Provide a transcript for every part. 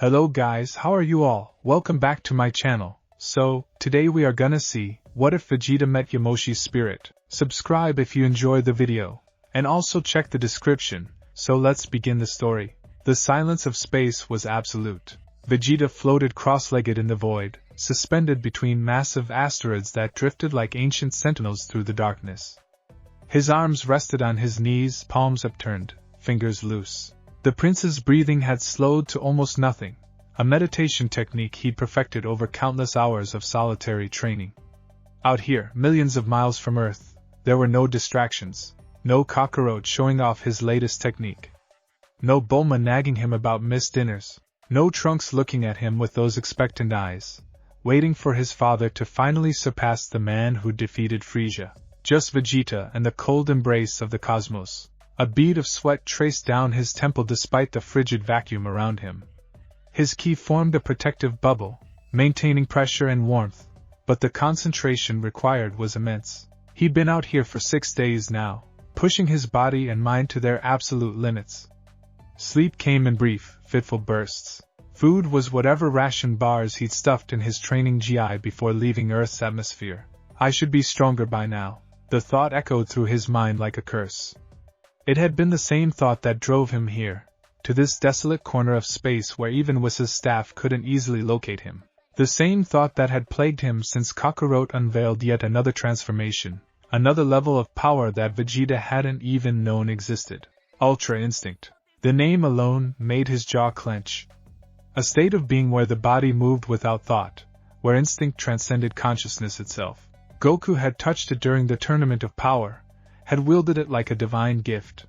Hello guys, how are you all? Welcome back to my channel. So, today we are gonna see, what if Vegeta met Yamoshi's spirit? Subscribe if you enjoy the video. And also check the description, so let's begin the story. The silence of space was absolute. Vegeta floated cross-legged in the void, suspended between massive asteroids that drifted like ancient sentinels through the darkness. His arms rested on his knees, palms upturned, fingers loose. The prince's breathing had slowed to almost nothing, a meditation technique he'd perfected over countless hours of solitary training. Out here, millions of miles from Earth, there were no distractions, no cockroach showing off his latest technique. No Bulma nagging him about missed dinners, no Trunks looking at him with those expectant eyes, waiting for his father to finally surpass the man who defeated Frieza. Just Vegeta and the cold embrace of the cosmos. A bead of sweat traced down his temple despite the frigid vacuum around him. His ki formed a protective bubble, maintaining pressure and warmth, but the concentration required was immense. He'd been out here for 6 days now, pushing his body and mind to their absolute limits. Sleep came in brief, fitful bursts. Food was whatever ration bars he'd stuffed in his training GI before leaving Earth's atmosphere. I should be stronger by now. The thought echoed through his mind like a curse. It had been the same thought that drove him here, to this desolate corner of space where even Whis' staff couldn't easily locate him. The same thought that had plagued him since Kakarot unveiled yet another transformation, another level of power that Vegeta hadn't even known existed. Ultra Instinct. The name alone made his jaw clench. A state of being where the body moved without thought, where instinct transcended consciousness itself. Goku had touched it during the Tournament of Power, had wielded it like a divine gift.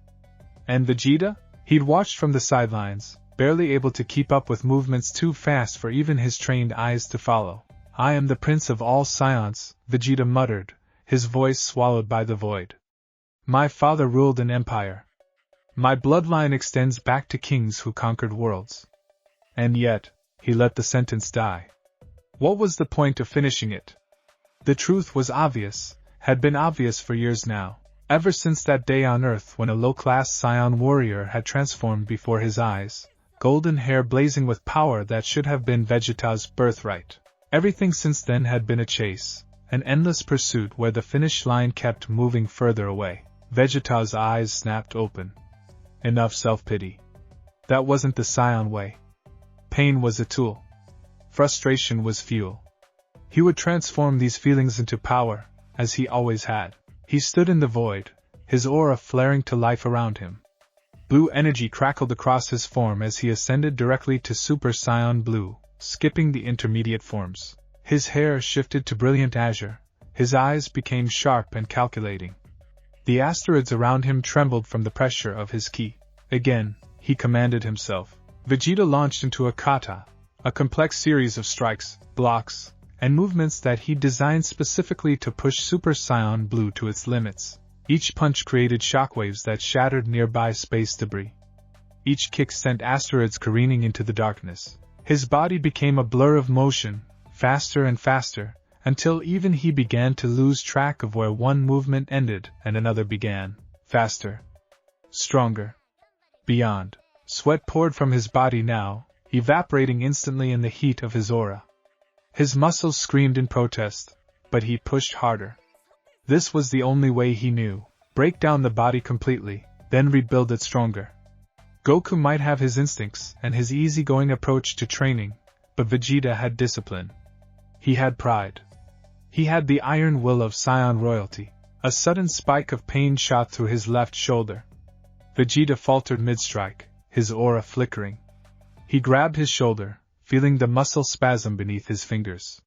And Vegeta? He'd watched from the sidelines, barely able to keep up with movements too fast for even his trained eyes to follow. I am the prince of all Saiyans, Vegeta muttered, his voice swallowed by the void. My father ruled an empire. My bloodline extends back to kings who conquered worlds. And yet, he let the sentence die. What was the point of finishing it? The truth was obvious, had been obvious for years now. Ever since that day on Earth when a low-class Saiyan warrior had transformed before his eyes, golden hair blazing with power that should have been Vegeta's birthright. Everything since then had been a chase, an endless pursuit where the finish line kept moving further away. Vegeta's eyes snapped open. Enough self-pity. That wasn't the Saiyan way. Pain was a tool. Frustration was fuel. He would transform these feelings into power, as he always had. He stood in the void, his aura flaring to life around him. Blue energy crackled across his form as he ascended directly to Super Saiyan Blue, skipping the intermediate forms. His hair shifted to brilliant azure, his eyes became sharp and calculating. The asteroids around him trembled from the pressure of his ki. Again, he commanded himself. Vegeta launched into a kata, a complex series of strikes, blocks, and movements that he designed specifically to push Super Saiyan Blue to its limits. Each punch created shockwaves that shattered nearby space debris. Each kick sent asteroids careening into the darkness. His body became a blur of motion, faster and faster, until even he began to lose track of where one movement ended and another began. Faster. Stronger. Beyond. Sweat poured from his body now, evaporating instantly in the heat of his aura. His muscles screamed in protest, but he pushed harder. This was the only way he knew. Break down the body completely, then rebuild it stronger. Goku might have his instincts and his easygoing approach to training, but Vegeta had discipline. He had pride. He had the iron will of Saiyan royalty. A sudden spike of pain shot through his left shoulder. Vegeta faltered mid-strike, his aura flickering. He grabbed his shoulder, feeling the muscle spasm beneath his fingers.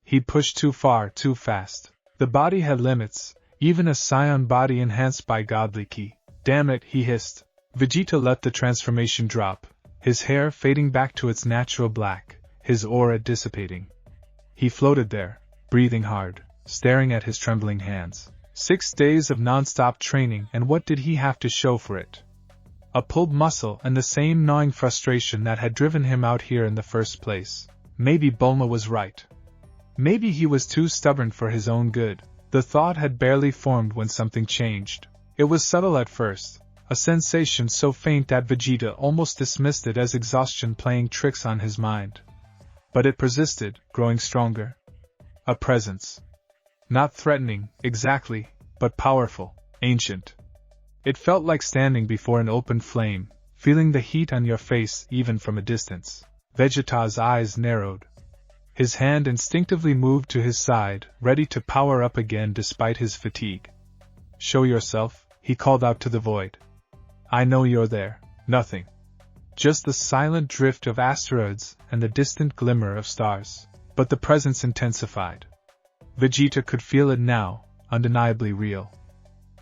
He pushed too far, too fast. The body had limits, even a Saiyan body enhanced by godly ki. Damn it, he hissed. Vegeta let the transformation drop, his hair fading back to its natural black, his aura dissipating. He floated there, breathing hard, staring at his trembling hands. 6 days of non-stop training, and what did he have to show for it? A pulled muscle and the same gnawing frustration that had driven him out here in the first place. Maybe Bulma was right. Maybe he was too stubborn for his own good. The thought had barely formed when something changed. It was subtle at first, a sensation so faint that Vegeta almost dismissed it as exhaustion playing tricks on his mind. But it persisted, growing stronger. A presence. Not threatening, exactly, but powerful, ancient. It felt like standing before an open flame, feeling the heat on your face even from a distance. Vegeta's eyes narrowed. His hand instinctively moved to his side, ready to power up again despite his fatigue. "Show yourself," he called out to the void. "I know you're there." Nothing. Just the silent drift of asteroids and the distant glimmer of stars. But the presence intensified. Vegeta could feel it now, undeniably real.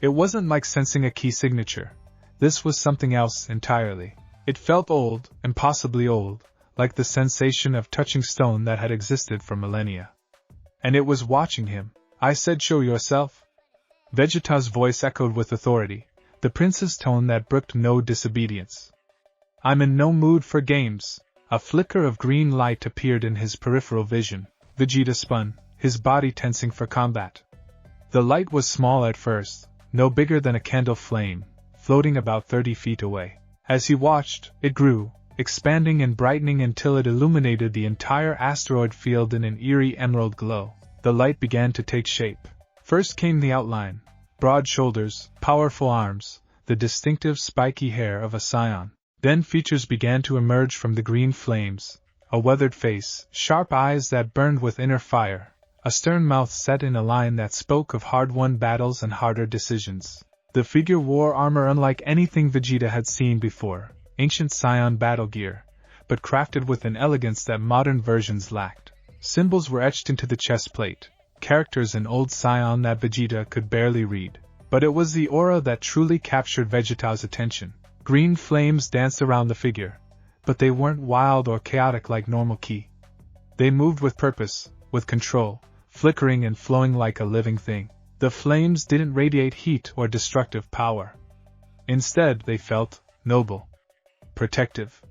It wasn't like sensing a key signature. This was something else entirely. It felt old, impossibly old, like the sensation of touching stone that had existed for millennia. And it was watching him. "I said show yourself." Vegeta's voice echoed with authority, the prince's tone that brooked no disobedience. "I'm in no mood for games." A flicker of green light appeared in his peripheral vision. Vegeta spun, his body tensing for combat. The light was small at first, no bigger than a candle flame, floating about 30 feet away. As he watched, it grew, expanding and brightening until it illuminated the entire asteroid field in an eerie emerald glow. The light began to take shape. First came the outline: broad shoulders, powerful arms, the distinctive spiky hair of a Saiyan. Then features began to emerge from the green flames: a weathered face, sharp eyes that burned with inner fire, a stern mouth set in a line that spoke of hard-won battles and harder decisions. The figure wore armor unlike anything Vegeta had seen before, ancient Saiyan battle gear, but crafted with an elegance that modern versions lacked. Symbols were etched into the chest plate, characters in old Saiyan that Vegeta could barely read. But it was the aura that truly captured Vegeta's attention. Green flames danced around the figure, but they weren't wild or chaotic like normal ki. They moved with purpose, with control, flickering and flowing like a living thing. The flames didn't radiate heat or destructive power. Instead, they felt noble, protective.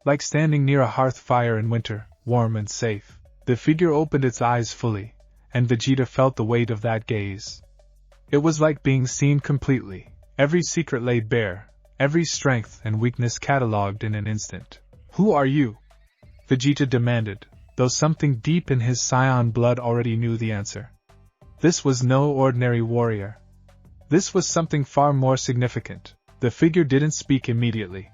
Like standing near a hearth fire in winter, warm and safe. The figure opened its eyes fully, and Vegeta felt the weight of that gaze. It was like being seen completely, every secret laid bare, every strength and weakness catalogued in an instant. "Who are you?" Vegeta demanded, though something deep in his Saiyan blood already knew the answer. This was no ordinary warrior. This was something far more significant. The figure didn't speak immediately.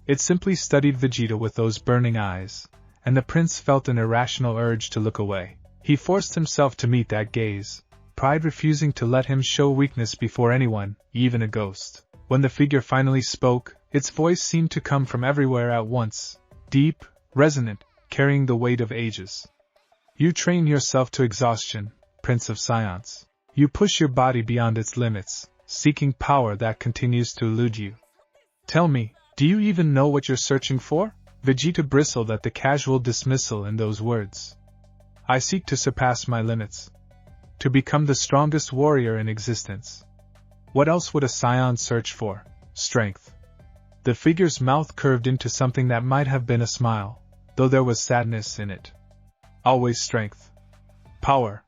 It simply studied Vegeta with those burning eyes, and the prince felt an irrational urge to look away. He forced himself to meet that gaze, pride refusing to let him show weakness before anyone, even a ghost. When the figure finally spoke, its voice seemed to come from everywhere at once, deep, resonant, carrying the weight of ages. "You train yourself to exhaustion, Prince of Saiyans. You push your body beyond its limits, seeking power that continues to elude you. Tell me, do you even know what you're searching for?" Vegeta bristled at the casual dismissal in those words. "I seek to surpass my limits. To become the strongest warrior in existence." What else would a Saiyan search for? Strength. The figure's mouth curved into something that might have been a smile, though there was sadness in it. Always strength. Power.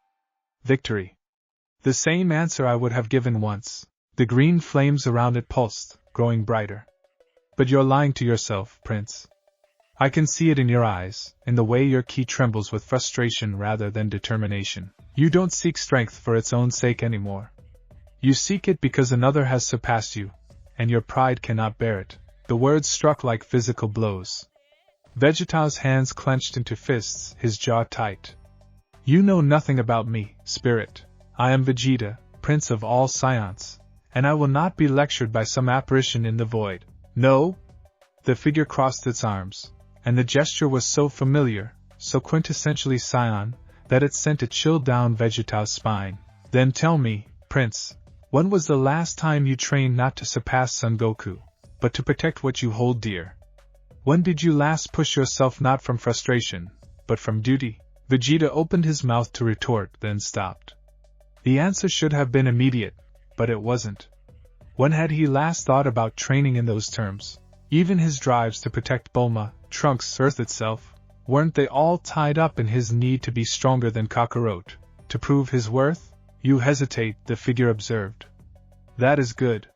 Victory. The same answer I would have given once. The green flames around it pulsed, growing brighter. "But you're lying to yourself, Prince. I can see it in your eyes, in the way your ki trembles with frustration rather than determination. You don't seek strength for its own sake anymore. You seek it because another has surpassed you, and your pride cannot bear it." The words struck like physical blows. Vegeta's hands clenched into fists, his jaw tight. "You know nothing about me, Spirit. I am Vegeta, Prince of all Saiyans, and I will not be lectured by some apparition in the void. No?" The figure crossed its arms, and the gesture was so familiar, so quintessentially Saiyan, that it sent a chill down Vegeta's spine. "Then tell me, Prince, when was the last time you trained not to surpass Son Goku, but to protect what you hold dear? When did you last push yourself not from frustration, but from duty?" Vegeta opened his mouth to retort, then stopped. The answer should have been immediate, but it wasn't. When had he last thought about training in those terms? Even his drives to protect Bulma, Trunks, Earth itself, weren't they all tied up in his need to be stronger than Kakarot, to prove his worth? "You hesitate," the figure observed. "That is good.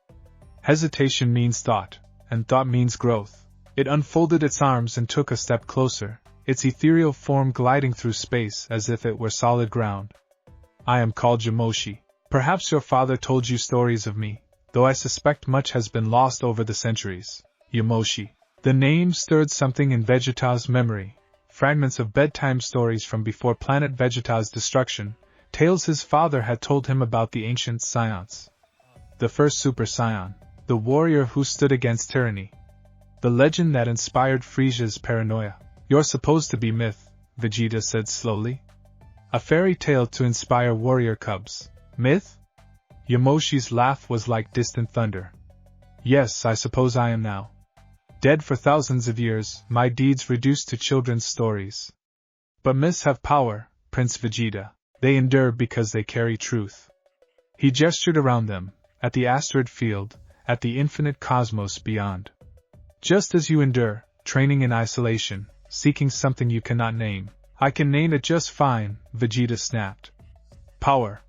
Hesitation means thought, and thought means growth. It unfolded its arms and took a step closer, its ethereal form gliding through space as if it were solid ground. I am called Yamoshi. Perhaps your father told you stories of me, though I suspect much has been lost over the centuries. Yamoshi. The name stirred something in Vegeta's memory. Fragments of bedtime stories from before planet Vegeta's destruction, tales his father had told him about the ancient Saiyans. The first Super Saiyan, the warrior who stood against tyranny. The legend that inspired Frieza's paranoia. You're supposed to be myth, Vegeta said slowly. A fairy tale to inspire warrior cubs. Myth? Yamoshi's laugh was like distant thunder. Yes, I suppose I am now. Dead for thousands of years, my deeds reduced to children's stories. But myths have power, Prince Vegeta. They endure because they carry truth. He gestured around them, at the asteroid field, at the infinite cosmos beyond. Just as you endure, training in isolation, seeking something you cannot name, I can name it just fine, Vegeta snapped. Power.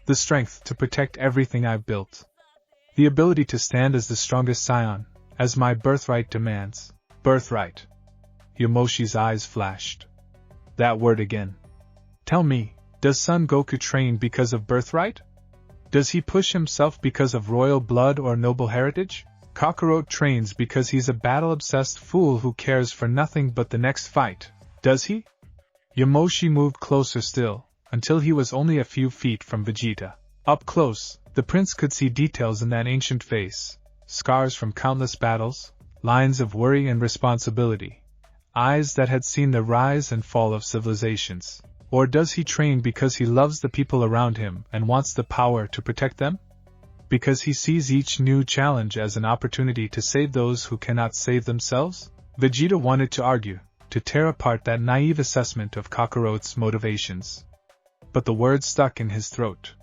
The strength to protect everything I've built. The ability to stand as the strongest Saiyan, as my birthright demands. Birthright. Yamoshi's eyes flashed. That word again. Tell me, does Son Goku train because of birthright? Does he push himself because of royal blood or noble heritage? Kakarot trains because he's a battle-obsessed fool who cares for nothing but the next fight, does he? Yamoshi moved closer still, until he was only a few feet from Vegeta. Up close, the prince could see details in that ancient face, scars from countless battles, lines of worry and responsibility, eyes that had seen the rise and fall of civilizations. Or does he train because he loves the people around him and wants the power to protect them? Because he sees each new challenge as an opportunity to save those who cannot save themselves? Vegeta wanted to argue, to tear apart that naive assessment of Kakarot's motivations. But the words stuck in his throat.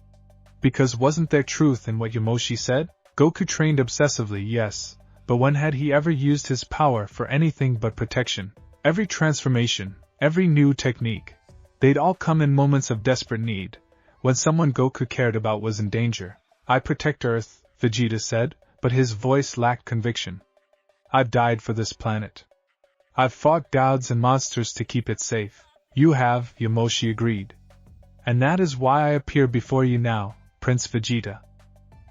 Because wasn't there truth in what Yamoshi said? Goku trained obsessively, yes, but when had he ever used his power for anything but protection? Every transformation, every new technique, they'd all come in moments of desperate need, when someone Goku cared about was in danger. I protect Earth, Vegeta said, but his voice lacked conviction. I've died for this planet. I've fought gods and monsters to keep it safe. You have, Yamoshi agreed. And that is why I appear before you now, Prince Vegeta.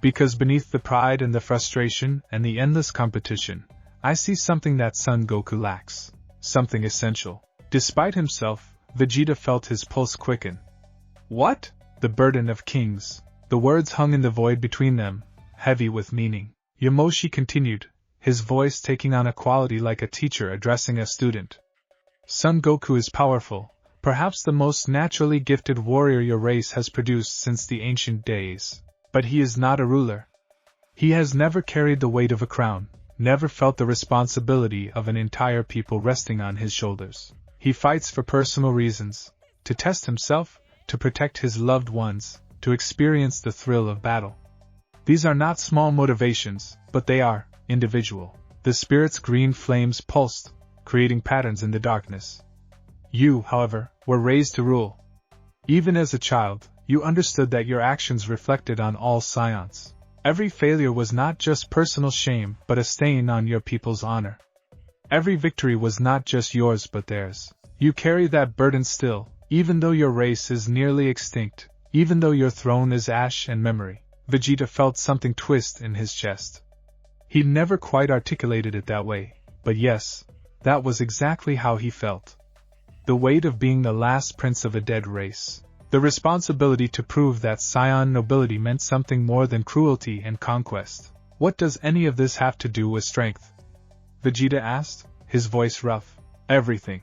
Because beneath the pride and the frustration and the endless competition, I see something that Son Goku lacks. Something essential. Despite himself, Vegeta felt his pulse quicken. What? The burden of kings. The words hung in the void between them, heavy with meaning. Yamoshi continued, his voice taking on a quality like a teacher addressing a student. Son Goku is powerful, perhaps the most naturally gifted warrior your race has produced since the ancient days. But he is not a ruler. He has never carried the weight of a crown, never felt the responsibility of an entire people resting on his shoulders. He fights for personal reasons, to test himself, to protect his loved ones, to experience the thrill of battle. These are not small motivations, but they are individual. The spirit's green flames pulsed, creating patterns in the darkness. You, however, were raised to rule. Even as a child, you understood that your actions reflected on all Saiyans. Every failure was not just personal shame but a stain on your people's honor. Every victory was not just yours but theirs. You carry that burden still, even though your race is nearly extinct, even though your throne is ash and memory. Vegeta felt something twist in his chest. He'd never quite articulated it that way, but yes, that was exactly how he felt. The weight of being the last prince of a dead race. The responsibility to prove that Saiyan nobility meant something more than cruelty and conquest. What does any of this have to do with strength? Vegeta asked, his voice rough. Everything.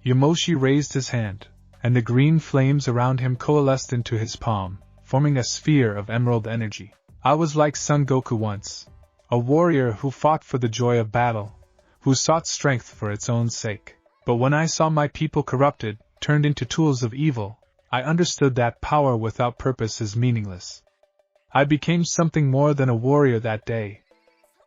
Yamoshi raised his hand, and the green flames around him coalesced into his palm, forming a sphere of emerald energy. I was like Son Goku once, a warrior who fought for the joy of battle, who sought strength for its own sake. But when I saw my people corrupted, turned into tools of evil, I understood that power without purpose is meaningless. I became something more than a warrior that day.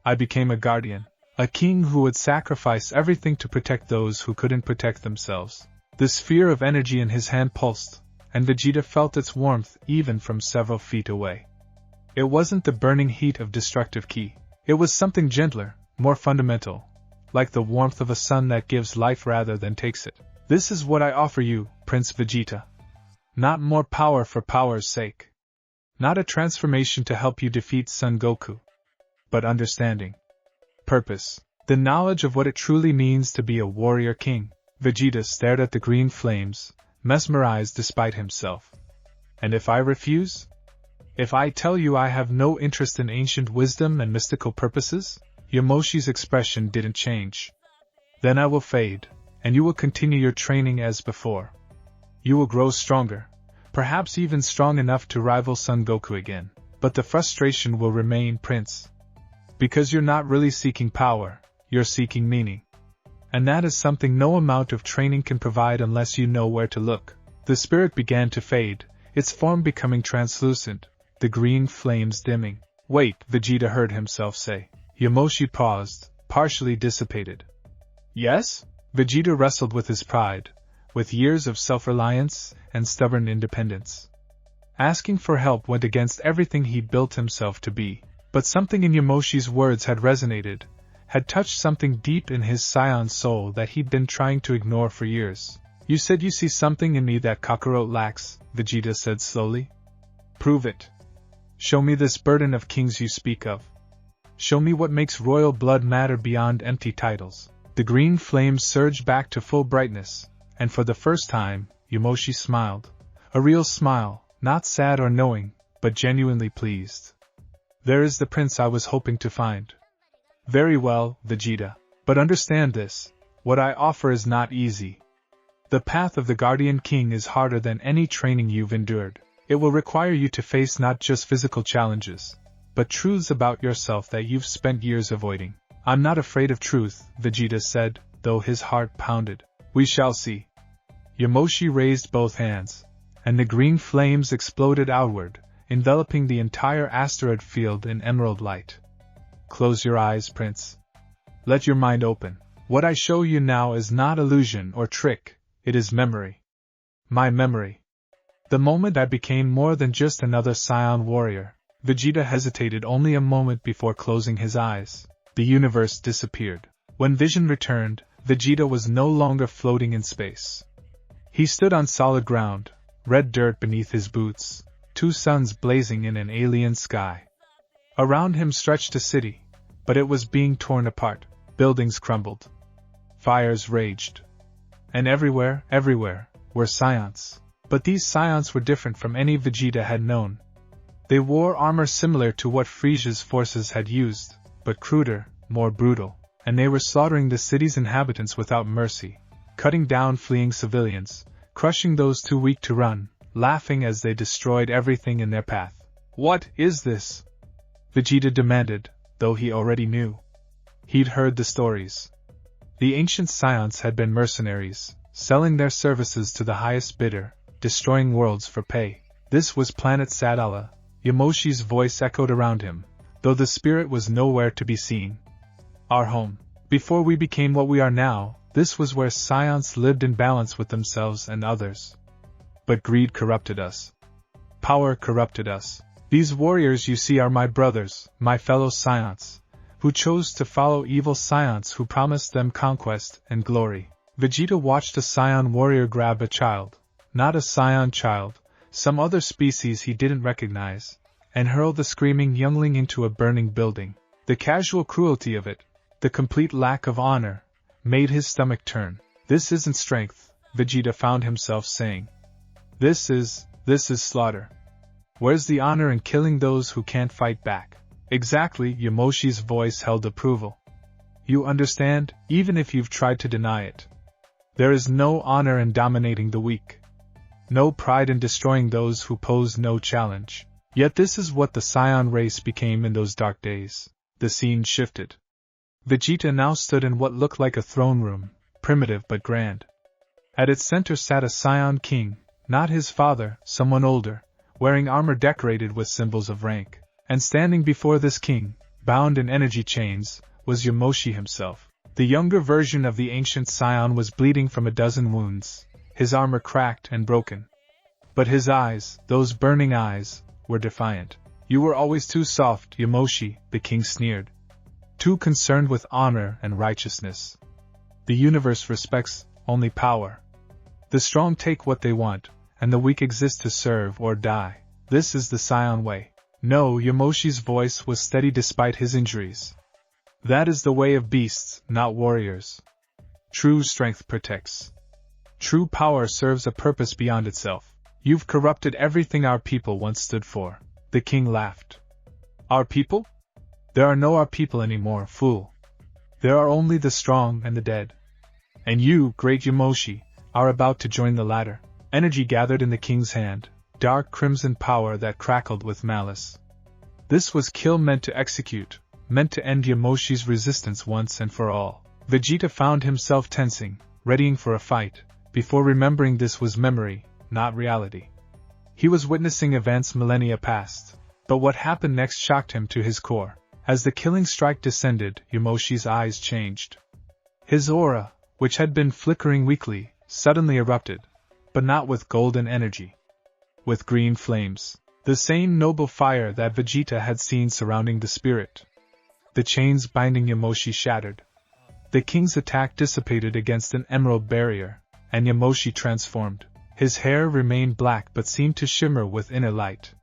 I became a guardian, a king who would sacrifice everything to protect those who couldn't protect themselves. The sphere of energy in his hand pulsed, and Vegeta felt its warmth even from several feet away. It wasn't the burning heat of destructive ki. It was something gentler, more fundamental, like the warmth of a sun that gives life rather than takes it. This is what I offer you, Prince Vegeta. Not more power for power's sake. Not a transformation to help you defeat Son Goku. But understanding. Purpose. The knowledge of what it truly means to be a warrior king. Vegeta stared at the green flames, mesmerized despite himself. And if I refuse? If I tell you I have no interest in ancient wisdom and mystical purposes? Yamoshi's expression didn't change. Then I will fade, and you will continue your training as before. You will grow stronger, perhaps even strong enough to rival Son Goku again. But the frustration will remain, Prince. Because you're not really seeking power, you're seeking meaning. And that is something no amount of training can provide unless you know where to look. The spirit began to fade, its form becoming translucent, the green flames dimming. Wait, Vegeta heard himself say. Yamoshi paused, partially dissipated. Yes? Vegeta wrestled with his pride, with years of self-reliance and stubborn independence. Asking for help went against everything he built himself to be, but something in Yamoshi's words had resonated, had touched something deep in his Saiyan soul that he'd been trying to ignore for years. You said you see something in me that Kakarot lacks, Vegeta said slowly. Prove it. Show me this burden of kings you speak of. Show me what makes royal blood matter beyond empty titles. The green flames surged back to full brightness, and for the first time, Yamoshi smiled. A real smile, not sad or knowing, but genuinely pleased. There is the prince I was hoping to find. Very well, Vegeta. But understand this, what I offer is not easy. The path of the Guardian King is harder than any training you've endured. It will require you to face not just physical challenges, but truths about yourself that you've spent years avoiding. I'm not afraid of truth, Vegeta said, though his heart pounded. We shall see. Yamoshi raised both hands, and the green flames exploded outward, enveloping the entire asteroid field in emerald light. Close your eyes, Prince. Let your mind open. What I show you now is not illusion or trick, it is memory. My memory. The moment I became more than just another Saiyan warrior. Vegeta hesitated only a moment before closing his eyes. The universe disappeared. When vision returned, Vegeta was no longer floating in space. He stood on solid ground, red dirt beneath his boots, two suns blazing in an alien sky. Around him stretched a city, but it was being torn apart. Buildings crumbled. Fires raged. And everywhere, were Saiyans. But these Saiyans were different from any Vegeta had known. They wore armor similar to what Frieza's forces had used, but cruder, more brutal, and they were slaughtering the city's inhabitants without mercy, cutting down fleeing civilians, crushing those too weak to run, laughing as they destroyed everything in their path. What is this? Vegeta demanded, though he already knew. He'd heard the stories. The ancient Saiyans had been mercenaries, selling their services to the highest bidder, destroying worlds for pay. This was planet Sadala. Yamoshi's voice echoed around him, though the spirit was nowhere to be seen. Our home. Before we became what we are now, this was where Saiyans lived in balance with themselves and others. But greed corrupted us. Power corrupted us. These warriors you see are my brothers, my fellow Saiyans, who chose to follow evil Saiyans who promised them conquest and glory. Vegeta watched a Saiyan warrior grab a child, not a Saiyan child, some other species he didn't recognize, and hurl the screaming youngling into a burning building. The casual cruelty of it, the complete lack of honor, made his stomach turn. This isn't strength, Vegeta found himself saying. This is slaughter. Where's the honor in killing those who can't fight back? Exactly, Yamoshi's voice held approval. You understand, even if you've tried to deny it. There is no honor in dominating the weak. No pride in destroying those who pose no challenge. Yet this is what the Saiyan race became in those dark days. The scene shifted. Vegeta now stood in what looked like a throne room, primitive but grand. At its center sat a Saiyan king, not his father, someone older, wearing armor decorated with symbols of rank. And standing before this king, bound in energy chains, was Yamoshi himself. The younger version of the ancient Saiyan was bleeding from a dozen wounds, his armor cracked and broken. But his eyes, those burning eyes, were defiant. You were always too soft, Yamoshi, the king sneered. Too concerned with honor and righteousness. The universe respects only power. The strong take what they want, and the weak exist to serve or die. This is the Saiyan way. No, Yamoshi's voice was steady despite his injuries. That is the way of beasts, not warriors. True strength protects. True power serves a purpose beyond itself. You've corrupted everything our people once stood for. The king laughed. Our people? There are no our people anymore, fool. There are only the strong and the dead. And you, great Yamoshi, are about to join the latter. Energy gathered in the king's hand, dark crimson power that crackled with malice. This was kill meant to execute, meant to end Yamoshi's resistance once and for all. Vegeta found himself tensing, readying for a fight, before remembering this was memory, not reality. He was witnessing events millennia past, but what happened next shocked him to his core. As the killing strike descended, Yamoshi's eyes changed. His aura, which had been flickering weakly, suddenly erupted, but not with golden energy. With green flames, the same noble fire that Vegeta had seen surrounding the spirit. The chains binding Yamoshi shattered. The king's attack dissipated against an emerald barrier, and Yamoshi transformed. His hair remained black but seemed to shimmer with inner light.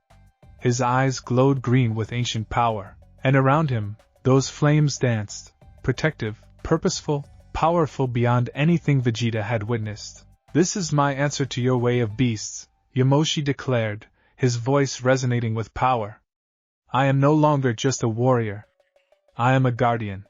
His eyes glowed green with ancient power, and around him, those flames danced, protective, purposeful, powerful beyond anything Vegeta had witnessed. This is my answer to your way of beasts, Yamoshi declared, his voice resonating with power. I am no longer just a warrior. I am a guardian.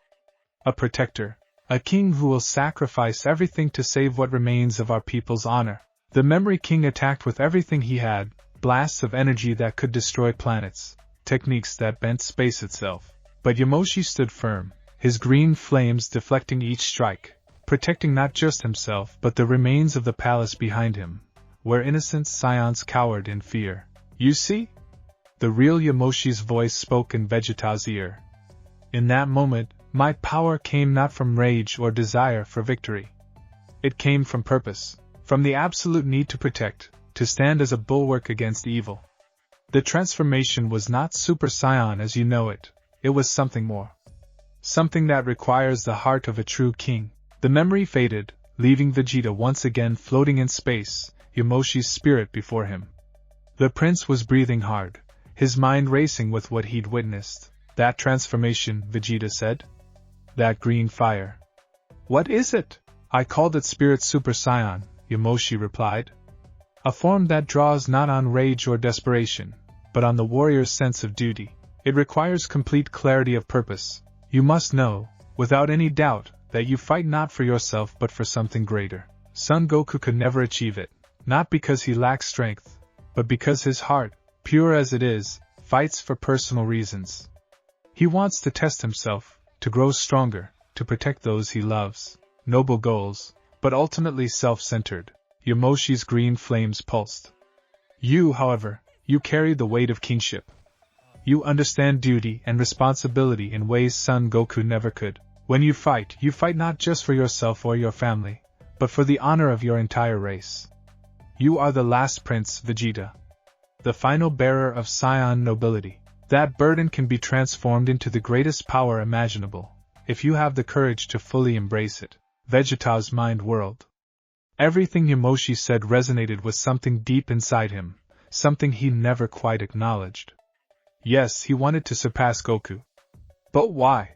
A protector. A king who will sacrifice everything to save what remains of our people's honor. The Memory King attacked with everything he had, blasts of energy that could destroy planets, techniques that bent space itself. But Yamoshi stood firm, his green flames deflecting each strike, protecting not just himself but the remains of the palace behind him, where innocent Saiyans cowered in fear. You see? The real Yamoshi's voice spoke in Vegeta's ear. In that moment, my power came not from rage or desire for victory. It came from purpose, from the absolute need to protect, to stand as a bulwark against evil. The transformation was not Super Saiyan as you know it, it was something more. Something that requires the heart of a true king. The memory faded, leaving Vegeta once again floating in space, Yamoshi's spirit before him. The prince was breathing hard, his mind racing with what he'd witnessed. That transformation, Vegeta said? That green fire. What is it? I called it Spirit Super Saiyan, Yamoshi replied. A form that draws not on rage or desperation, but on the warrior's sense of duty. It requires complete clarity of purpose. You must know, without any doubt, that you fight not for yourself but for something greater. Son Goku could never achieve it, not because he lacks strength, but because his heart, pure as it is, fights for personal reasons. He wants to test himself, to grow stronger, to protect those he loves. Noble goals, but ultimately self-centered. Yamoshi's green flames pulsed. You, however, you carry the weight of kingship. You understand duty and responsibility in ways Son Goku never could. When you fight not just for yourself or your family, but for the honor of your entire race. You are the last prince, Vegeta. The final bearer of Saiyan nobility. That burden can be transformed into the greatest power imaginable, if you have the courage to fully embrace it. Vegeta's mind whirled. Everything Yamoshi said resonated with something deep inside him, something he never quite acknowledged. Yes, he wanted to surpass Goku. But why?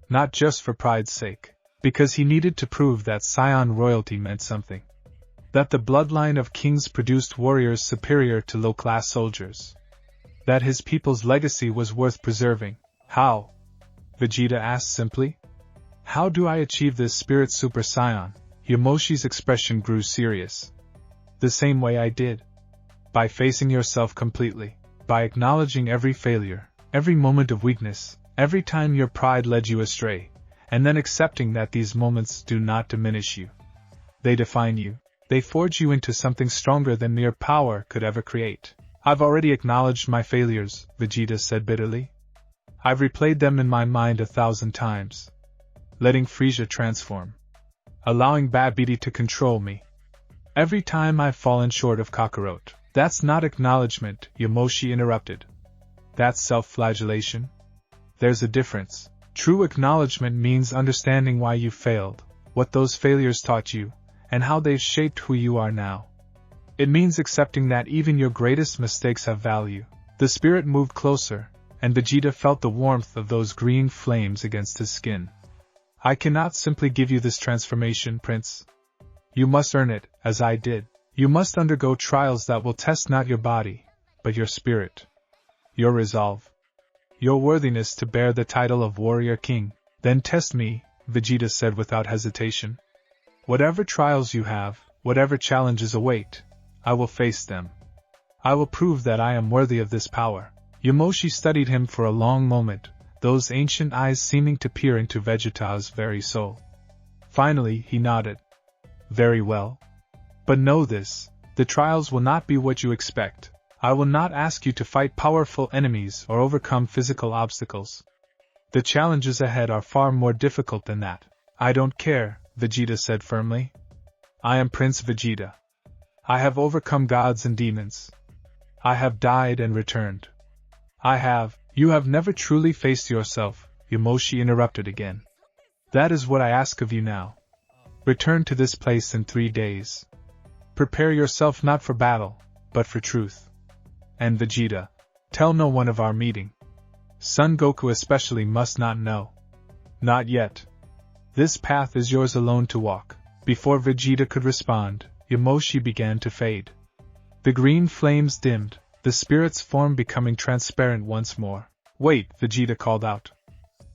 Not just for pride's sake. Because he needed to prove that Saiyan royalty meant something. That the bloodline of kings produced warriors superior to low-class soldiers. That his people's legacy was worth preserving. How? Vegeta asked simply. How do I achieve this Spirit Super Saiyan? Yamoshi's expression grew serious. The same way I did. By facing yourself completely. By acknowledging every failure, every moment of weakness, every time your pride led you astray, and then accepting that these moments do not diminish you. They define you. They forge you into something stronger than mere power could ever create. I've already acknowledged my failures, Vegeta said bitterly. I've replayed them in my mind 1,000 times. Letting Frieza transform. Allowing Babidi to control me. Every time I've fallen short of Kakarot. That's not acknowledgement, Yamoshi interrupted. That's self-flagellation? There's a difference. True acknowledgement means understanding why you failed, what those failures taught you, and how they've shaped who you are now. It means accepting that even your greatest mistakes have value. The spirit moved closer, and Vegeta felt the warmth of those green flames against his skin. I cannot simply give you this transformation, Prince. You must earn it, as I did. You must undergo trials that will test not your body, but your spirit, your resolve, your worthiness to bear the title of Warrior King. Then test me, Vegeta said without hesitation. Whatever trials you have, whatever challenges await, I will face them. I will prove that I am worthy of this power. Yamoshi studied him for a long moment, those ancient eyes seeming to peer into Vegeta's very soul. Finally, he nodded. Very well. But know this, the trials will not be what you expect. I will not ask you to fight powerful enemies or overcome physical obstacles. The challenges ahead are far more difficult than that. I don't care, Vegeta said firmly. I am Prince Vegeta. I have overcome gods and demons. I have died and returned. You have never truly faced yourself, Yamoshi interrupted again. That is what I ask of you now. Return to this place in 3 days. Prepare yourself not for battle, but for truth. And Vegeta, tell no one of our meeting. Son Goku especially must not know. Not yet. This path is yours alone to walk. Before Vegeta could respond, Yamoshi began to fade. The green flames dimmed, the spirit's form becoming transparent once more. Wait, Vegeta called out.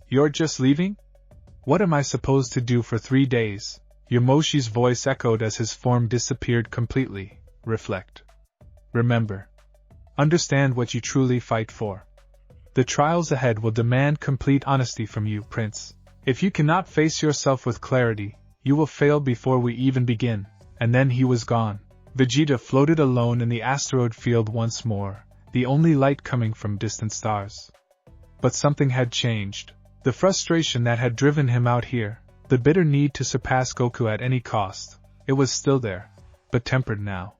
You're just leaving? What am I supposed to do for 3 days? Yamoshi's voice echoed as his form disappeared completely. Reflect. Remember. Understand what you truly fight for. The trials ahead will demand complete honesty from you, Prince. If you cannot face yourself with clarity, you will fail before we even begin. And then he was gone. Vegeta floated alone in the asteroid field once more, the only light coming from distant stars. But something had changed. The frustration that had driven him out here, the bitter need to surpass Goku at any cost, it was still there, but tempered now.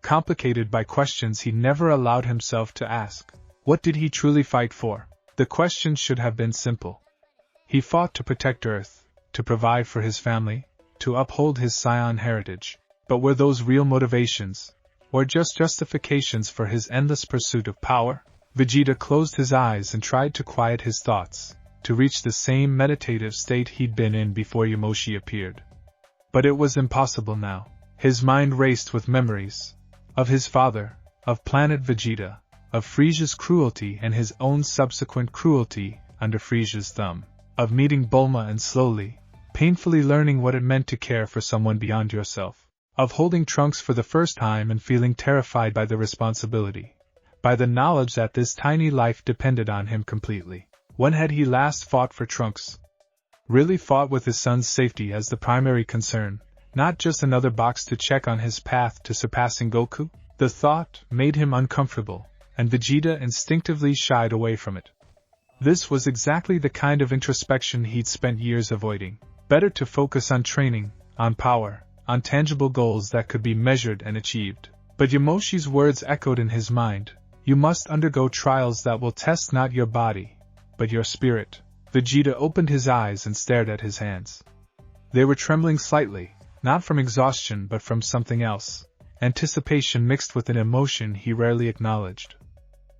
Complicated by questions he never allowed himself to ask. What did he truly fight for? The question should have been simple. He fought to protect Earth, to provide for his family, to uphold his Saiyan heritage. But were those real motivations, or just justifications for his endless pursuit of power? Vegeta closed his eyes and tried to quiet his thoughts, to reach the same meditative state he'd been in before Yamoshi appeared. But it was impossible now. His mind raced with memories. Of his father, of planet Vegeta, of Frieza's cruelty and his own subsequent cruelty under Frieza's thumb, of meeting Bulma and slowly, painfully learning what it meant to care for someone beyond yourself, of holding Trunks for the first time and feeling terrified by the responsibility, by the knowledge that this tiny life depended on him completely. When had he last fought for Trunks? Really fought with his son's safety as the primary concern, not just another box to check on his path to surpassing Goku? The thought made him uncomfortable, and Vegeta instinctively shied away from it. This was exactly the kind of introspection he'd spent years avoiding. Better to focus on training, on power, on tangible goals that could be measured and achieved. But Yamoshi's words echoed in his mind. You must undergo trials that will test not your body, but your spirit. Vegeta opened his eyes and stared at his hands. They were trembling slightly, not from exhaustion but from something else. Anticipation mixed with an emotion he rarely acknowledged.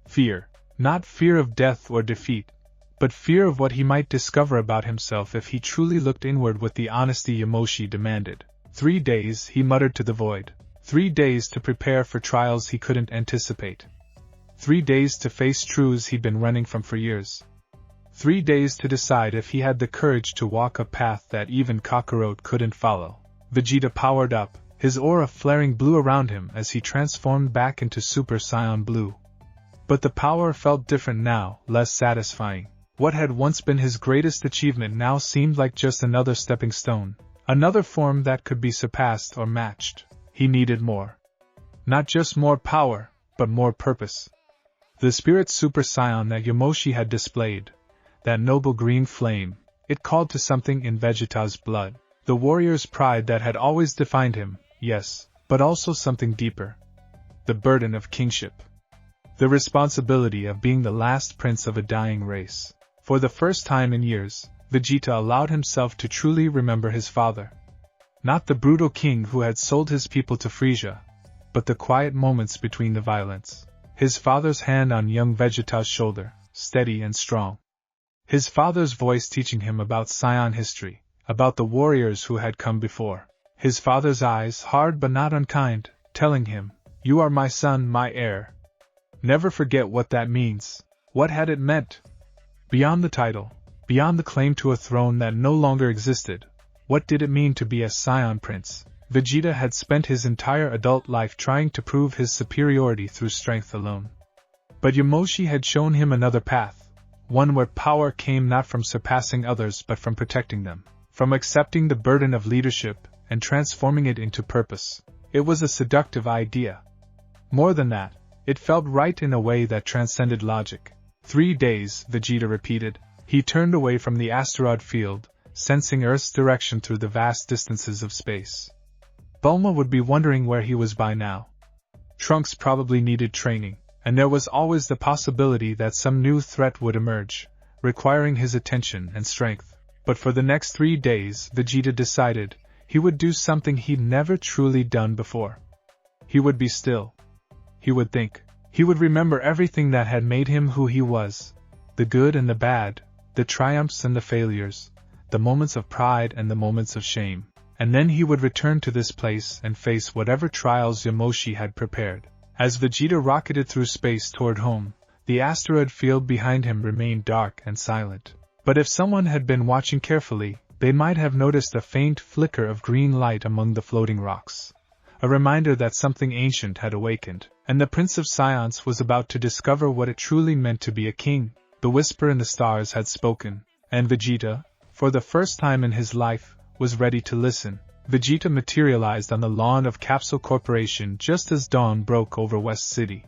Fear. Not fear of death or defeat, but fear of what he might discover about himself if he truly looked inward with the honesty Yamoshi demanded. 3 days, he muttered to the void. 3 days to prepare for trials he couldn't anticipate. 3 days to face truths he'd been running from for years. 3 days to decide if he had the courage to walk a path that even Kakarot couldn't follow. Vegeta powered up, his aura flaring blue around him as he transformed back into Super Saiyan Blue. But the power felt different now, less satisfying. What had once been his greatest achievement now seemed like just another stepping stone, another form that could be surpassed or matched. He needed more. Not just more power, but more purpose. The spirit Super Saiyan that Yamoshi had displayed, that noble green flame, it called to something in Vegeta's blood. The warrior's pride that had always defined him, yes, but also something deeper. The burden of kingship. The responsibility of being the last prince of a dying race. For the first time in years, Vegeta allowed himself to truly remember his father. Not the brutal king who had sold his people to Frieza, but the quiet moments between the violence. His father's hand on young Vegeta's shoulder, steady and strong. His father's voice teaching him about Saiyan history, about the warriors who had come before. His father's eyes, hard but not unkind, telling him, "You are my son, my heir." Never forget what that means. What had it meant? Beyond the title, beyond the claim to a throne that no longer existed, what did it mean to be a Saiyan prince? Vegeta had spent his entire adult life trying to prove his superiority through strength alone. But Yamoshi had shown him another path, one where power came not from surpassing others but from protecting them, from accepting the burden of leadership and transforming it into purpose. It was a seductive idea. More than that, it felt right in a way that transcended logic. 3 days, Vegeta repeated. He turned away from the asteroid field, sensing Earth's direction through the vast distances of space. Bulma would be wondering where he was by now. Trunks probably needed training, and there was always the possibility that some new threat would emerge, requiring his attention and strength. But for the next 3 days, Vegeta decided he would do something he'd never truly done before. He would be still. He would think. He would remember everything that had made him who he was. The good and the bad, the triumphs and the failures, the moments of pride and the moments of shame. And then he would return to this place and face whatever trials Yamoshi had prepared. As Vegeta rocketed through space toward home, the asteroid field behind him remained dark and silent. But if someone had been watching carefully, they might have noticed a faint flicker of green light among the floating rocks. A reminder that something ancient had awakened, and the Prince of Science was about to discover what it truly meant to be a king. The whisper in the stars had spoken, and Vegeta, for the first time in his life, was ready to listen. Vegeta materialized on the lawn of Capsule Corporation just as dawn broke over West City.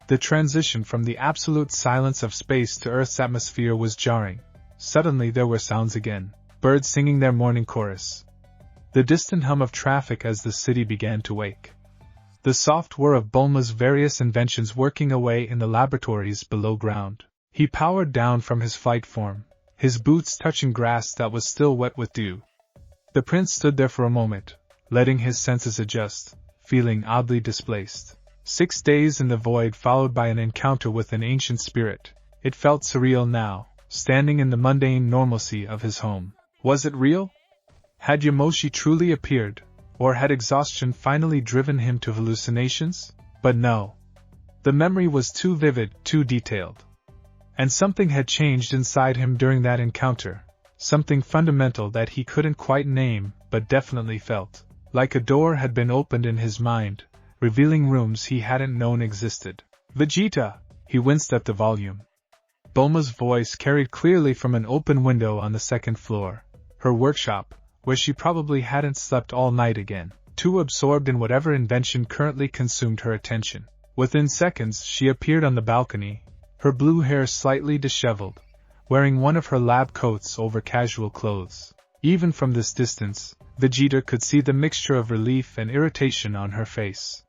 The transition from the absolute silence of space to Earth's atmosphere was jarring. Suddenly there were sounds again, birds singing their morning chorus. The distant hum of traffic as the city began to wake. The soft whir of Bulma's various inventions working away in the laboratories below ground. He powered down from his flight form, his boots touching grass that was still wet with dew. The prince stood there for a moment, letting his senses adjust, feeling oddly displaced. 6 days in the void followed by an encounter with an ancient spirit. It felt surreal now, standing in the mundane normalcy of his home. Was it real? Had Yamoshi truly appeared, or had exhaustion finally driven him to hallucinations? But no. The memory was too vivid, too detailed. And something had changed inside him during that encounter, something fundamental that he couldn't quite name, but definitely felt. Like a door had been opened in his mind, revealing rooms he hadn't known existed. "Vegeta!" He winced at the volume. Bulma's voice carried clearly from an open window on the second floor, her workshop, where she probably hadn't slept all night again, too absorbed in whatever invention currently consumed her attention. Within seconds she appeared on the balcony, her blue hair slightly disheveled, wearing one of her lab coats over casual clothes. Even from this distance, Vegeta could see the mixture of relief and irritation on her face.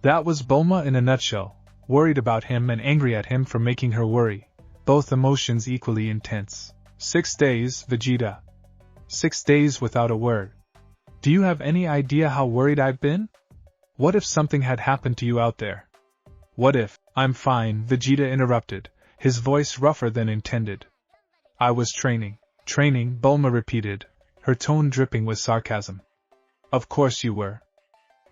That was Bulma in a nutshell, worried about him and angry at him for making her worry, both emotions equally intense. 6 days, Vegeta. 6 days without a word. Do you have any idea how worried I've been? What if something had happened to you out there? What if? I'm fine, Vegeta interrupted, his voice rougher than intended. I was training. Training, Bulma repeated, her tone dripping with sarcasm. Of course you were.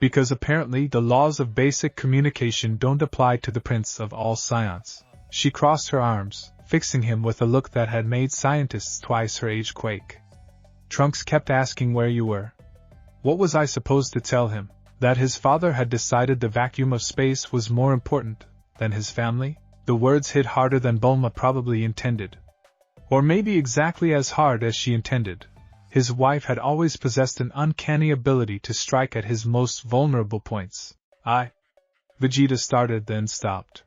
Because apparently the laws of basic communication don't apply to the Prince of all Saiyans. She crossed her arms, fixing him with a look that had made scientists twice her age quake. Trunks kept asking where you were. What was I supposed to tell him? That his father had decided the vacuum of space was more important than his family? The words hit harder than Bulma probably intended. Or maybe exactly as hard as she intended. His wife had always possessed an uncanny ability to strike at his most vulnerable points. Vegeta started then stopped.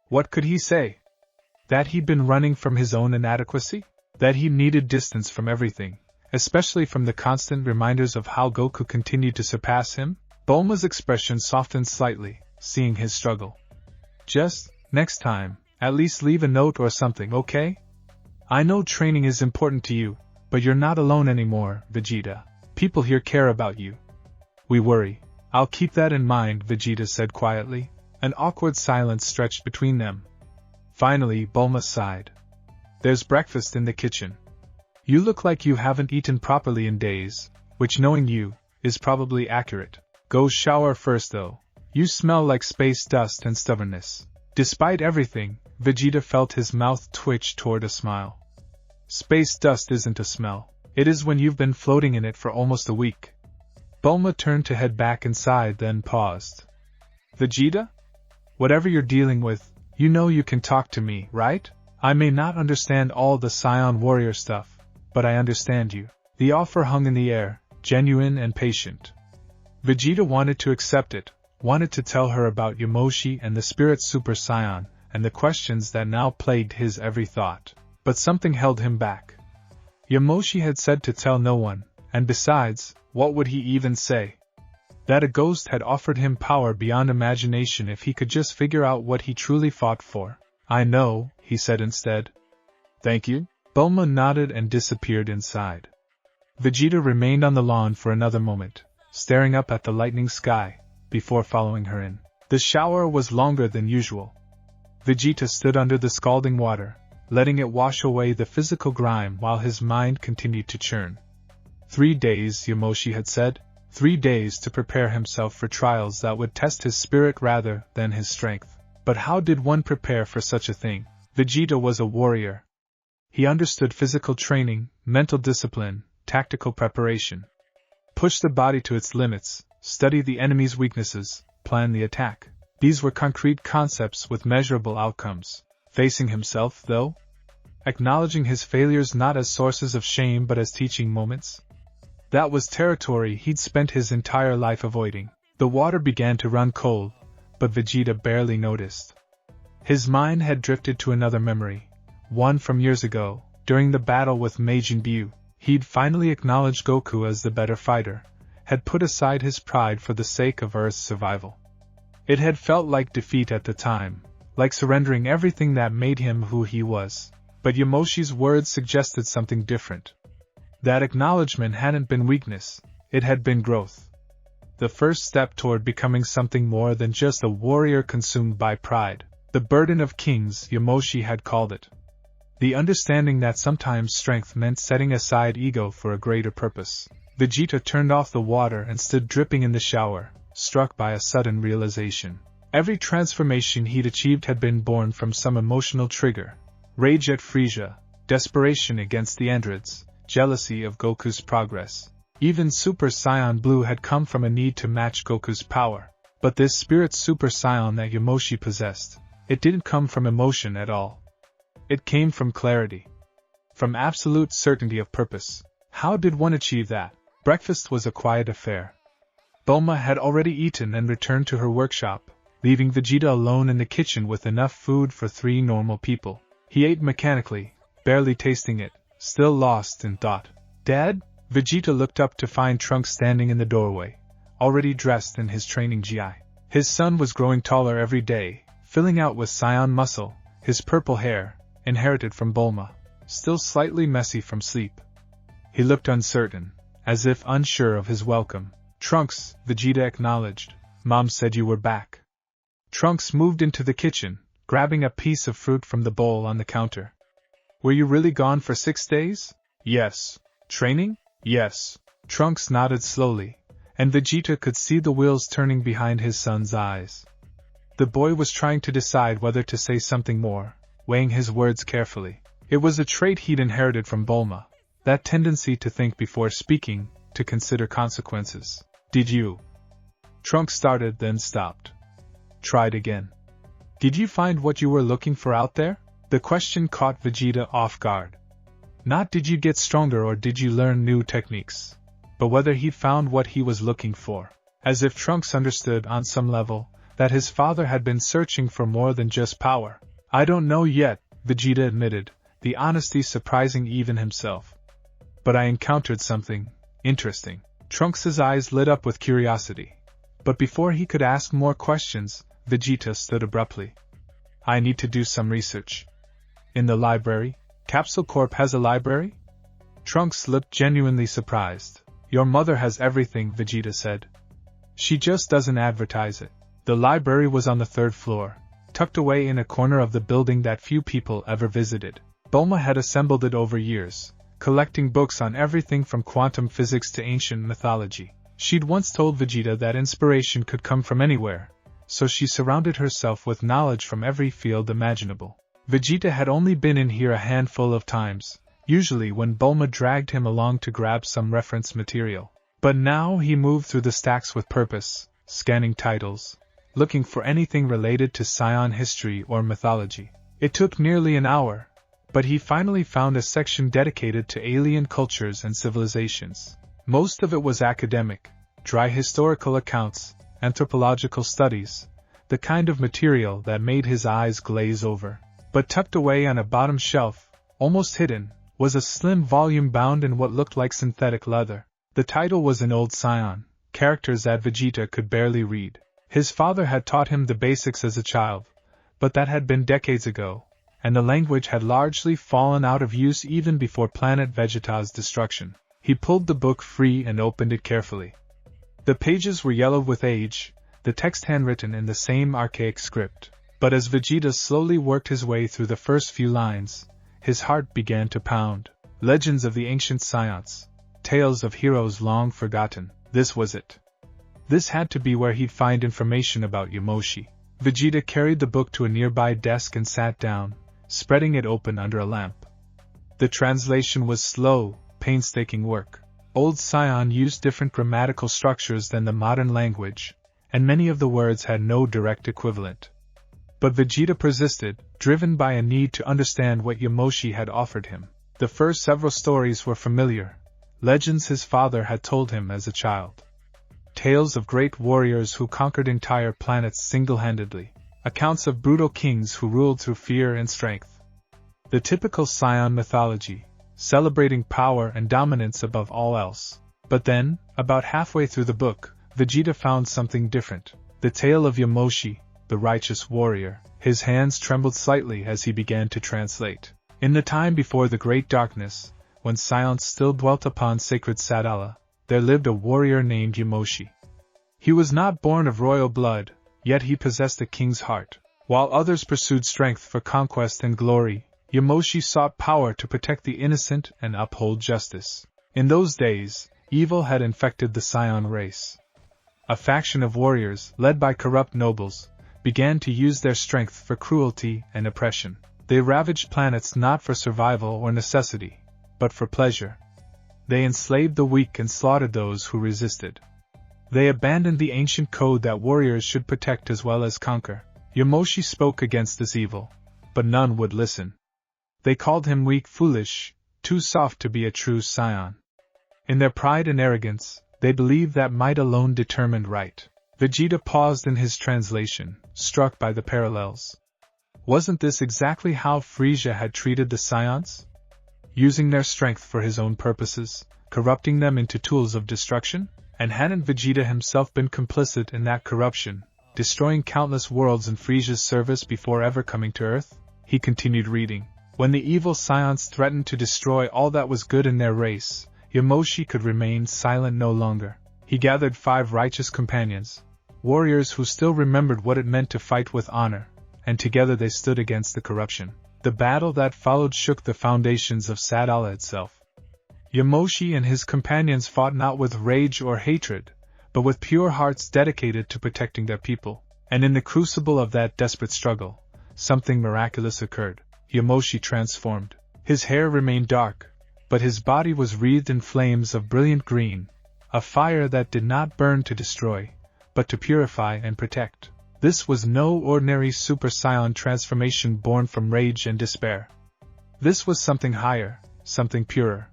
What could he say? That he'd been running from his own inadequacy? That he needed distance from everything, especially from the constant reminders of how Goku continued to surpass him? Bulma's expression softened slightly, seeing his struggle. Just next time, at least leave a note or something, okay? I know training is important to you, but you're not alone anymore, Vegeta. People here care about you. We worry. I'll keep that in mind, Vegeta said quietly. An awkward silence stretched between them. Finally, Bulma sighed. There's breakfast in the kitchen. You look like you haven't eaten properly in days, which, knowing you, is probably accurate. Go shower first though. You smell like space dust and stubbornness. Despite everything, Vegeta felt his mouth twitch toward a smile. Space dust isn't a smell. It is when you've been floating in it for almost a week. Bulma turned to head back inside, then paused. Vegeta? Whatever you're dealing with, you know you can talk to me, right? I may not understand all the Saiyan warrior stuff, but I understand you. The offer hung in the air, genuine and patient. Vegeta wanted to accept it, wanted to tell her about Yamoshi and the Spirit Super Saiyan, and the questions that now plagued his every thought. But something held him back. Yamoshi had said to tell no one, and besides, what would he even say? That a ghost had offered him power beyond imagination if he could just figure out what he truly fought for. I know, he said instead. Thank you. Bulma nodded and disappeared inside. Vegeta remained on the lawn for another moment, staring up at the lightning sky, before following her in. The shower was longer than usual. Vegeta stood under the scalding water, letting it wash away the physical grime while his mind continued to churn. 3 days, Yamoshi had said, 3 days to prepare himself for trials that would test his spirit rather than his strength. But how did one prepare for such a thing? Vegeta was a warrior. He understood physical training, mental discipline, tactical preparation. Push the body to its limits, study the enemy's weaknesses, plan the attack. These were concrete concepts with measurable outcomes. Facing himself, though? Acknowledging his failures not as sources of shame but as teaching moments? That was territory he'd spent his entire life avoiding. The water began to run cold, but Vegeta barely noticed. His mind had drifted to another memory, one from years ago, during the battle with Majin Buu. He'd finally acknowledged Goku as the better fighter, had put aside his pride for the sake of Earth's survival. It had felt like defeat at the time, like surrendering everything that made him who he was. But Yamoshi's words suggested something different. That acknowledgement hadn't been weakness, it had been growth. The first step toward becoming something more than just a warrior consumed by pride. The burden of kings, Yamoshi had called it. The understanding that sometimes strength meant setting aside ego for a greater purpose. Vegeta turned off the water and stood dripping in the shower, struck by a sudden realization. Every transformation he'd achieved had been born from some emotional trigger. Rage at Frieza, desperation against the androids, jealousy of Goku's progress. Even Super Saiyan Blue had come from a need to match Goku's power. But this Spirit Super Saiyan that Yamoshi possessed, it didn't come from emotion at all. It came from clarity. From absolute certainty of purpose. How did one achieve that? Breakfast was a quiet affair. Bulma had already eaten and returned to her workshop, leaving Vegeta alone in the kitchen with enough food for 3 normal people. He ate mechanically, barely tasting it, still lost in thought. Dad? Vegeta looked up to find Trunks standing in the doorway, already dressed in his training gi. His son was growing taller every day, filling out with Saiyan muscle, his purple hair, inherited from Bulma, still slightly messy from sleep. He looked uncertain, as if unsure of his welcome. Trunks, Vegeta acknowledged. Mom said you were back. Trunks moved into the kitchen, grabbing a piece of fruit from the bowl on the counter. Were you really gone for 6 days? Yes. Training? Yes. Trunks nodded slowly, and Vegeta could see the wheels turning behind his son's eyes. The boy was trying to decide whether to say something more, weighing his words carefully. It was a trait he'd inherited from Bulma, that tendency to think before speaking, to consider consequences. Did you? Trunks started, then stopped. Tried again. Did you find what you were looking for out there? The question caught Vegeta off guard. Not did you get stronger or did you learn new techniques, but whether he found what he was looking for. As if Trunks understood on some level that his father had been searching for more than just power. I don't know yet, Vegeta admitted, the honesty surprising even himself. But I encountered something interesting. Trunks' eyes lit up with curiosity. But before he could ask more questions, Vegeta stood abruptly. I need to do some research. In the library? Capsule Corp has a library? Trunks looked genuinely surprised. Your mother has everything, Vegeta said. She just doesn't advertise it. The library was on the 3rd floor, tucked away in a corner of the building that few people ever visited. Bulma had assembled it over years, collecting books on everything from quantum physics to ancient mythology. She'd once told Vegeta that inspiration could come from anywhere, so she surrounded herself with knowledge from every field imaginable. Vegeta had only been in here a handful of times, usually when Bulma dragged him along to grab some reference material. But now he moved through the stacks with purpose, scanning titles, looking for anything related to Saiyan history or mythology. It took nearly an hour, but he finally found a section dedicated to alien cultures and civilizations. Most of it was academic, dry historical accounts, anthropological studies, the kind of material that made his eyes glaze over. But tucked away on a bottom shelf, almost hidden, was a slim volume bound in what looked like synthetic leather. The title was in Old Saiyan, characters that Vegeta could barely read. His father had taught him the basics as a child, but that had been decades ago, and the language had largely fallen out of use even before planet Vegeta's destruction. He pulled the book free and opened it carefully. The pages were yellowed with age, the text handwritten in the same archaic script. But as Vegeta slowly worked his way through the first few lines, his heart began to pound. Legends of the ancient Saiyans, tales of heroes long forgotten. This was it. This had to be where he'd find information about Yamoshi. Vegeta carried the book to a nearby desk and sat down, spreading it open under a lamp. The translation was slow, painstaking work. Old Saiyan used different grammatical structures than the modern language, and many of the words had no direct equivalent. But Vegeta persisted, driven by a need to understand what Yamoshi had offered him. The first several stories were familiar, legends his father had told him as a child. Tales of great warriors who conquered entire planets single-handedly, accounts of brutal kings who ruled through fear and strength. The typical Saiyan mythology, celebrating power and dominance above all else. But then, about halfway through the book, Vegeta found something different. The tale of Yamoshi, the righteous warrior. His hands trembled slightly as he began to translate. In the time before the Great Darkness, when Saiyan still dwelt upon sacred Sadala, there lived a warrior named Yamoshi. He was not born of royal blood, yet he possessed a king's heart. While others pursued strength for conquest and glory, Yamoshi sought power to protect the innocent and uphold justice. In those days, evil had infected the Saiyan race. A faction of warriors, led by corrupt nobles, began to use their strength for cruelty and oppression. They ravaged planets not for survival or necessity, but for pleasure. They enslaved the weak and slaughtered those who resisted. They abandoned the ancient code that warriors should protect as well as conquer. Yamoshi spoke against this evil, but none would listen. They called him weak, foolish, too soft to be a true Saiyan. In their pride and arrogance, they believed that might alone determined right. Vegeta paused in his translation, struck by the parallels. Wasn't this exactly how Frieza had treated the Saiyans? Using their strength for his own purposes, corrupting them into tools of destruction? And hadn't Vegeta himself been complicit in that corruption, destroying countless worlds in Frieza's service before ever coming to Earth? He continued reading. When the evil Saiyans threatened to destroy all that was good in their race, Yamoshi could remain silent no longer. He gathered 5 righteous companions, warriors who still remembered what it meant to fight with honor, and together they stood against the corruption. The battle that followed shook the foundations of Sadala itself. Yamoshi and his companions fought not with rage or hatred, but with pure hearts dedicated to protecting their people. And in the crucible of that desperate struggle, something miraculous occurred. Yamoshi transformed. His hair remained dark, but his body was wreathed in flames of brilliant green, a fire that did not burn to destroy, but to purify and protect. This was no ordinary Super Saiyan transformation born from rage and despair. This was something higher, something purer.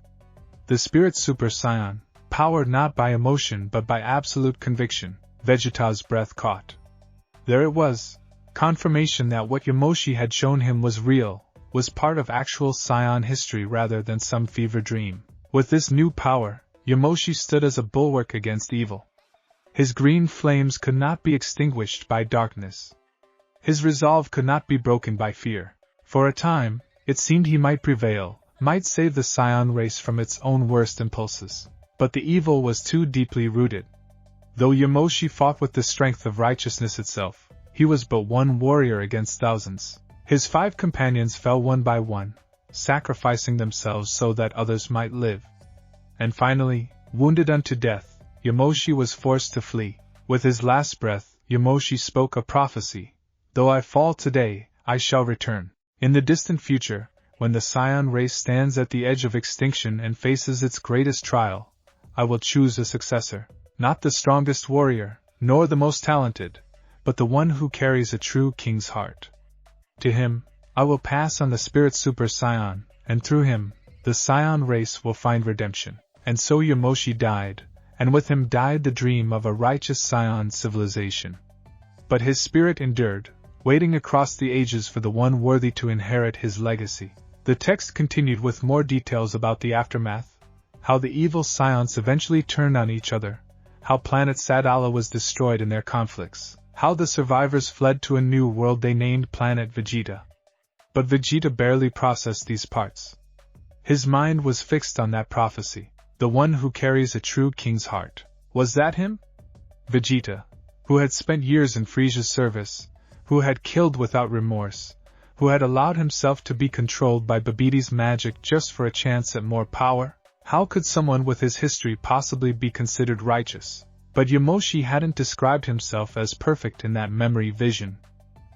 The spirit Super Saiyan, powered not by emotion but by absolute conviction. Vegeta's breath caught. There it was, confirmation that what Yamoshi had shown him was real, was part of actual Saiyan history rather than some fever dream. With this new power, Yamoshi stood as a bulwark against evil. His green flames could not be extinguished by darkness. His resolve could not be broken by fear. For a time, it seemed he might prevail, might save the Saiyan race from its own worst impulses. But the evil was too deeply rooted. Though Yamoshi fought with the strength of righteousness itself, he was but one warrior against thousands. His 5 companions fell one by one, sacrificing themselves so that others might live. And finally, wounded unto death, Yamoshi was forced to flee. With his last breath, Yamoshi spoke a prophecy. Though I fall today, I shall return. In the distant future, when the Saiyan race stands at the edge of extinction and faces its greatest trial, I will choose a successor, not the strongest warrior, nor the most talented, but the one who carries a true king's heart. To him, I will pass on the spirit Super Saiyan, and through him, the Saiyan race will find redemption. And so Yamoshi died, and with him died the dream of a righteous Saiyan civilization. But his spirit endured, waiting across the ages for the one worthy to inherit his legacy. The text continued with more details about the aftermath, how the evil Saiyans eventually turned on each other, how planet Sadala was destroyed in their conflicts, how the survivors fled to a new world they named Planet Vegeta. But Vegeta barely processed these parts. His mind was fixed on that prophecy, the one who carries a true king's heart. Was that him? Vegeta, who had spent years in Frieza's service, who had killed without remorse, who had allowed himself to be controlled by Babbidi's magic just for a chance at more power? How could someone with his history possibly be considered righteous? But Yamoshi hadn't described himself as perfect in that memory vision.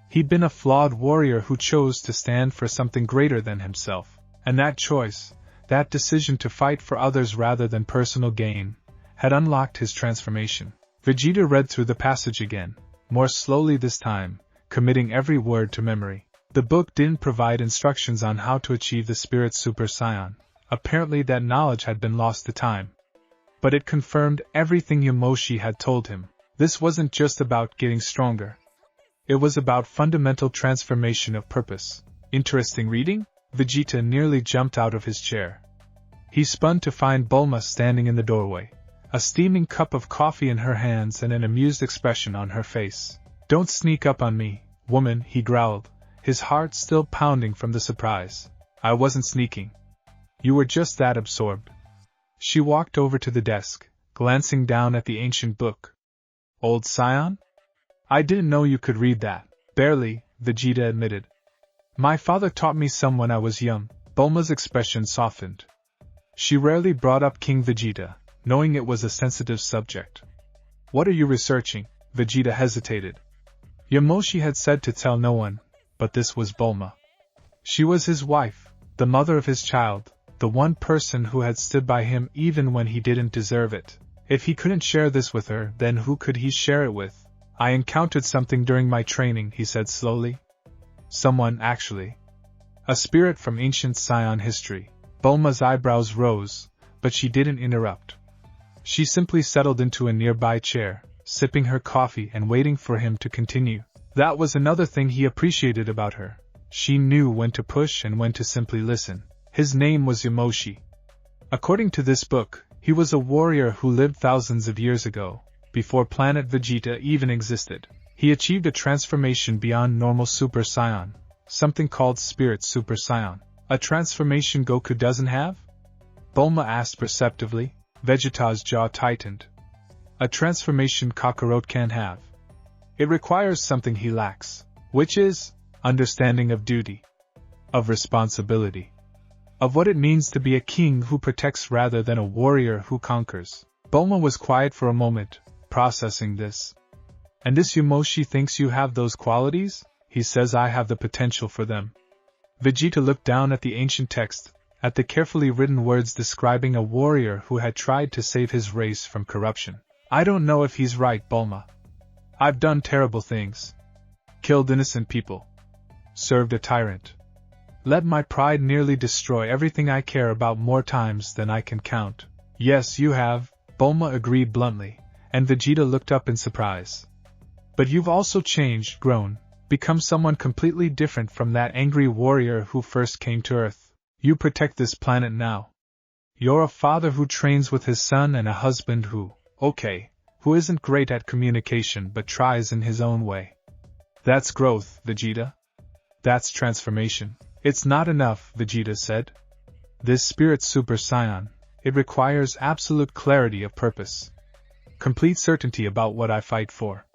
He'd been a flawed warrior who chose to stand for something greater than himself, and that choice, that decision to fight for others rather than personal gain, had unlocked his transformation. Vegeta read through the passage again, more slowly this time, committing every word to memory. The book didn't provide instructions on how to achieve the spirit Super Saiyan. Apparently that knowledge had been lost to time. But it confirmed everything Yamoshi had told him. This wasn't just about getting stronger. It was about fundamental transformation of purpose. Interesting reading? Vegeta nearly jumped out of his chair. He spun to find Bulma standing in the doorway, a steaming cup of coffee in her hands and an amused expression on her face. "Don't sneak up on me, woman," he growled, his heart still pounding from the surprise. "I wasn't sneaking. You were just that absorbed." She walked over to the desk, glancing down at the ancient book. "Old Saiyan? I didn't know you could read that." "Barely," Vegeta admitted. "My father taught me some when I was young." Bulma's expression softened. She rarely brought up King Vegeta, knowing it was a sensitive subject. "What are you researching?" Vegeta hesitated. Yamoshi had said to tell no one, but this was Bulma. She was his wife, the mother of his child, the one person who had stood by him even when he didn't deserve it. If he couldn't share this with her, then who could he share it with? "I encountered something during my training," he said slowly. "Someone, actually. A spirit from ancient Saiyan history." Bulma's eyebrows rose, but she didn't interrupt. She simply settled into a nearby chair, sipping her coffee and waiting for him to continue. That was another thing he appreciated about her. She knew when to push and when to simply listen. His name was Yamoshi. According to this book, he was a warrior who lived thousands of years ago, before planet Vegeta even existed. He achieved a transformation beyond normal Super Saiyan, something called Spirit Super Saiyan. A transformation Goku doesn't have? Bulma asked perceptively. Vegeta's jaw tightened. A transformation Kakarot can have. It requires something he lacks, which is understanding of duty, of responsibility, of what it means to be a king who protects rather than a warrior who conquers. Bulma was quiet for a moment, processing this. "And this Yamoshi thinks you have those qualities?" "He says I have the potential for them." Vegeta looked down at the ancient text, at the carefully written words describing a warrior who had tried to save his race from corruption. "I don't know if he's right, Bulma. I've done terrible things. Killed innocent people. Served a tyrant. Let my pride nearly destroy everything I care about more times than I can count." "Yes, you have," Bulma agreed bluntly, and Vegeta looked up in surprise. "But you've also changed, grown, become someone completely different from that angry warrior who first came to Earth. You protect this planet now. You're a father who trains with his son and a husband who isn't great at communication but tries in his own way." That's growth, Vegeta. That's transformation. It's not enough, Vegeta said. This Spirit Super Saiyan, it requires absolute clarity of purpose. Complete certainty about what I fight for.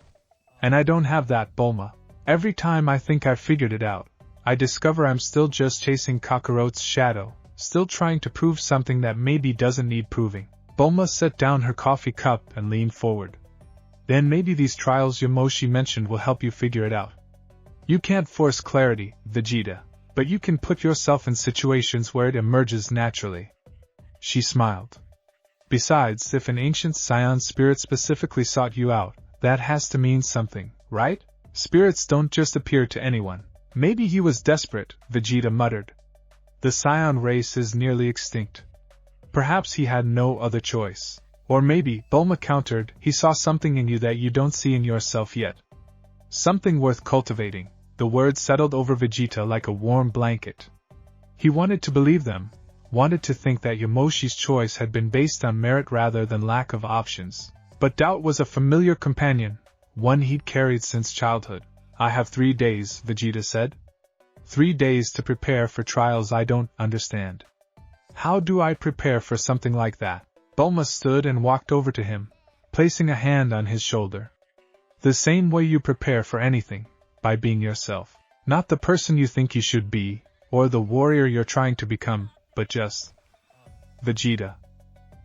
And I don't have that, Bulma. Every time I think I've figured it out, I discover I'm still just chasing Kakarot's shadow, still trying to prove something that maybe doesn't need proving. Bulma set down her coffee cup and leaned forward. Then maybe these trials Yamoshi mentioned will help you figure it out. You can't force clarity, Vegeta, but you can put yourself in situations where it emerges naturally. She smiled. Besides, if an ancient Saiyan spirit specifically sought you out, that has to mean something, right? Spirits don't just appear to anyone. Maybe he was desperate, Vegeta muttered. The Saiyan race is nearly extinct. Perhaps he had no other choice. Or maybe, Bulma countered, he saw something in you that you don't see in yourself yet. Something worth cultivating. The words settled over Vegeta like a warm blanket. He wanted to believe them, wanted to think that Yamoshi's choice had been based on merit rather than lack of options. But doubt was a familiar companion, one he'd carried since childhood. I have 3 days, Vegeta said. 3 days to prepare for trials I don't understand. How do I prepare for something like that? Bulma stood and walked over to him, placing a hand on his shoulder. The same way you prepare for anything, by being yourself. Not the person you think you should be, or the warrior you're trying to become, but just Vegeta.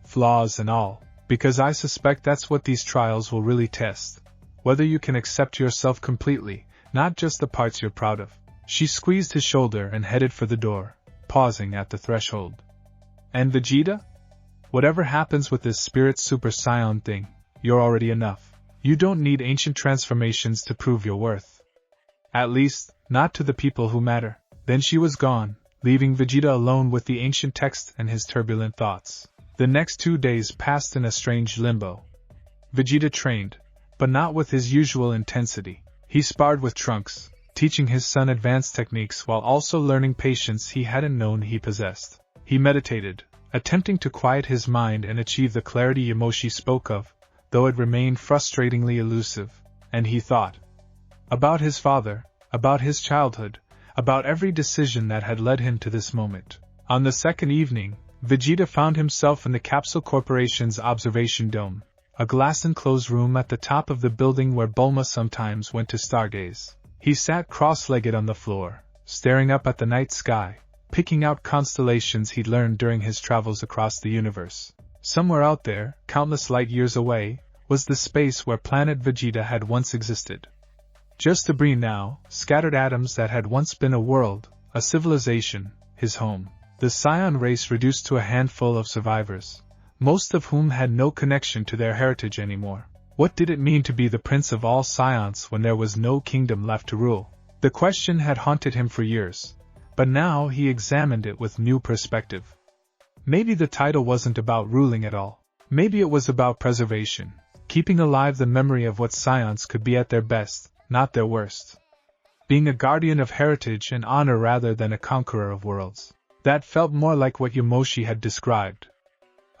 Flaws and all, because I suspect that's what these trials will really test. Whether you can accept yourself completely, not just the parts you're proud of. She squeezed his shoulder and headed for the door, pausing at the threshold. And Vegeta? Whatever happens with this Spirit Super Saiyan thing, you're already enough. You don't need ancient transformations to prove your worth. At least, not to the people who matter. Then she was gone, leaving Vegeta alone with the ancient text and his turbulent thoughts. The next 2 days passed in a strange limbo. Vegeta trained, but not with his usual intensity. He sparred with Trunks, teaching his son advanced techniques while also learning patience he hadn't known he possessed. He meditated, attempting to quiet his mind and achieve the clarity Yamoshi spoke of, though it remained frustratingly elusive, and he thought about his father, about his childhood, about every decision that had led him to this moment. On the second evening, Vegeta found himself in the Capsule Corporation's observation dome, a glass-enclosed room at the top of the building where Bulma sometimes went to stargaze. He sat cross-legged on the floor, staring up at the night sky, picking out constellations he'd learned during his travels across the universe. Somewhere out there, countless light years away, was the space where planet Vegeta had once existed. Just debris now, scattered atoms that had once been a world, a civilization, his home. The Saiyan race reduced to a handful of survivors, most of whom had no connection to their heritage anymore. What did it mean to be the prince of all Saiyans when there was no kingdom left to rule? The question had haunted him for years, but now he examined it with new perspective. Maybe the title wasn't about ruling at all. Maybe it was about preservation, keeping alive the memory of what Saiyans could be at their best, not their worst. Being a guardian of heritage and honor rather than a conqueror of worlds. That felt more like what Yamoshi had described.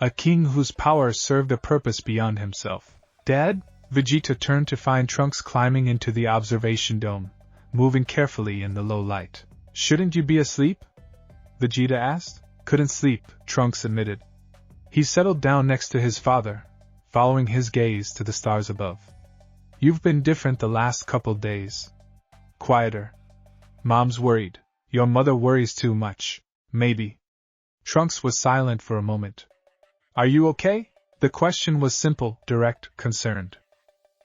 A king whose power served a purpose beyond himself. Dad? Vegeta turned to find Trunks climbing into the observation dome, moving carefully in the low light. Shouldn't you be asleep? Vegeta asked. Couldn't sleep, Trunks admitted. He settled down next to his father, following his gaze to the stars above. You've been different the last couple days. Quieter. Mom's worried. Your mother worries too much. Maybe. Trunks was silent for a moment. Are you okay? The question was simple, direct, concerned.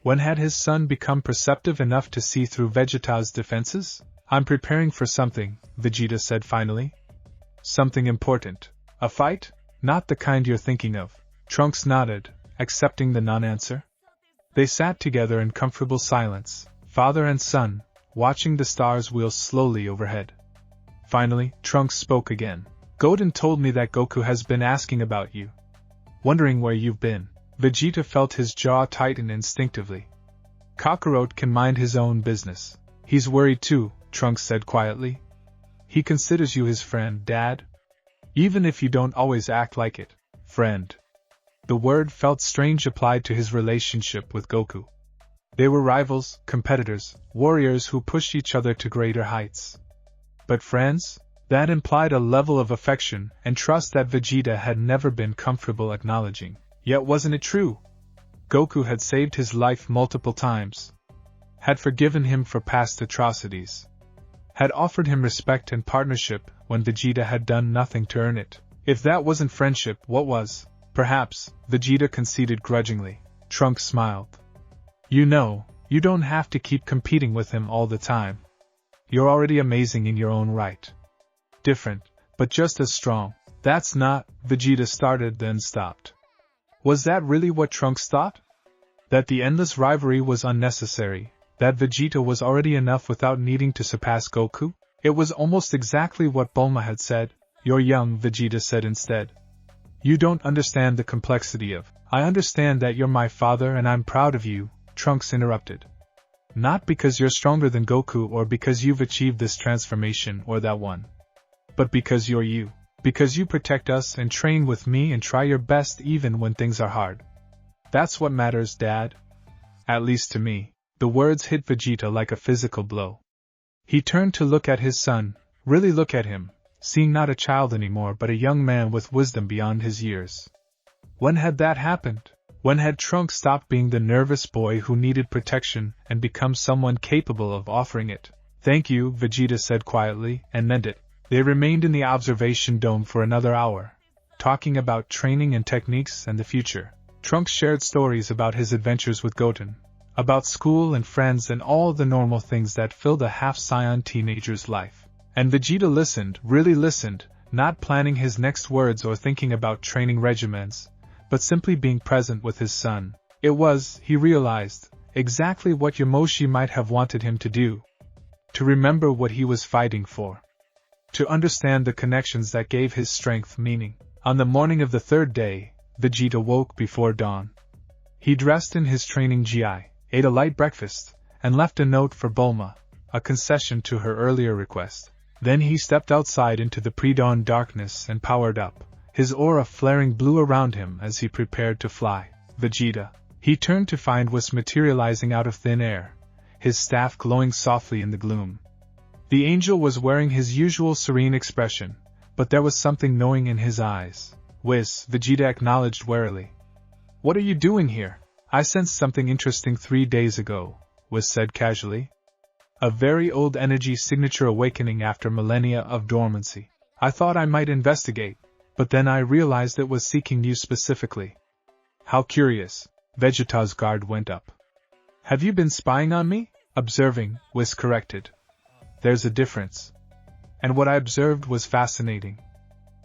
When had his son become perceptive enough to see through Vegeta's defenses? I'm preparing for something, Vegeta said finally. Something important. A fight? Not the kind you're thinking of. Trunks nodded, accepting the non-answer. They sat together in comfortable silence, father and son, watching the stars wheel slowly overhead. Finally, Trunks spoke again. Goten told me that Goku has been asking about you. Wondering where you've been. Vegeta felt his jaw tighten instinctively. Kakarot can mind his own business. He's worried too, Trunks said quietly. He considers you his friend, Dad. Even if you don't always act like it. Friend. The word felt strange applied to his relationship with Goku. They were rivals, competitors, warriors who pushed each other to greater heights. But friends? That implied a level of affection and trust that Vegeta had never been comfortable acknowledging. Yet wasn't it true? Goku had saved his life multiple times, had forgiven him for past atrocities, had offered him respect and partnership when Vegeta had done nothing to earn it. If that wasn't friendship, what was? Perhaps, Vegeta conceded grudgingly. Trunks smiled. You know, you don't have to keep competing with him all the time. You're already amazing in your own right. Different, but just as strong. That's not, Vegeta started then stopped. Was that really what Trunks thought? That the endless rivalry was unnecessary, that Vegeta was already enough without needing to surpass Goku? It was almost exactly what Bulma had said. You're young, Vegeta said instead. You don't understand the complexity of. I understand that you're my father and I'm proud of you, Trunks interrupted. Not because you're stronger than Goku or because you've achieved this transformation or that one. But because you're you. Because you protect us and train with me and try your best even when things are hard. That's what matters, Dad. At least to me. The words hit Vegeta like a physical blow. He turned to look at his son, really look at him, seeing not a child anymore but a young man with wisdom beyond his years. When had that happened? When had Trunks stopped being the nervous boy who needed protection and become someone capable of offering it? Thank you, Vegeta said quietly, and meant it. They remained in the observation dome for another hour, talking about training and techniques and the future. Trunks shared stories about his adventures with Goten, about school and friends and all the normal things that filled a half-Saiyan teenager's life. And Vegeta listened, really listened, not planning his next words or thinking about training regimens, but simply being present with his son. It was, he realized, exactly what Yamoshi might have wanted him to do. To remember what he was fighting for. To understand the connections that gave his strength meaning. On the morning of the third day, Vegeta woke before dawn. He dressed in his training gi, ate a light breakfast, and left a note for Bulma, a concession to her earlier request. Then he stepped outside into the pre-dawn darkness and powered up, his aura flaring blue around him as he prepared to fly. Vegeta, he turned to find, was materializing out of thin air, his staff glowing softly in the gloom. The angel was wearing his usual serene expression, but there was something knowing in his eyes. Whis, Vegeta acknowledged warily. What are you doing here? I sensed something interesting 3 days ago, Whis said casually. A very old energy signature awakening after millennia of dormancy. I thought I might investigate, but then I realized it was seeking you specifically. How curious. Vegeta's guard went up. Have you been spying on me? Observing, Whis corrected. There's a difference. And what I observed was fascinating.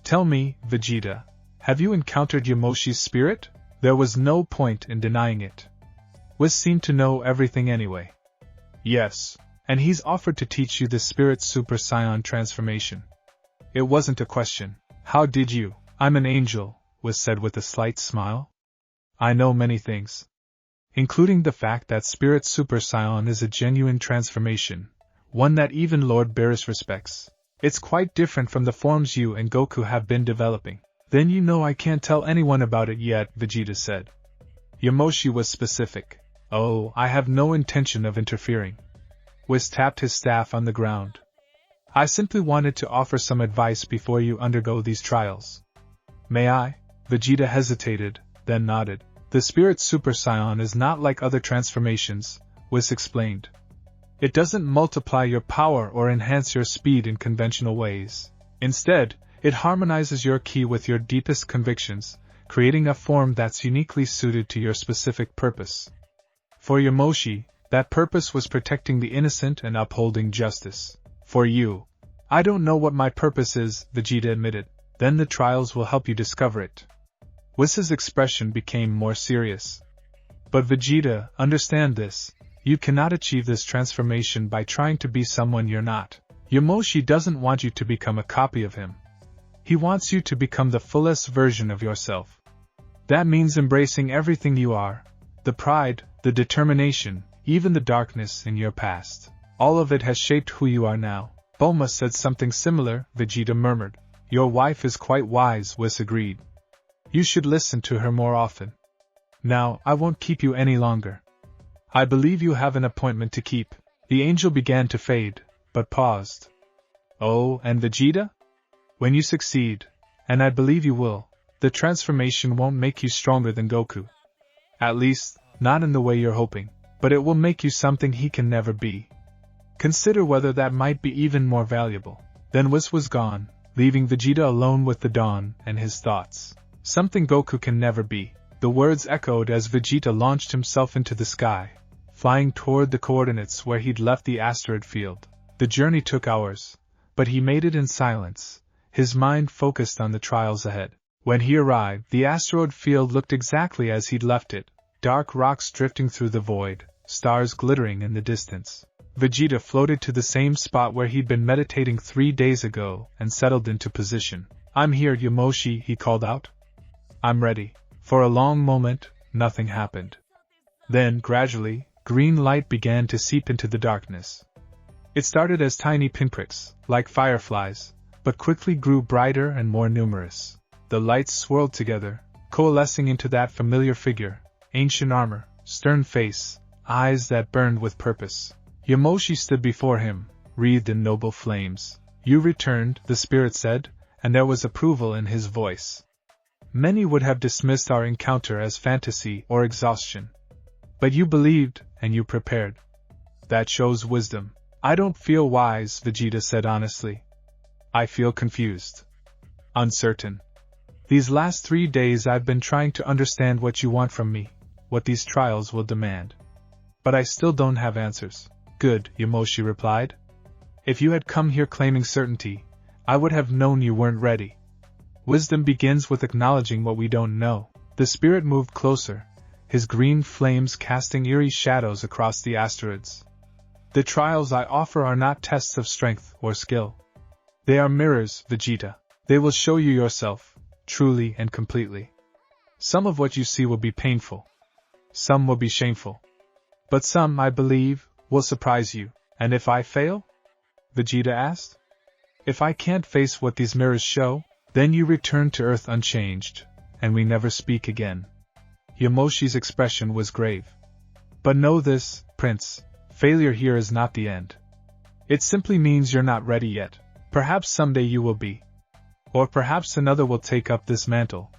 Tell me, Vegeta, have you encountered Yamoshi's spirit? There was no point in denying it. Whis seemed to know everything anyway. Yes, and he's offered to teach you the Spirit Super Saiyan transformation. It wasn't a question. How did you? I'm an angel, Whis said with a slight smile. I know many things. Including the fact that Spirit Super Saiyan is a genuine transformation, one that even Lord Beerus respects. It's quite different from the forms you and Goku have been developing. Then you know I can't tell anyone about it yet, Vegeta said. Yamoshi was specific. Oh, I have no intention of interfering. Whis tapped his staff on the ground. I simply wanted to offer some advice before you undergo these trials. May I? Vegeta hesitated, then nodded. The Spirit Super Saiyan is not like other transformations, Whis explained. It doesn't multiply your power or enhance your speed in conventional ways. Instead, it harmonizes your ki with your deepest convictions, creating a form that's uniquely suited to your specific purpose. For Yamoshi, that purpose was protecting the innocent and upholding justice. For you, I don't know what my purpose is, Vegeta admitted. Then the trials will help you discover it. Whis' expression became more serious. But Vegeta, understand this. You cannot achieve this transformation by trying to be someone you're not. Yamoshi doesn't want you to become a copy of him. He wants you to become the fullest version of yourself. That means embracing everything you are, the pride, the determination, even the darkness in your past. All of it has shaped who you are now. Bulma said something similar, Vegeta murmured. Your wife is quite wise, Whis agreed. You should listen to her more often. Now, I won't keep you any longer. I believe you have an appointment to keep. The angel began to fade, but paused. Oh, and Vegeta? When you succeed, and I believe you will, the transformation won't make you stronger than Goku. At least, not in the way you're hoping, but it will make you something he can never be. Consider whether that might be even more valuable. Then Whis was gone, leaving Vegeta alone with the dawn and his thoughts. Something Goku can never be. The words echoed as Vegeta launched himself into the sky, flying toward the coordinates where he'd left the asteroid field. The journey took hours, but he made it in silence, his mind focused on the trials ahead. When he arrived, the asteroid field looked exactly as he'd left it, dark rocks drifting through the void, stars glittering in the distance. Vegeta floated to the same spot where he'd been meditating 3 days ago and settled into position. I'm here, Yamoshi, he called out. I'm ready. For a long moment, nothing happened. Then, gradually, green light began to seep into the darkness. It started as tiny pinpricks, like fireflies, but quickly grew brighter and more numerous. The lights swirled together, coalescing into that familiar figure, ancient armor, stern face, eyes that burned with purpose. Yamoshi stood before him, wreathed in noble flames. You returned, the spirit said, and there was approval in his voice. Many would have dismissed our encounter as fantasy or exhaustion. But you believed, and you prepared. That shows wisdom. I don't feel wise, Vegeta said honestly. I feel confused. Uncertain. These last 3 days I've been trying to understand what you want from me, what these trials will demand. But I still don't have answers. Good, Yamoshi replied. If you had come here claiming certainty, I would have known you weren't ready. Wisdom begins with acknowledging what we don't know. The spirit moved closer, his green flames casting eerie shadows across the asteroids. The trials I offer are not tests of strength or skill. They are mirrors, Vegeta. They will show you yourself, truly and completely. Some of what you see will be painful. Some will be shameful. But some, I believe, will surprise you. And if I fail? Vegeta asked. If I can't face what these mirrors show, then you return to Earth unchanged, and we never speak again. Yamoshi's expression was grave. But know this, Prince, failure here is not the end. It simply means you're not ready yet. Perhaps someday you will be. Or perhaps another will take up this mantle.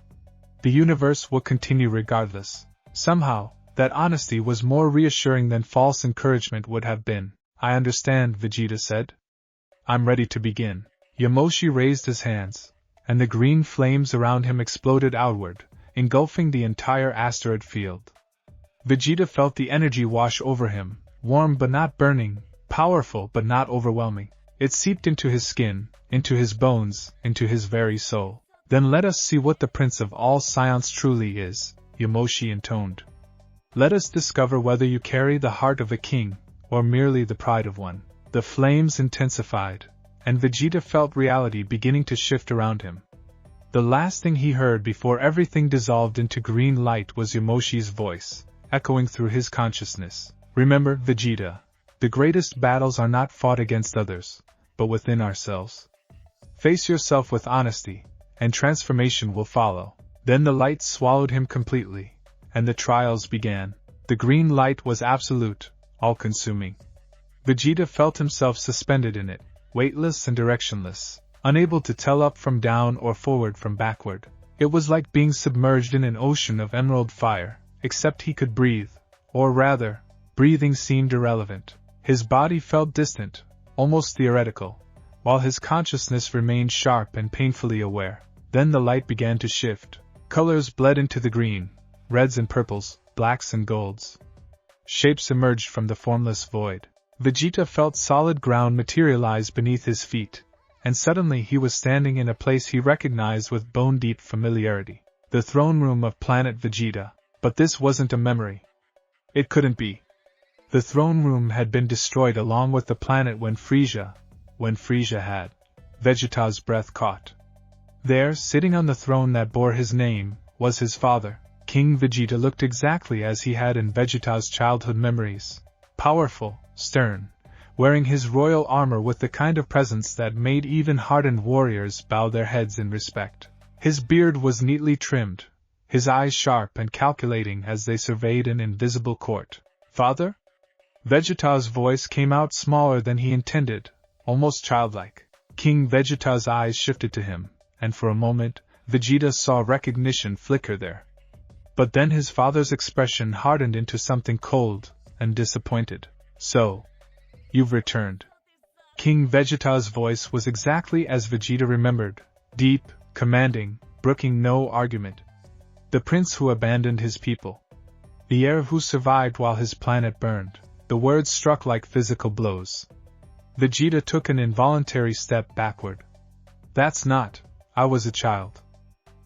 The universe will continue regardless. Somehow, that honesty was more reassuring than false encouragement would have been. I understand, Vegeta said. I'm ready to begin. Yamoshi raised his hands, and the green flames around him exploded outward, engulfing the entire asteroid field. Vegeta felt the energy wash over him, warm but not burning, powerful but not overwhelming. It seeped into his skin, into his bones, into his very soul. Then let us see what the Prince of all Science truly is, Yamoshi intoned. Let us discover whether you carry the heart of a king, or merely the pride of one. The flames intensified, and Vegeta felt reality beginning to shift around him. The last thing he heard before everything dissolved into green light was Yamoshi's voice, echoing through his consciousness. Remember, Vegeta, the greatest battles are not fought against others, but within ourselves. Face yourself with honesty, and transformation will follow. Then the light swallowed him completely, and the trials began. The green light was absolute, all-consuming. Vegeta felt himself suspended in it, weightless and directionless, unable to tell up from down or forward from backward. It was like being submerged in an ocean of emerald fire, except he could breathe, or rather, breathing seemed irrelevant. His body felt distant, almost theoretical, while his consciousness remained sharp and painfully aware. Then the light began to shift. Colors bled into the green, reds and purples, blacks and golds. Shapes emerged from the formless void. Vegeta felt solid ground materialize beneath his feet, and suddenly he was standing in a place he recognized with bone-deep familiarity. The throne room of planet Vegeta. But this wasn't a memory. It couldn't be. The throne room had been destroyed along with the planet when Frieza had. Vegeta's breath caught. There, sitting on the throne that bore his name, was his father. King Vegeta looked exactly as he had in Vegeta's childhood memories. Powerful, stern, wearing his royal armor with the kind of presence that made even hardened warriors bow their heads in respect. His beard was neatly trimmed, his eyes sharp and calculating as they surveyed an invisible court. Father? Vegeta's voice came out smaller than he intended, almost childlike. King Vegeta's eyes shifted to him, and for a moment, Vegeta saw recognition flicker there. But then his father's expression hardened into something cold and disappointed. So, you've returned. King Vegeta's voice was exactly as Vegeta remembered, deep, commanding, brooking no argument. The prince who abandoned his people. The heir who survived while his planet burned. The words struck like physical blows. Vegeta took an involuntary step backward. That's not. I was a child.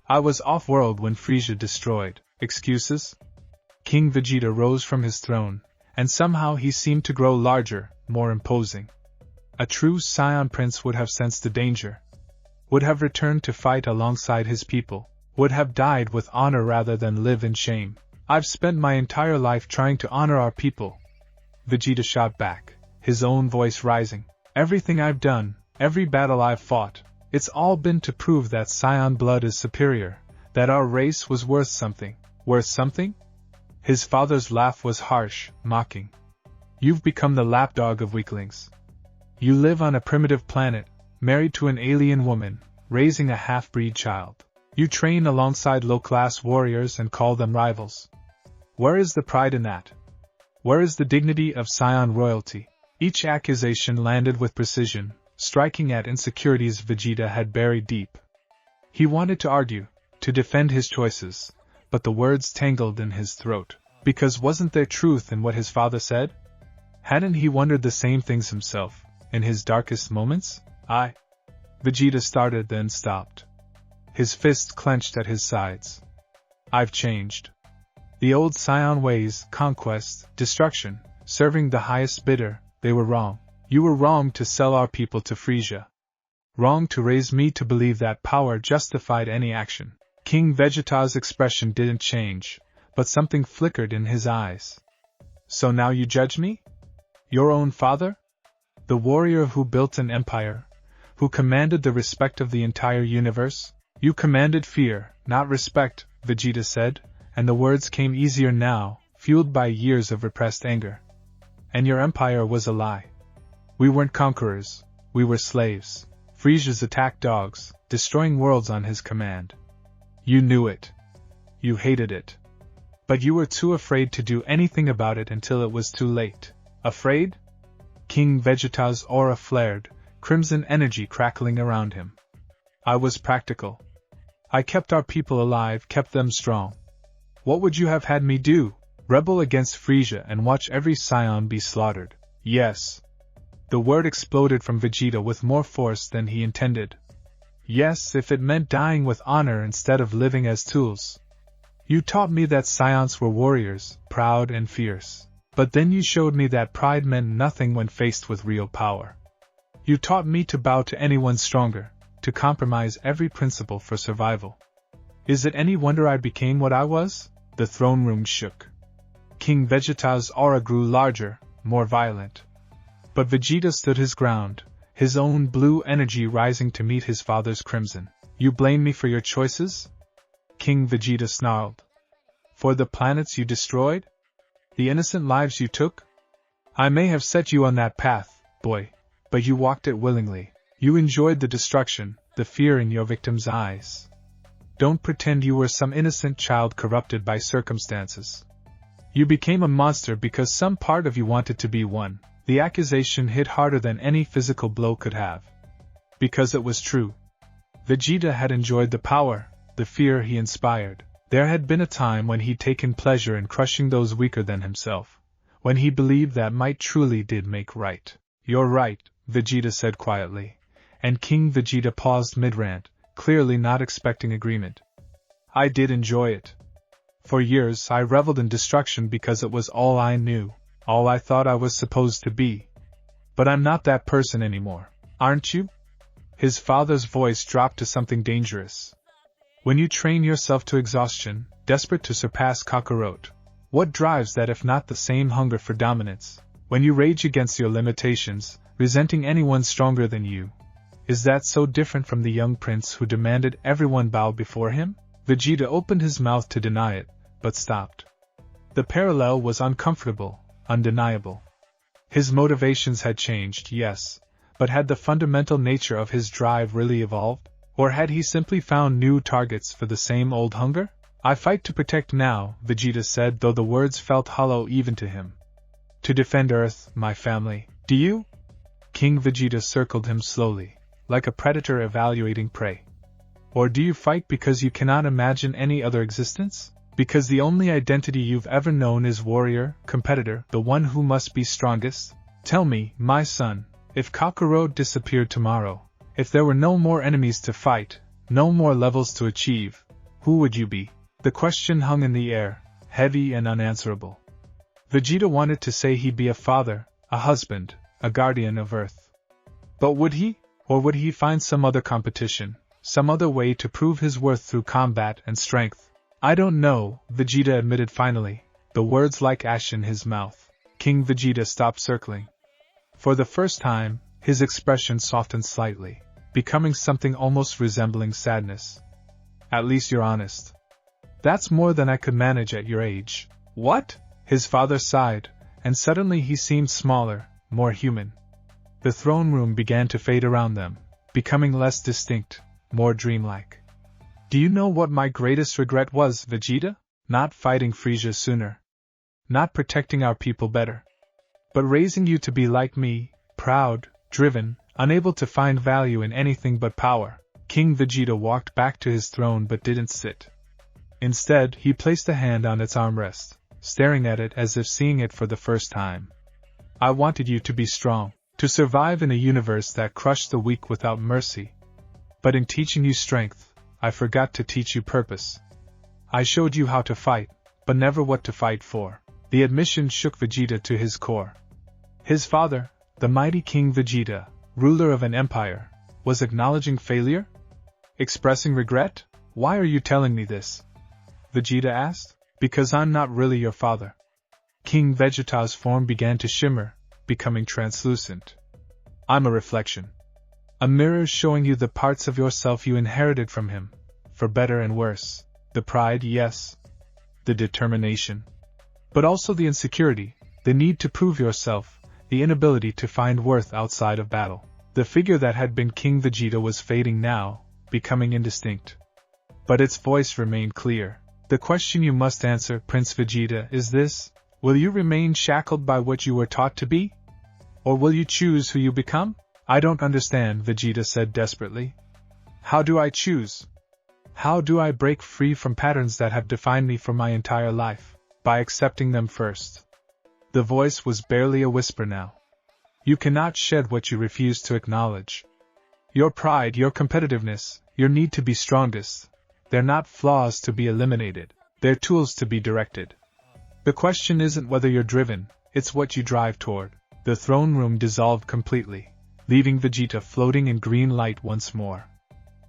I was off-world when Frieza destroyed. Excuses? King Vegeta rose from his throne, and somehow he seemed to grow larger, more imposing. A true Saiyan prince would have sensed the danger. Would have returned to fight alongside his people. Would have died with honor rather than live in shame. I've spent my entire life trying to honor our people. Vegeta shot back, his own voice rising. Everything I've done, every battle I've fought, it's all been to prove that Saiyan blood is superior, that our race was worth something. Worth something? His father's laugh was harsh, mocking. You've become the lapdog of weaklings. You live on a primitive planet, married to an alien woman, raising a half-breed child. You train alongside low-class warriors and call them rivals. Where is the pride in that? Where is the dignity of Saiyan royalty? Each accusation landed with precision, striking at insecurities Vegeta had buried deep. He wanted to argue, to defend his choices, but the words tangled in his throat. Because wasn't there truth in what his father said? Hadn't he wondered the same things himself, in his darkest moments? Vegeta started then stopped. His fists clenched at his sides. I've changed. The old Saiyan ways, conquest, destruction, serving the highest bidder, they were wrong. You were wrong to sell our people to Frieza. Wrong to raise me to believe that power justified any action. King Vegeta's expression didn't change, but something flickered in his eyes. So now you judge me? Your own father? The warrior who built an empire, who commanded the respect of the entire universe? You commanded fear, not respect, Vegeta said, and the words came easier now, fueled by years of repressed anger. And your empire was a lie. We weren't conquerors, we were slaves. Frieza's attacked dogs, destroying worlds on his command. You knew it. You hated it. But you were too afraid to do anything about it until it was too late. Afraid? King Vegeta's aura flared, crimson energy crackling around him. I was practical. I kept our people alive, kept them strong. What would you have had me do? Rebel against Frieza and watch every Saiyan be slaughtered? Yes. The word exploded from Vegeta with more force than he intended. Yes, if it meant dying with honor instead of living as tools. You taught me that Saiyans were warriors, proud and fierce. But then you showed me that pride meant nothing when faced with real power. You taught me to bow to anyone stronger, to compromise every principle for survival. Is it any wonder I became what I was? The throne room shook. King Vegeta's aura grew larger, more violent. But Vegeta stood his ground, his own blue energy rising to meet his father's crimson. You blame me for your choices? King Vegeta snarled. For the planets you destroyed? The innocent lives you took? I may have set you on that path, boy, but you walked it willingly. You enjoyed the destruction, the fear in your victims' eyes. Don't pretend you were some innocent child corrupted by circumstances. You became a monster because some part of you wanted to be one. The accusation hit harder than any physical blow could have. Because it was true. Vegeta had enjoyed the power, the fear he inspired. There had been a time when he'd taken pleasure in crushing those weaker than himself, when he believed that might truly did make right. You're right, Vegeta said quietly, and King Vegeta paused mid-rant, clearly not expecting agreement. I did enjoy it. For years I reveled in destruction because it was all I knew, all I thought I was supposed to be. But I'm not that person anymore, aren't you? His father's voice dropped to something dangerous. When you train yourself to exhaustion, desperate to surpass Kakarot, what drives that if not the same hunger for dominance? When you rage against your limitations, resenting anyone stronger than you, is that so different from the young prince who demanded everyone bow before him? Vegeta opened his mouth to deny it, but stopped. The parallel was uncomfortable, undeniable. His motivations had changed, yes, but had the fundamental nature of his drive really evolved? Or had he simply found new targets for the same old hunger? I fight to protect now, Vegeta said, though the words felt hollow even to him. To defend Earth, my family, do you? King Vegeta circled him slowly, like a predator evaluating prey. Or do you fight because you cannot imagine any other existence? Because the only identity you've ever known is warrior, competitor, the one who must be strongest? Tell me, my son, if Kakarot disappeared tomorrow, if there were no more enemies to fight, no more levels to achieve, who would you be? The question hung in the air, heavy and unanswerable. Vegeta wanted to say he'd be a father, a husband, a guardian of Earth. But would he? Or would he find some other competition, some other way to prove his worth through combat and strength? I don't know, Vegeta admitted finally, the words like ash in his mouth. King Vegeta stopped circling. For the first time, his expression softened slightly, becoming something almost resembling sadness. At least you're honest. That's more than I could manage at your age. What? His father sighed, and suddenly he seemed smaller, more human. The throne room began to fade around them, becoming less distinct, more dreamlike. Do you know what my greatest regret was, Vegeta? Not fighting Frieza sooner. Not protecting our people better. But raising you to be like me, proud, driven, unable to find value in anything but power. King Vegeta walked back to his throne but didn't sit. Instead, he placed a hand on its armrest, staring at it as if seeing it for the first time. I wanted you to be strong, to survive in a universe that crushed the weak without mercy. But in teaching you strength, I forgot to teach you purpose. I showed you how to fight, but never what to fight for. The admission shook Vegeta to his core. His father, the mighty King Vegeta, ruler of an empire, was acknowledging failure? Expressing regret? Why are you telling me this? Vegeta asked. Because I'm not really your father. King Vegeta's form began to shimmer, becoming translucent. I'm a reflection. A mirror showing you the parts of yourself you inherited from him, for better and worse. The pride, yes. The determination. But also the insecurity, the need to prove yourself, the inability to find worth outside of battle. The figure that had been King Vegeta was fading now, becoming indistinct. But its voice remained clear. The question you must answer, Prince Vegeta, is this: will you remain shackled by what you were taught to be? Or will you choose who you become? I don't understand, Vegeta said desperately. How do I choose? How do I break free from patterns that have defined me for my entire life? By accepting them first. The voice was barely a whisper now. You cannot shed what you refuse to acknowledge. Your pride, your competitiveness, your need to be strongest, they're not flaws to be eliminated, they're tools to be directed. The question isn't whether you're driven, it's what you drive toward. The throne room dissolved completely, leaving Vegeta floating in green light once more.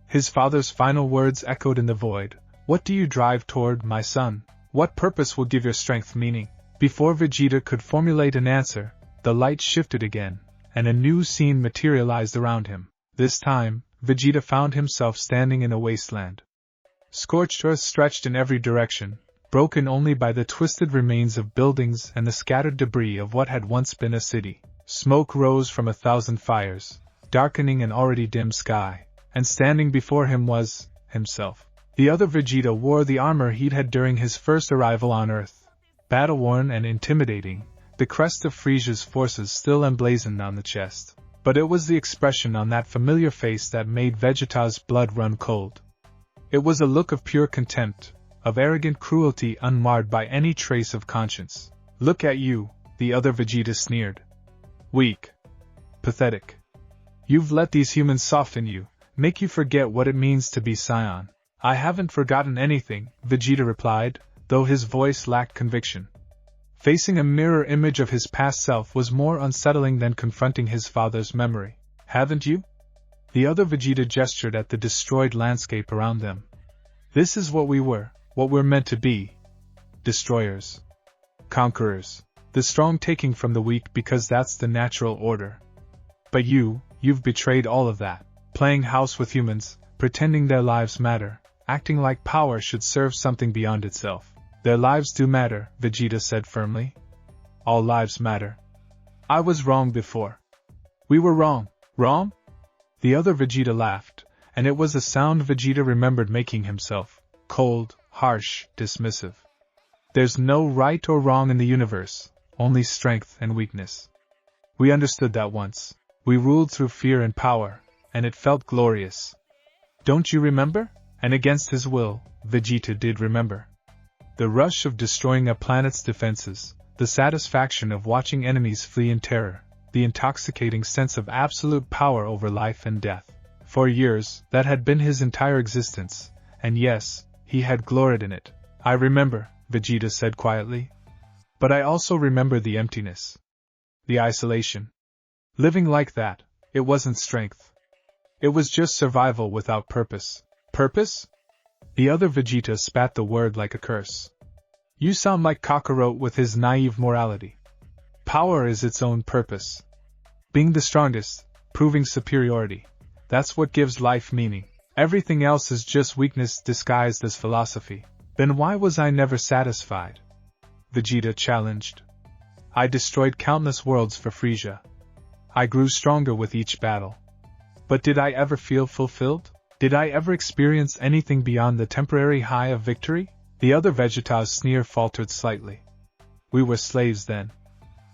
His father's final words echoed in the void. What do you drive toward, my son? What purpose will give your strength meaning? Before Vegeta could formulate an answer, the light shifted again, and a new scene materialized around him. This time, Vegeta found himself standing in a wasteland. Scorched earth stretched in every direction, broken only by the twisted remains of buildings and the scattered debris of what had once been a city. Smoke rose from 1,000 fires, darkening an already dim sky, and standing before him was himself. The other Vegeta wore the armor he'd had during his first arrival on Earth, battle-worn and intimidating, the crest of Frieza's forces still emblazoned on the chest. But it was the expression on that familiar face that made Vegeta's blood run cold. It was a look of pure contempt, of arrogant cruelty unmarred by any trace of conscience. Look at you, the other Vegeta sneered. Weak. Pathetic. You've let these humans soften you, make you forget what it means to be Saiyan. I haven't forgotten anything, Vegeta replied, though his voice lacked conviction. Facing a mirror image of his past self was more unsettling than confronting his father's memory. Haven't you? The other Vegeta gestured at the destroyed landscape around them. This is what we were, what we're meant to be. Destroyers. Conquerors. The strong taking from the weak because that's the natural order. But you've betrayed all of that. Playing house with humans, pretending their lives matter, acting like power should serve something beyond itself. Their lives do matter, Vegeta said firmly. all lives matter. I was wrong before. We were wrong. Wrong? The other Vegeta laughed, and it was a sound Vegeta remembered making himself: cold, harsh, dismissive. There's no right or wrong in the universe, only strength and weakness. We understood that once. We ruled through fear and power, and it felt glorious. Don't you remember? And against his will, Vegeta did remember. The rush of destroying a planet's defenses, the satisfaction of watching enemies flee in terror, the intoxicating sense of absolute power over life and death. For years, that had been his entire existence, and yes, he had gloried in it. I remember, Vegeta said quietly. But I also remember the emptiness. The isolation. Living like that, it wasn't strength. It was just survival without purpose. Purpose? The other Vegeta spat the word like a curse. You sound like Kakarot with his naive morality. Power is its own purpose. Being the strongest, proving superiority. That's what gives life meaning. Everything else is just weakness disguised as philosophy. Then why was I never satisfied? Vegeta challenged. I destroyed countless worlds for Frieza. I grew stronger with each battle. But did I ever feel fulfilled? Did I ever experience anything beyond the temporary high of victory? The other Vegeta's sneer faltered slightly. We were slaves then.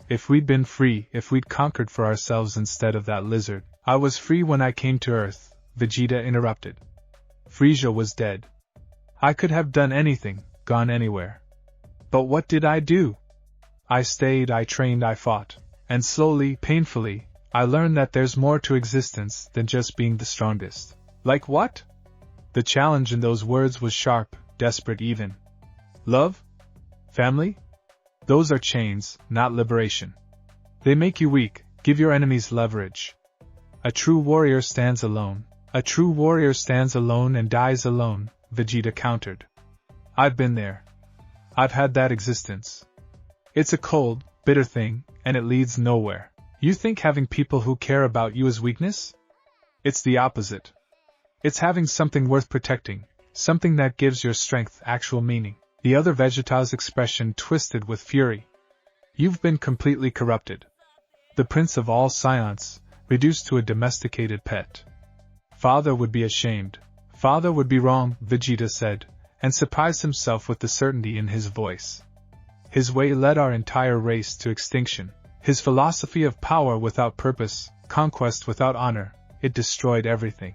If we'd been free, if we'd conquered for ourselves instead of that lizard. I was free when I came to Earth, Vegeta interrupted. Frieza was dead. I could have done anything, gone anywhere. But what did I do? I stayed, I trained, I fought. And slowly, painfully, I learned that there's more to existence than just being the strongest. Like what? The challenge in those words was sharp, desperate even. Love? Family? Those are chains, not liberation. They make you weak, give your enemies leverage. A true warrior stands alone. A true warrior stands alone and dies alone, Vegeta countered. I've been there. I've had that existence. It's a cold, bitter thing, and it leads nowhere. You think having people who care about you is weakness? It's the opposite. It's having something worth protecting, something that gives your strength actual meaning. The other Vegeta's expression twisted with fury. You've been completely corrupted. The prince of all Saiyans, reduced to a domesticated pet. Father would be ashamed. Father would be wrong, Vegeta said, and surprised himself with the certainty in his voice. His way led our entire race to extinction. His philosophy of power without purpose, conquest without honor, it destroyed everything.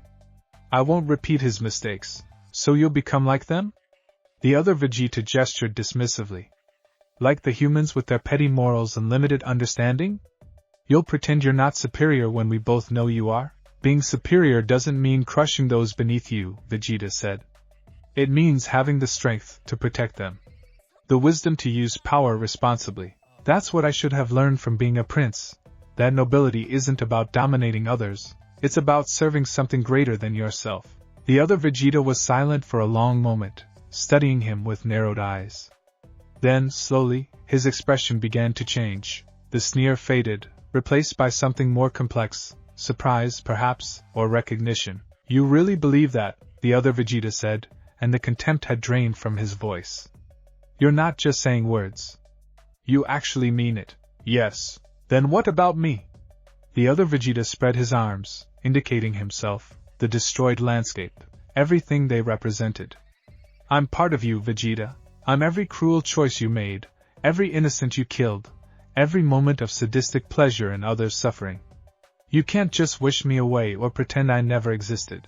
I won't repeat his mistakes. So you'll become like them? The other Vegeta gestured dismissively. Like the humans with their petty morals and limited understanding? You'll pretend you're not superior when we both know you are? Being superior doesn't mean crushing those beneath you, Vegeta said. It means having the strength to protect them. The wisdom to use power responsibly. That's what I should have learned from being a prince. That nobility isn't about dominating others. It's about serving something greater than yourself. The other Vegeta was silent for a long moment, studying him with narrowed eyes. Then, slowly, his expression began to change. The sneer faded, replaced by something more complex, surprise, perhaps, or recognition. You really believe that, the other Vegeta said, and the contempt had drained from his voice. You're not just saying words. You actually mean it. Yes. Then what about me? The other Vegeta spread his arms, indicating himself, the destroyed landscape, everything they represented. I'm part of you, Vegeta. I'm every cruel choice you made, every innocent you killed, every moment of sadistic pleasure and others' suffering. You can't just wish me away or pretend I never existed.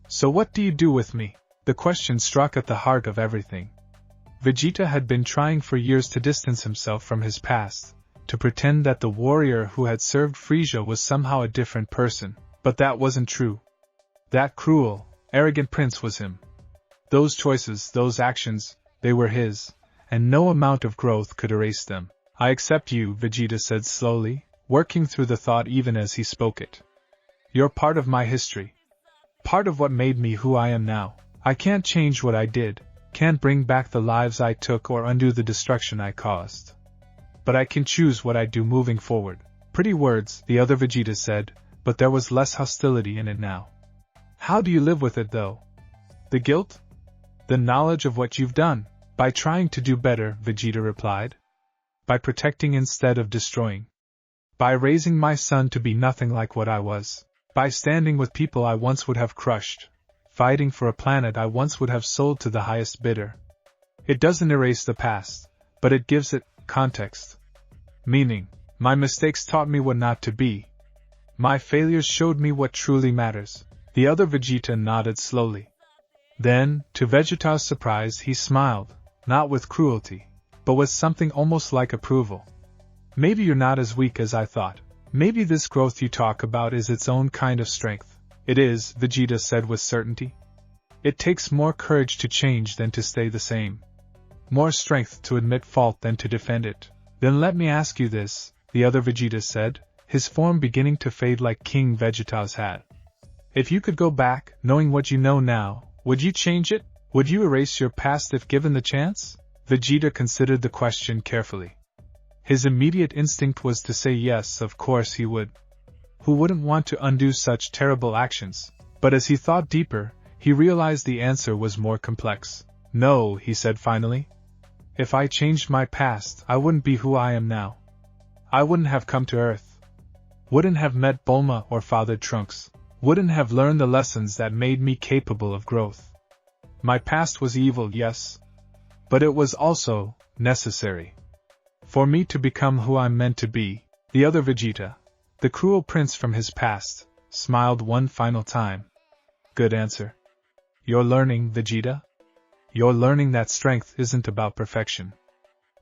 So what do you do with me? The question struck at the heart of everything. Vegeta had been trying for years to distance himself from his past, to pretend that the warrior who had served Frieza was somehow a different person, but that wasn't true. That cruel, arrogant prince was him. Those choices, those actions, they were his, and no amount of growth could erase them. I accept you, Vegeta said slowly, working through the thought even as he spoke it. You're part of my history. Part of what made me who I am now. I can't change what I did, can't bring back the lives I took or undo the destruction I caused. But I can choose what I do moving forward. Pretty words, the other Vegeta said, but there was less hostility in it now. How do you live with it though? The guilt? The knowledge of what you've done? By trying to do better, Vegeta replied. by protecting instead of destroying. By raising my son to be nothing like what I was. By standing with people I once would have crushed. Fighting for a planet I once would have sold to the highest bidder. It doesn't erase the past, but it gives it context. Meaning, my mistakes taught me what not to be. My failures showed me what truly matters. The other Vegeta nodded slowly. Then, to Vegeta's surprise, he smiled, not with cruelty, but with something almost like approval. Maybe you're not as weak as I thought. Maybe this growth you talk about is its own kind of strength. It is, Vegeta said with certainty. It takes more courage to change than to stay the same. More strength to admit fault than to defend it. Then let me ask you this, the other Vegeta said, his form beginning to fade like King Vegeta's hat. If you could go back, knowing what you know now, would you change it? Would you erase your past if given the chance? Vegeta considered the question carefully. His immediate instinct was to say yes, of course he would. Who wouldn't want to undo such terrible actions? But as he thought deeper, he realized the answer was more complex. No, he said finally. If I changed my past, I wouldn't be who I am now. I wouldn't have come to Earth. Wouldn't have met Bulma or fathered Trunks. Wouldn't have learned the lessons that made me capable of growth. My past was evil, yes. But it was also necessary. For me to become who I'm meant to be. The other Vegeta, the cruel prince from his past, smiled one final time. Good answer. You're learning, Vegeta? You're learning that strength isn't about perfection.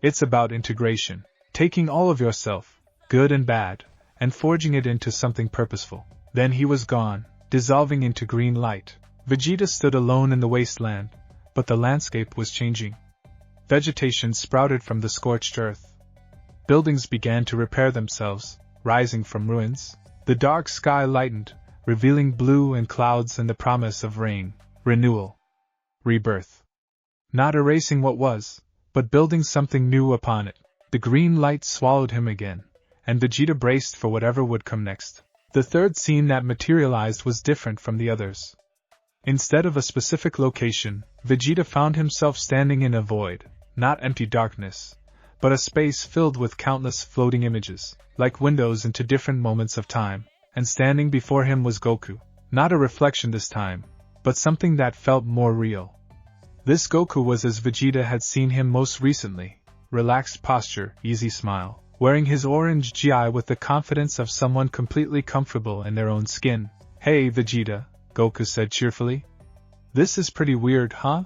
It's about integration, taking all of yourself, good and bad, and forging it into something purposeful. Then he was gone, dissolving into green light. Vegeta stood alone in the wasteland, but the landscape was changing. Vegetation sprouted from the scorched earth. Buildings began to repair themselves, rising from ruins. The dark sky lightened, revealing blue and clouds and the promise of rain, renewal, rebirth. Not erasing what was, but building something new upon it. The green light swallowed him again, and Vegeta braced for whatever would come next. The third scene that materialized was different from the others. Instead of a specific location, Vegeta found himself standing in a void, not empty darkness, but a space filled with countless floating images, like windows into different moments of time, and standing before him was Goku. Not a reflection this time, but something that felt more real. This Goku was as Vegeta had seen him most recently, relaxed posture, easy smile, wearing his orange gi with the confidence of someone completely comfortable in their own skin. Hey Vegeta, Goku said cheerfully. This is pretty weird, huh?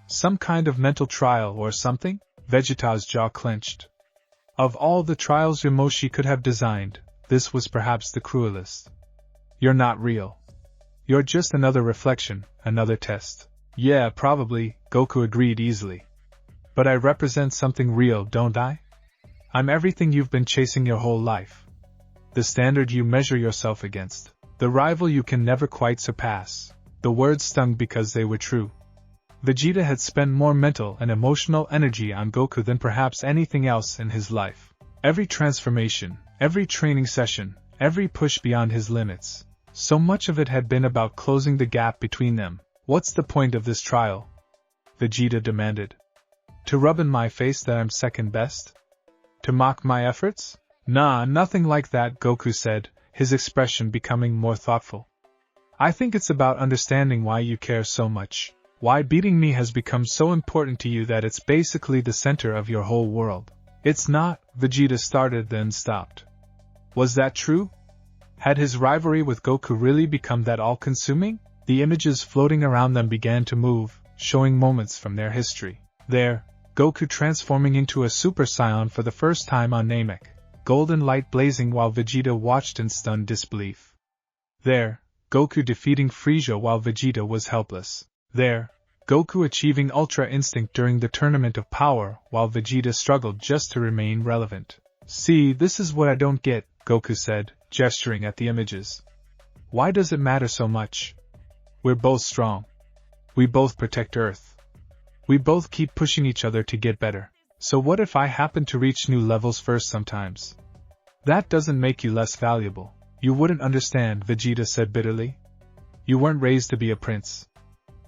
Some kind of mental trial or something? Vegeta's jaw clenched. Of all the trials Yamoshi could have designed, this was perhaps the cruelest. You're not real. You're just another reflection, another test. Yeah, probably, Goku agreed easily. But I represent something real, don't I? I'm everything you've been chasing your whole life. The standard you measure yourself against. The rival you can never quite surpass. The words stung because they were true. Vegeta had spent more mental and emotional energy on Goku than perhaps anything else in his life. Every transformation, every training session, every push beyond his limits. So much of it had been about closing the gap between them. What's the point of this trial? Vegeta demanded. To rub in my face that I'm second best? To mock my efforts? Nah, nothing like that, Goku said, his expression becoming more thoughtful. I think it's about understanding why you care so much. Why beating me has become so important to you that it's basically the center of your whole world. It's not, Vegeta started then stopped. Was that true? Had his rivalry with Goku really become that all-consuming? The images floating around them began to move, showing moments from their history. There, Goku transforming into a Super Saiyan for the first time on Namek, golden light blazing while Vegeta watched in stunned disbelief. There, Goku defeating Frieza while Vegeta was helpless. There, Goku achieving Ultra Instinct during the Tournament of Power while Vegeta struggled just to remain relevant. See, this is what I don't get, Goku said, gesturing at the images. Why does it matter so much? We're both strong. We both protect Earth. We both keep pushing each other to get better. So what if I happen to reach new levels first sometimes? That doesn't make you less valuable. You wouldn't understand, Vegeta said bitterly. You weren't raised to be a prince.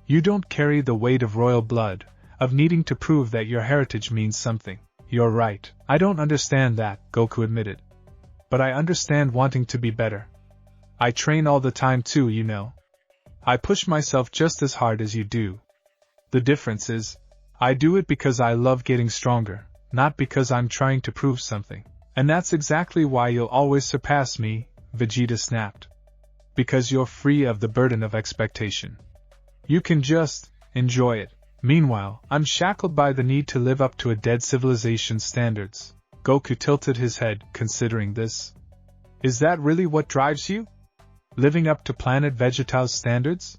You don't carry the weight of royal blood, of needing to prove that your heritage means something. You're right, I don't understand that, Goku admitted. But I understand wanting to be better. I train all the time too, you know. I push myself just as hard as you do. The difference is, I do it because I love getting stronger, not because I'm trying to prove something. And that's exactly why you'll always surpass me, Vegeta snapped. Because you're free of the burden of expectation. You can just enjoy it. Meanwhile, I'm shackled by the need to live up to a dead civilization's standards. Goku tilted his head, considering this. Is that really what drives you? Living up to planet Vegeta's standards?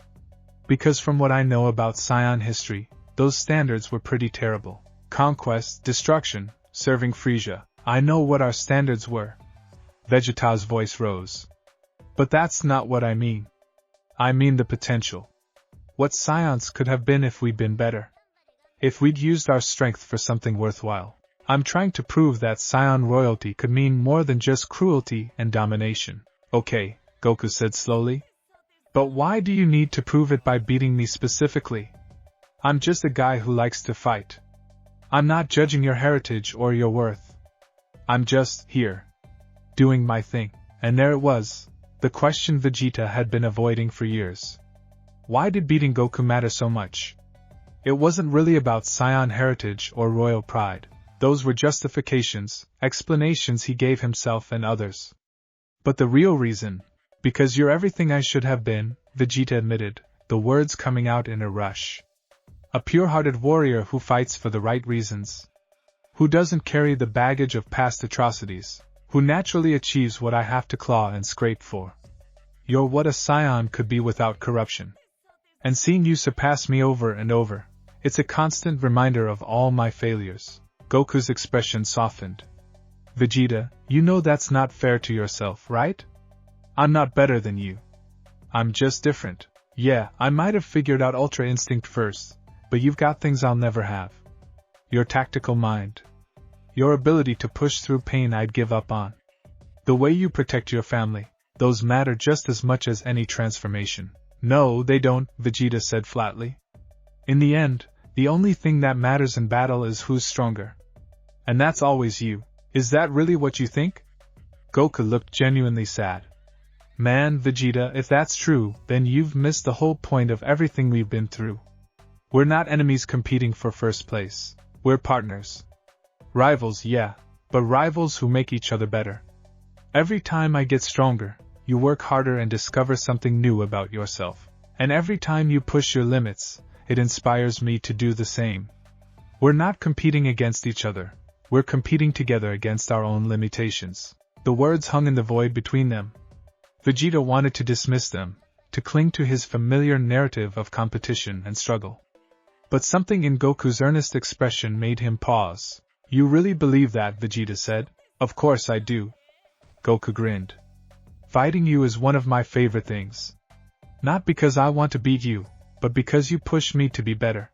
Because from what I know about Saiyan history, those standards were pretty terrible. Conquest, destruction, serving Frieza. I know what our standards were. Vegeta's voice rose. But that's not what I mean. I mean the potential. What Saiyans could have been if we'd been better. If we'd used our strength for something worthwhile. I'm trying to prove that Saiyan royalty could mean more than just cruelty and domination. Okay, Goku said slowly. But why do you need to prove it by beating me specifically? I'm just a guy who likes to fight. I'm not judging your heritage or your worth. I'm just here. Doing my thing. And there it was. The question Vegeta had been avoiding for years. Why did beating Goku matter so much? It wasn't really about Saiyan heritage or royal pride. Those were justifications, explanations he gave himself and others. But the real reason, because you're everything I should have been, Vegeta admitted, the words coming out in a rush. A pure-hearted warrior who fights for the right reasons. Who doesn't carry the baggage of past atrocities. Who naturally achieves what I have to claw and scrape for. You're what a Saiyan could be without corruption. And seeing you surpass me over and over, it's a constant reminder of all my failures. Goku's expression softened. Vegeta, you know that's not fair to yourself, right? I'm not better than you. I'm just different. Yeah, I might have figured out Ultra Instinct first, but you've got things I'll never have. Your tactical mind. Your ability to push through pain I'd give up on. The way you protect your family, those matter just as much as any transformation. No, they don't, Vegeta said flatly. In the end, the only thing that matters in battle is who's stronger. And that's always you. Is that really what you think? Goku looked genuinely sad. Man, Vegeta, if that's true, then you've missed the whole point of everything we've been through. We're not enemies competing for first place. We're partners. Rivals, yeah, but rivals who make each other better. Every time I get stronger, you work harder and discover something new about yourself. And every time you push your limits, it inspires me to do the same. We're not competing against each other. We're competing together against our own limitations. The words hung in the void between them. Vegeta wanted to dismiss them, to cling to his familiar narrative of competition and struggle. But something in Goku's earnest expression made him pause. You really believe that, Vegeta said. Of course I do. Goku grinned. Fighting you is one of my favorite things. Not because I want to beat you, but because you push me to be better.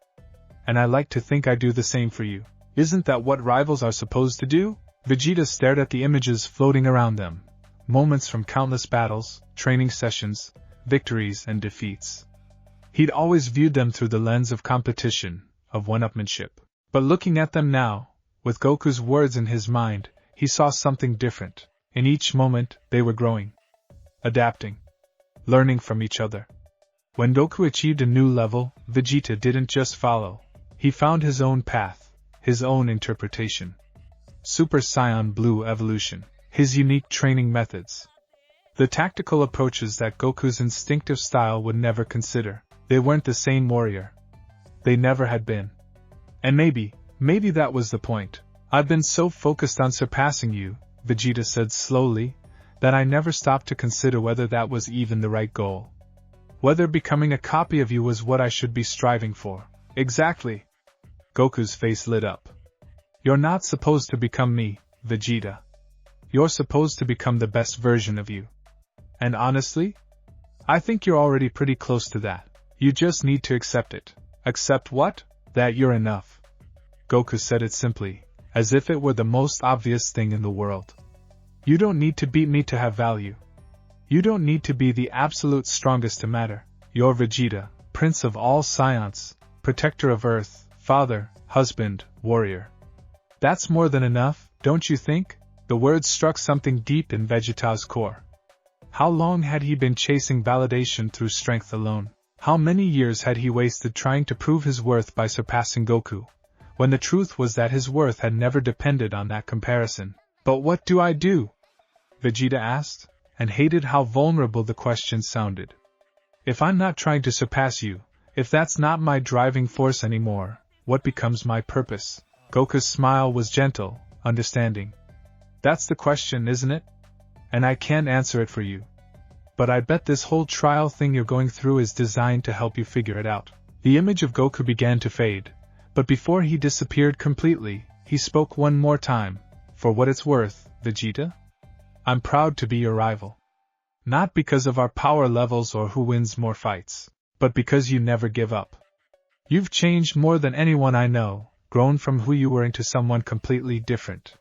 And I like to think I do the same for you. Isn't that what rivals are supposed to do? Vegeta stared at the images floating around them. Moments from countless battles, training sessions, victories and defeats. He'd always viewed them through the lens of competition, of one-upmanship. But looking at them now, with Goku's words in his mind, he saw something different. In each moment, they were growing. Adapting. Learning from each other. When Goku achieved a new level, Vegeta didn't just follow. He found his own path. His own interpretation. Super Saiyan Blue evolution. His unique training methods. The tactical approaches that Goku's instinctive style would never consider. They weren't the same warrior. They never had been. And maybe that was the point. I've been so focused on surpassing you, Vegeta said slowly, that I never stopped to consider whether that was even the right goal. Whether becoming a copy of you was what I should be striving for. Exactly. Goku's face lit up. You're not supposed to become me, Vegeta. You're supposed to become the best version of you. And honestly, I think you're already pretty close to that. You just need to accept it. Accept what? That you're enough. Goku said it simply, as if it were the most obvious thing in the world. You don't need to beat me to have value. You don't need to be the absolute strongest to matter. You're Vegeta, Prince of all Saiyans, Protector of Earth, Father, Husband, Warrior. That's more than enough, don't you think? The words struck something deep in Vegeta's core. How long had he been chasing validation through strength alone? How many years had he wasted trying to prove his worth by surpassing Goku, when the truth was that his worth had never depended on that comparison? But what do I do? Vegeta asked, and hated how vulnerable the question sounded. If I'm not trying to surpass you, if that's not my driving force anymore, what becomes my purpose? Goku's smile was gentle, understanding. That's the question, isn't it? And I can't answer it for you. But I bet this whole trial thing you're going through is designed to help you figure it out. The image of Goku began to fade, but before he disappeared completely, he spoke one more time. For what it's worth, Vegeta, I'm proud to be your rival. Not because of our power levels or who wins more fights, but because you never give up. You've changed more than anyone I know, grown from who you were into someone completely different.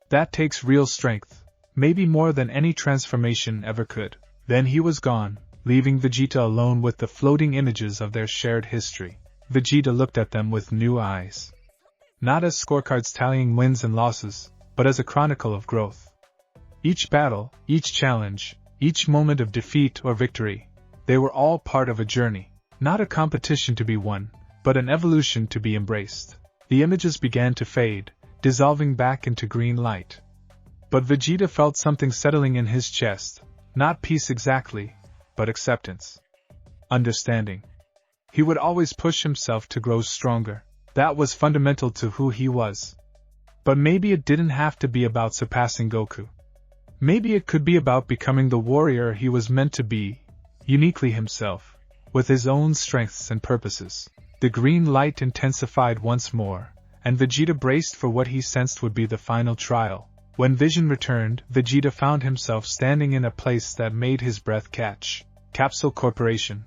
That takes real strength, maybe more than any transformation ever could. Then he was gone, leaving Vegeta alone with the floating images of their shared history. Vegeta looked at them with new eyes. Not as scorecards tallying wins and losses, but as a chronicle of growth. Each battle, each challenge, each moment of defeat or victory, they were all part of a journey, not a competition to be won, but an evolution to be embraced. The images began to fade, dissolving back into green light. But Vegeta felt something settling in his chest, not peace exactly, but acceptance. Understanding. He would always push himself to grow stronger. That was fundamental to who he was. But maybe it didn't have to be about surpassing Goku. Maybe it could be about becoming the warrior he was meant to be, uniquely himself, with his own strengths and purposes. The green light intensified once more, and Vegeta braced for what he sensed would be the final trial. When vision returned, Vegeta found himself standing in a place that made his breath catch. Capsule Corporation.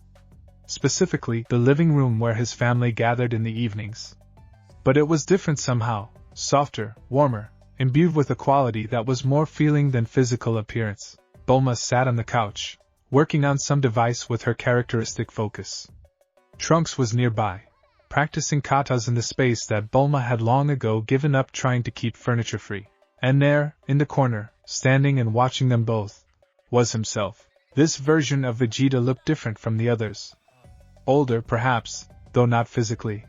Specifically, the living room where his family gathered in the evenings. But it was different somehow, softer, warmer, imbued with a quality that was more feeling than physical appearance. Bulma sat on the couch, working on some device with her characteristic focus. Trunks was nearby, practicing katas in the space that Bulma had long ago given up trying to keep furniture free. And there, in the corner, standing and watching them both, was himself. This version of Vegeta looked different from the others. Older, perhaps, though not physically.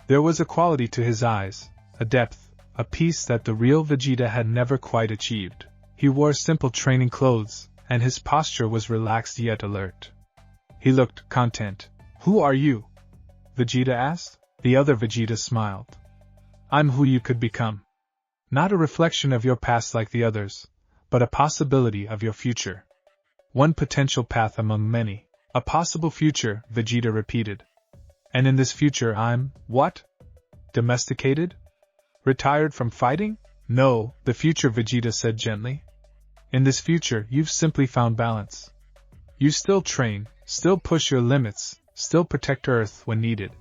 There was a quality to his eyes, a depth, a peace that the real Vegeta had never quite achieved. He wore simple training clothes, and his posture was relaxed yet alert. He looked content. Who are you? Vegeta asked. The other Vegeta smiled. I'm who you could become. Not a reflection of your past like the others, but a possibility of your future. One potential path among many. A possible future, Vegeta repeated. And in this future I'm, what? Domesticated? Retired from fighting? No, the future, Vegeta said gently. In this future, you've simply found balance. You still train, still push your limits, still protect Earth when needed.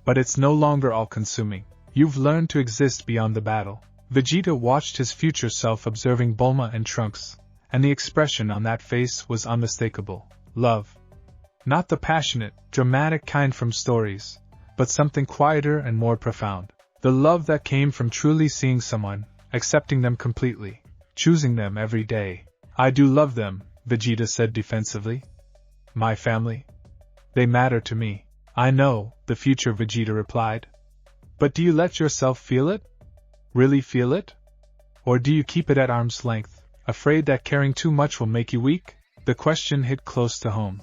But it's no longer all-consuming. You've learned to exist beyond the battle. Vegeta watched his future self observing Bulma and Trunks, and the expression on that face was unmistakable. Love. Not the passionate, dramatic kind from stories, but something quieter and more profound. The love that came from truly seeing someone, accepting them completely, choosing them every day. I do love them, Vegeta said defensively. My family? They matter to me. I know, the future Vegeta replied. But do you let yourself feel it? Really feel it? Or do you keep it at arm's length, afraid that caring too much will make you weak? The question hit close to home.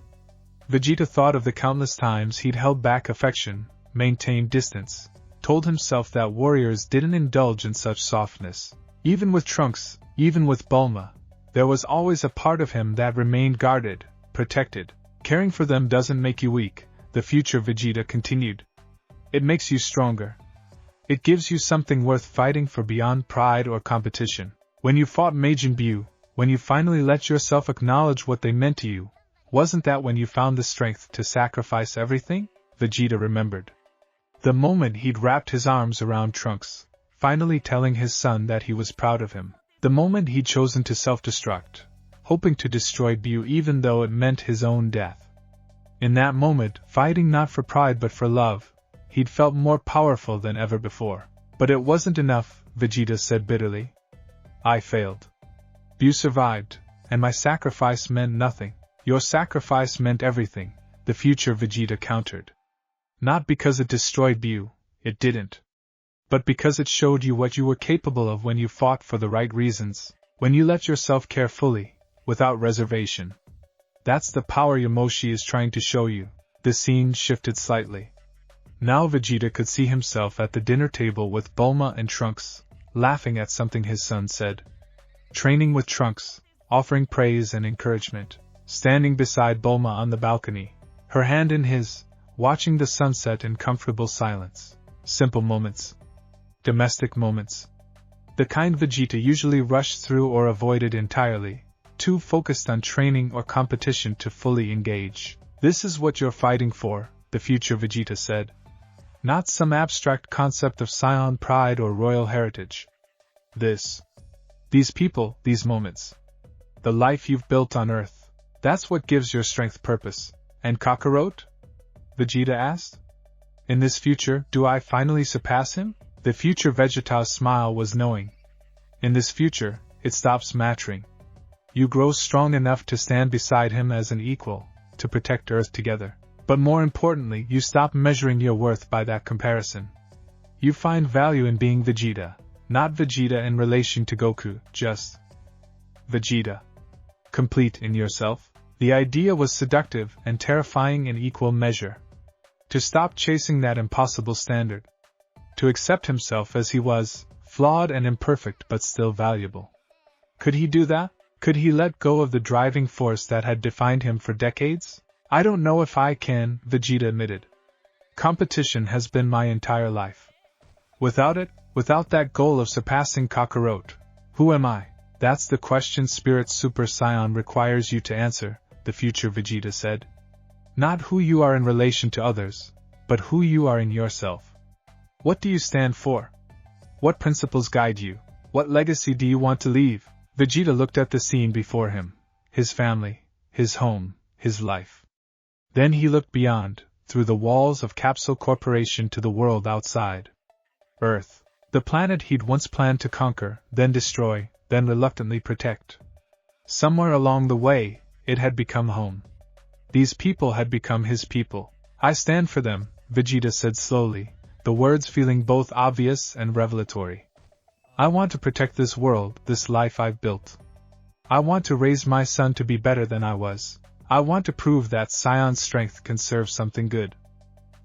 Vegeta thought of the countless times he'd held back affection, maintained distance, told himself that warriors didn't indulge in such softness. Even with Trunks, even with Bulma, there was always a part of him that remained guarded, protected. Caring for them doesn't make you weak, the future Vegeta continued. It makes you stronger. It gives you something worth fighting for beyond pride or competition. When you fought Majin Buu, when you finally let yourself acknowledge what they meant to you, wasn't that when you found the strength to sacrifice everything? Vegeta remembered. The moment he'd wrapped his arms around Trunks, finally telling his son that he was proud of him. The moment he'd chosen to self-destruct, hoping to destroy Buu even though it meant his own death. In that moment, fighting not for pride but for love, he'd felt more powerful than ever before. But it wasn't enough, Vegeta said bitterly. I failed. You survived, and my sacrifice meant nothing. Your sacrifice meant everything, the future Vegeta countered. Not because it destroyed you, it didn't. But because it showed you what you were capable of when you fought for the right reasons, when you let yourself care fully, without reservation. That's the power Yamoshi is trying to show you. The scene shifted slightly. Now Vegeta could see himself at the dinner table with Bulma and Trunks, laughing at something his son said. Training with Trunks, offering praise and encouragement, standing beside Bulma on the balcony, her hand in his, watching the sunset in comfortable silence. Simple moments. Domestic moments. The kind Vegeta usually rushed through or avoided entirely, too focused on training or competition to fully engage. This is what you're fighting for, the future Vegeta said. Not some abstract concept of Saiyan pride or royal heritage. These people, these moments. The life you've built on Earth. That's what gives your strength purpose. And Kakarot? Vegeta asked. In this future, do I finally surpass him? The future Vegeta's smile was knowing. In this future, it stops mattering. You grow strong enough to stand beside him as an equal, to protect Earth together. But more importantly, you stop measuring your worth by that comparison. You find value in being Vegeta, not Vegeta in relation to Goku, just Vegeta. Complete in yourself. The idea was seductive and terrifying in equal measure. To stop chasing that impossible standard. To accept himself as he was, flawed and imperfect but still valuable. Could he do that? Could he let go of the driving force that had defined him for decades? I don't know if I can, Vegeta admitted. Competition has been my entire life. Without it, without that goal of surpassing Kakarot, who am I? That's the question Spirit Super Saiyan requires you to answer, the future Vegeta said. Not who you are in relation to others, but who you are in yourself. What do you stand for? What principles guide you? What legacy do you want to leave? Vegeta looked at the scene before him, his family, his home, his life. Then he looked beyond, through the walls of Capsule Corporation to the world outside. Earth, the planet he'd once planned to conquer, then destroy, then reluctantly protect. Somewhere along the way, it had become home. These people had become his people. I stand for them, Vegeta said slowly, the words feeling both obvious and revelatory. I want to protect this world, this life I've built. I want to raise my son to be better than I was. I want to prove that Saiyan's strength can serve something good.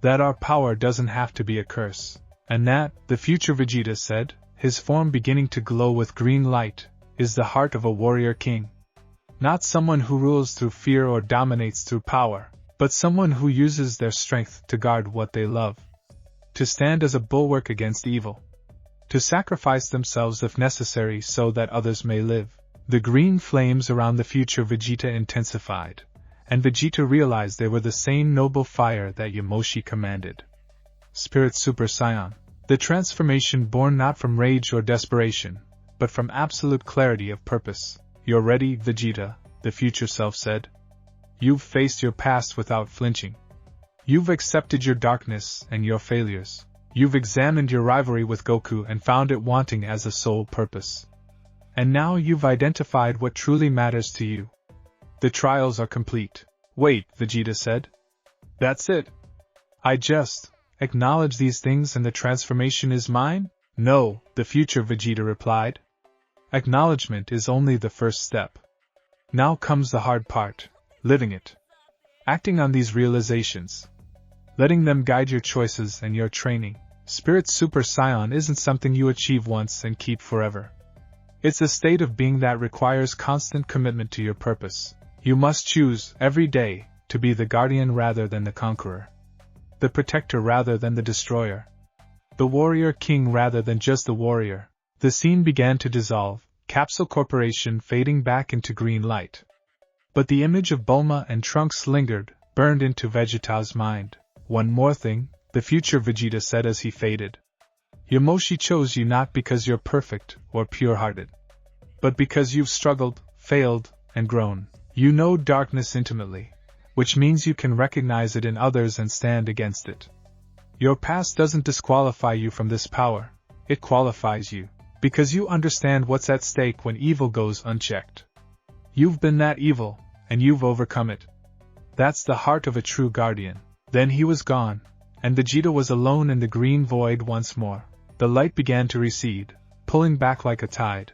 That our power doesn't have to be a curse. And that, the future Vegeta said, his form beginning to glow with green light, is the heart of a warrior king. Not someone who rules through fear or dominates through power, but someone who uses their strength to guard what they love. To stand as a bulwark against evil. To sacrifice themselves if necessary so that others may live. The green flames around the future Vegeta intensified, and Vegeta realized they were the same noble fire that Yamoshi commanded. Spirit Super Saiyan. The transformation born not from rage or desperation, but from absolute clarity of purpose. You're ready, Vegeta, the future self said. You've faced your past without flinching. You've accepted your darkness and your failures. You've examined your rivalry with Goku and found it wanting as a sole purpose. And now you've identified what truly matters to you. The trials are complete. Wait, Vegeta said. That's it. I just acknowledge these things and the transformation is mine? No, the future Vegeta replied. Acknowledgement is only the first step. Now comes the hard part, living it. Acting on these realizations. Letting them guide your choices and your training. Spirit Super Saiyan isn't something you achieve once and keep forever. It's a state of being that requires constant commitment to your purpose. You must choose, every day, to be the guardian rather than the conqueror. The protector rather than the destroyer. The warrior king rather than just the warrior. The scene began to dissolve, Capsule Corporation fading back into green light. But the image of Bulma and Trunks lingered, burned into Vegeta's mind. One more thing, the future Vegeta said as he faded. Yamoshi chose you not because you're perfect or pure-hearted, but because you've struggled, failed, and grown. You know darkness intimately, which means you can recognize it in others and stand against it. Your past doesn't disqualify you from this power, it qualifies you. Because you understand what's at stake when evil goes unchecked. You've been that evil, and you've overcome it. That's the heart of a true guardian. Then he was gone, and Vegeta was alone in the green void once more. The light began to recede, pulling back like a tide.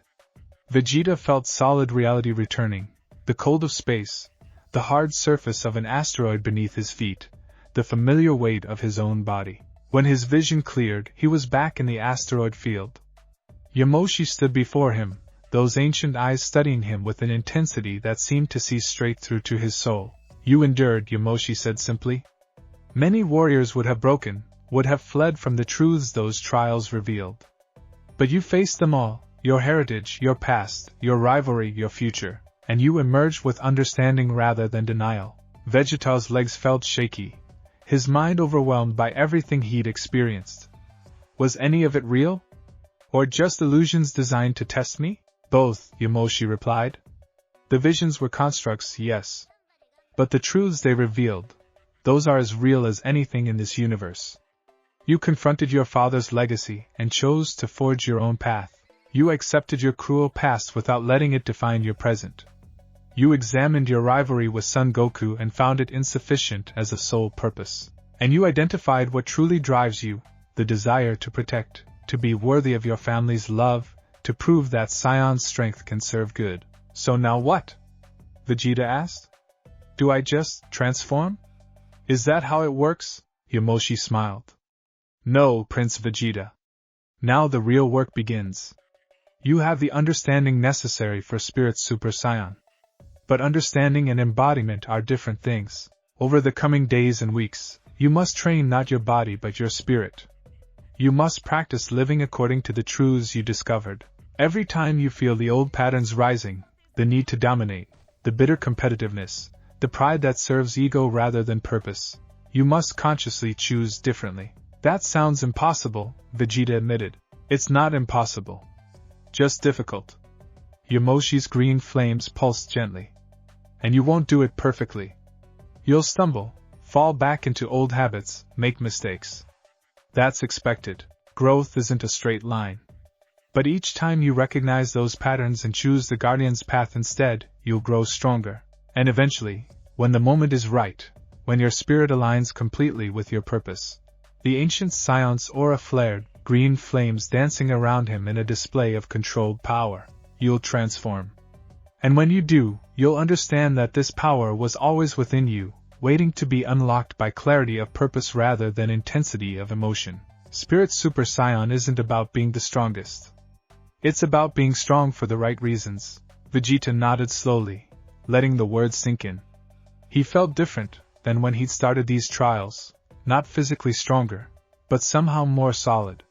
Vegeta felt solid reality returning, the cold of space, the hard surface of an asteroid beneath his feet, the familiar weight of his own body. When his vision cleared, he was back in the asteroid field. Yamoshi stood before him, those ancient eyes studying him with an intensity that seemed to see straight through to his soul. You endured, Yamoshi said simply. Many warriors would have broken, would have fled from the truths those trials revealed. But you faced them all, your heritage, your past, your rivalry, your future, and you emerged with understanding rather than denial. Vegeta's legs felt shaky, his mind overwhelmed by everything he'd experienced. Was any of it real? Or just illusions designed to test me? Both, Yamoshi replied. The visions were constructs, yes. But the truths they revealed, those are as real as anything in this universe. You confronted your father's legacy and chose to forge your own path. You accepted your cruel past without letting it define your present. You examined your rivalry with Son Goku and found it insufficient as a sole purpose. And you identified what truly drives you, the desire to protect, to be worthy of your family's love, to prove that Saiyan's strength can serve good. So now what? Vegeta asked. Do I just transform? Is that how it works? Yamoshi smiled. No, Prince Vegeta. Now the real work begins. You have the understanding necessary for Spirit Super Saiyan. But understanding and embodiment are different things. Over the coming days and weeks, you must train not your body but your spirit. You must practice living according to the truths you discovered. Every time you feel the old patterns rising, the need to dominate, the bitter competitiveness, the pride that serves ego rather than purpose, you must consciously choose differently. That sounds impossible, Vegeta admitted. It's not impossible. Just difficult. Yamoshi's green flames pulsed gently. And you won't do it perfectly. You'll stumble, fall back into old habits, make mistakes. That's expected. Growth isn't a straight line. But each time you recognize those patterns and choose the Guardian's path instead, you'll grow stronger. And eventually, when the moment is right, when your spirit aligns completely with your purpose. The ancient Scion's aura flared, green flames dancing around him in a display of controlled power. You'll transform. And when you do, you'll understand that this power was always within you, waiting to be unlocked by clarity of purpose rather than intensity of emotion. Spirit Super Saiyan isn't about being the strongest. It's about being strong for the right reasons. Vegeta nodded slowly, letting the words sink in. He felt different than when he'd started these trials, not physically stronger, but somehow more solid,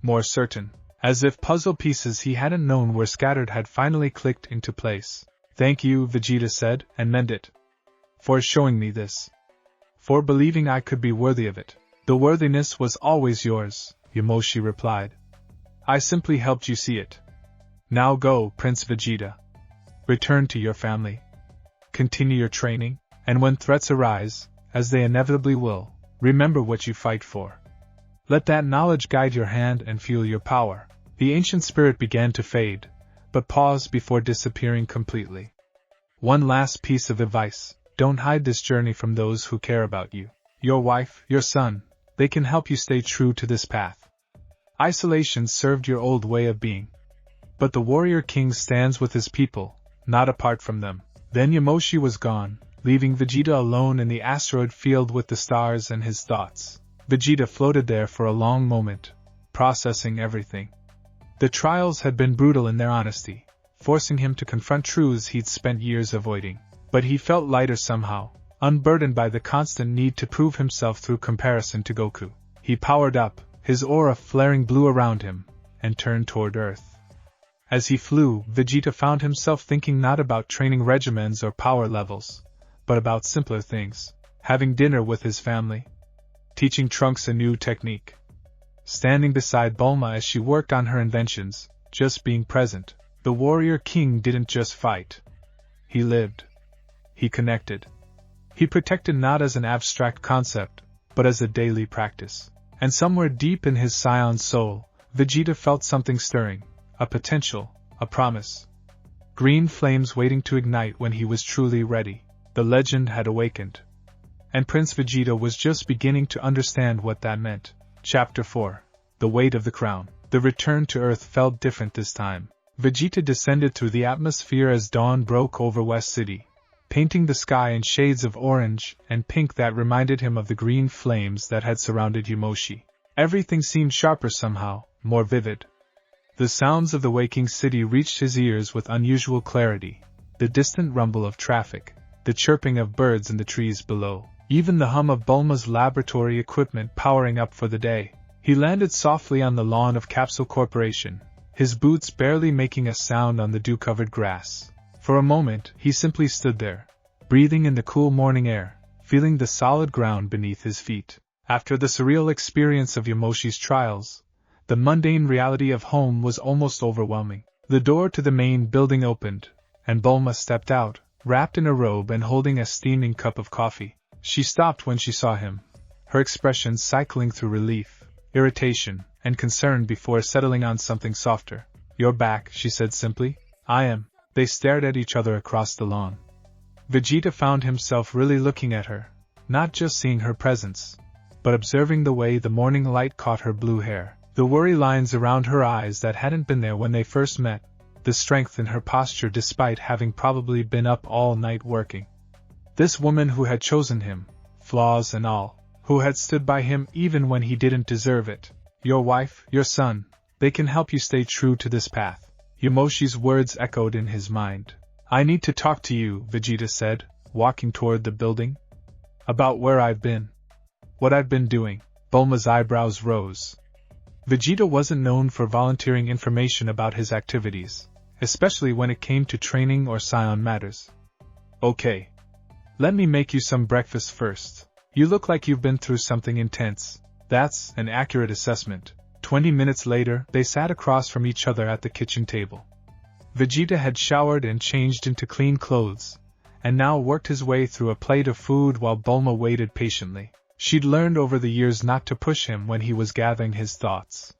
more certain, as if puzzle pieces he hadn't known were scattered had finally clicked into place. Thank you, Vegeta said, and meant it. For showing me this. For believing I could be worthy of it. The worthiness was always yours, Yamoshi replied. I simply helped you see it. Now go, Prince Vegeta. Return to your family. Continue your training, and when threats arise, as they inevitably will, remember what you fight for. Let that knowledge guide your hand and fuel your power. The ancient spirit began to fade, but paused before disappearing completely. One last piece of advice: don't hide this journey from those who care about you. Your wife, your son, they can help you stay true to this path. Isolation served your old way of being. But the warrior king stands with his people, not apart from them. Then Yamoshi was gone, leaving Vegeta alone in the asteroid field with the stars and his thoughts. Vegeta floated there for a long moment, processing everything. The trials had been brutal in their honesty, forcing him to confront truths he'd spent years avoiding. But he felt lighter somehow, unburdened by the constant need to prove himself through comparison to Goku. He powered up, his aura flaring blue around him, and turned toward Earth. As he flew, Vegeta found himself thinking not about training regimens or power levels, but about simpler things: having dinner with his family, teaching Trunks a new technique, standing beside Bulma as she worked on her inventions, just being present. The warrior king didn't just fight. He lived. He connected. He protected not as an abstract concept, but as a daily practice. And somewhere deep in his Saiyan soul, Vegeta felt something stirring, a potential, a promise. Green flames waiting to ignite when he was truly ready. The legend had awakened. And Prince Vegeta was just beginning to understand what that meant. Chapter 4. The Weight of the Crown. The return to Earth felt different this time. Vegeta descended through the atmosphere as dawn broke over West City, painting the sky in shades of orange and pink that reminded him of the green flames that had surrounded Yamoshi. Everything seemed sharper somehow, more vivid. The sounds of the waking city reached his ears with unusual clarity. The distant rumble of traffic, the chirping of birds in the trees below, even the hum of Bulma's laboratory equipment powering up for the day. He landed softly on the lawn of Capsule Corporation, his boots barely making a sound on the dew-covered grass. For a moment, he simply stood there, breathing in the cool morning air, feeling the solid ground beneath his feet. After the surreal experience of Yamoshi's trials, the mundane reality of home was almost overwhelming. The door to the main building opened, and Bulma stepped out, wrapped in a robe and holding a steaming cup of coffee. She stopped when she saw him, her expression cycling through relief, irritation, and concern before settling on something softer. "You're back," she said simply. "I am." They stared at each other across the lawn. Vegeta found himself really looking at her, not just seeing her presence, but observing the way the morning light caught her blue hair, the worry lines around her eyes that hadn't been there when they first met, the strength in her posture despite having probably been up all night working. This woman who had chosen him, flaws and all, who had stood by him even when he didn't deserve it. "Your wife, your son, they can help you stay true to this path." Yamoshi's words echoed in his mind. "I need to talk to you," Vegeta said, walking toward the building. "About where I've been. What I've been doing." Bulma's eyebrows rose. Vegeta wasn't known for volunteering information about his activities, especially when it came to training or Saiyan matters. "Okay. Let me make you some breakfast first. You look like you've been through something intense." "That's an accurate assessment." 20 minutes later, they sat across from each other at the kitchen table. Vegeta had showered and changed into clean clothes, and now worked his way through a plate of food while Bulma waited patiently. She'd learned over the years not to push him when he was gathering his thoughts.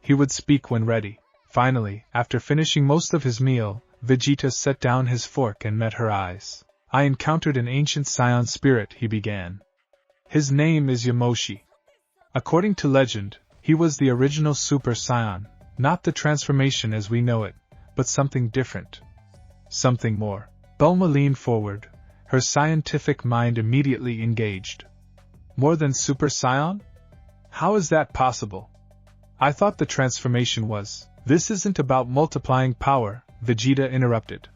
He would speak when ready. Finally, after finishing most of his meal, Vegeta set down his fork and met her eyes. "I encountered an ancient Saiyan spirit," he began. "His name is Yamoshi. According to legend, he was the original Super Saiyan, not the transformation as we know it, but something different. Something more." Bulma leaned forward, her scientific mind immediately engaged. "More than Super Saiyan? How is that possible? I thought the transformation was..." "This isn't about multiplying power," Vegeta interrupted.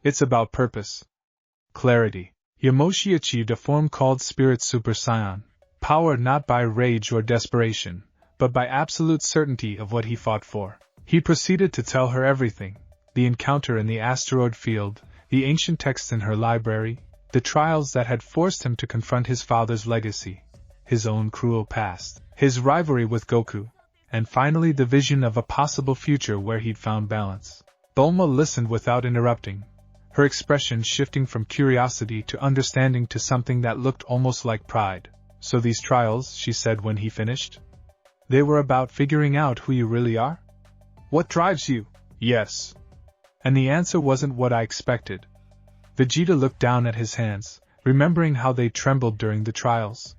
"It's about purpose. Clarity." Yamoshi achieved a form called Spirit Super Saiyan, powered not by rage or desperation, but by absolute certainty of what he fought for. He proceeded to tell her everything: the encounter in the asteroid field, the ancient texts in her library, the trials that had forced him to confront his father's legacy, his own cruel past, his rivalry with Goku, and finally the vision of a possible future where he'd found balance. Bulma listened without interrupting, her expression shifting from curiosity to understanding to something that looked almost like pride. "So these trials," she said when he finished, "they were about figuring out who you really are? What drives you?" "Yes." And the answer wasn't what I expected. Vegeta looked down at his hands, remembering how they trembled during the trials.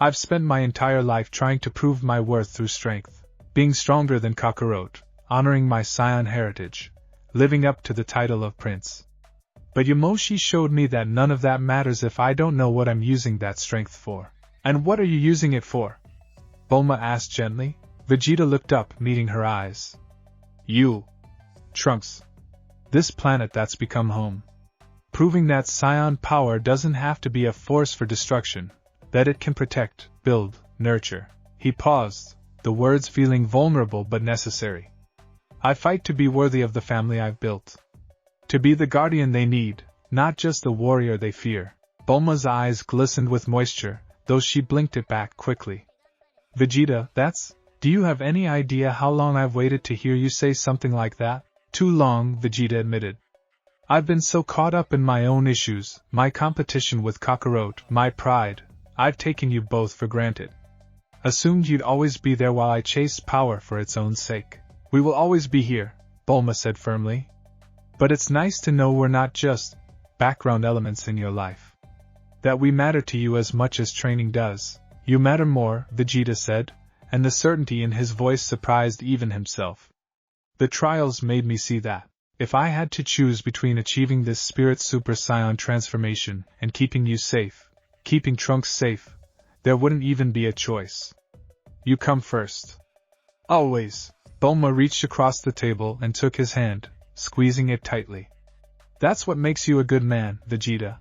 "I've spent my entire life trying to prove my worth through strength, being stronger than Kakarot, honoring my Saiyan heritage, living up to the title of Prince. But Yamoshi showed me that none of that matters if I don't know what I'm using that strength for." "And what are you using it for?" Bulma asked gently. Vegeta looked up, meeting her eyes. "You, Trunks. This planet that's become home. Proving that Saiyan power doesn't have to be a force for destruction, that it can protect, build, nurture." He paused, the words feeling vulnerable but necessary. "I fight to be worthy of the family I've built. To be the guardian they need, not just the warrior they fear." Bulma's eyes glistened with moisture, though she blinked it back quickly. "Vegeta, do you have any idea how long I've waited to hear you say something like that?" "Too long," Vegeta admitted. "I've been so caught up in my own issues, my competition with Kakarot, my pride, I've taken you both for granted." Assumed you'd always be there while I chased power for its own sake. We will always be here, Bulma said firmly. But it's nice to know we're not just background elements in your life. That we matter to you as much as training does. You matter more, Vegeta said, and the certainty in his voice surprised even himself. The trials made me see that. If I had to choose between achieving this Spirit Super Saiyan transformation and keeping you safe, keeping Trunks safe, there wouldn't even be a choice. You come first. Always. Bulma reached across the table and took his hand, squeezing it tightly. That's what makes you a good man, Vegeta.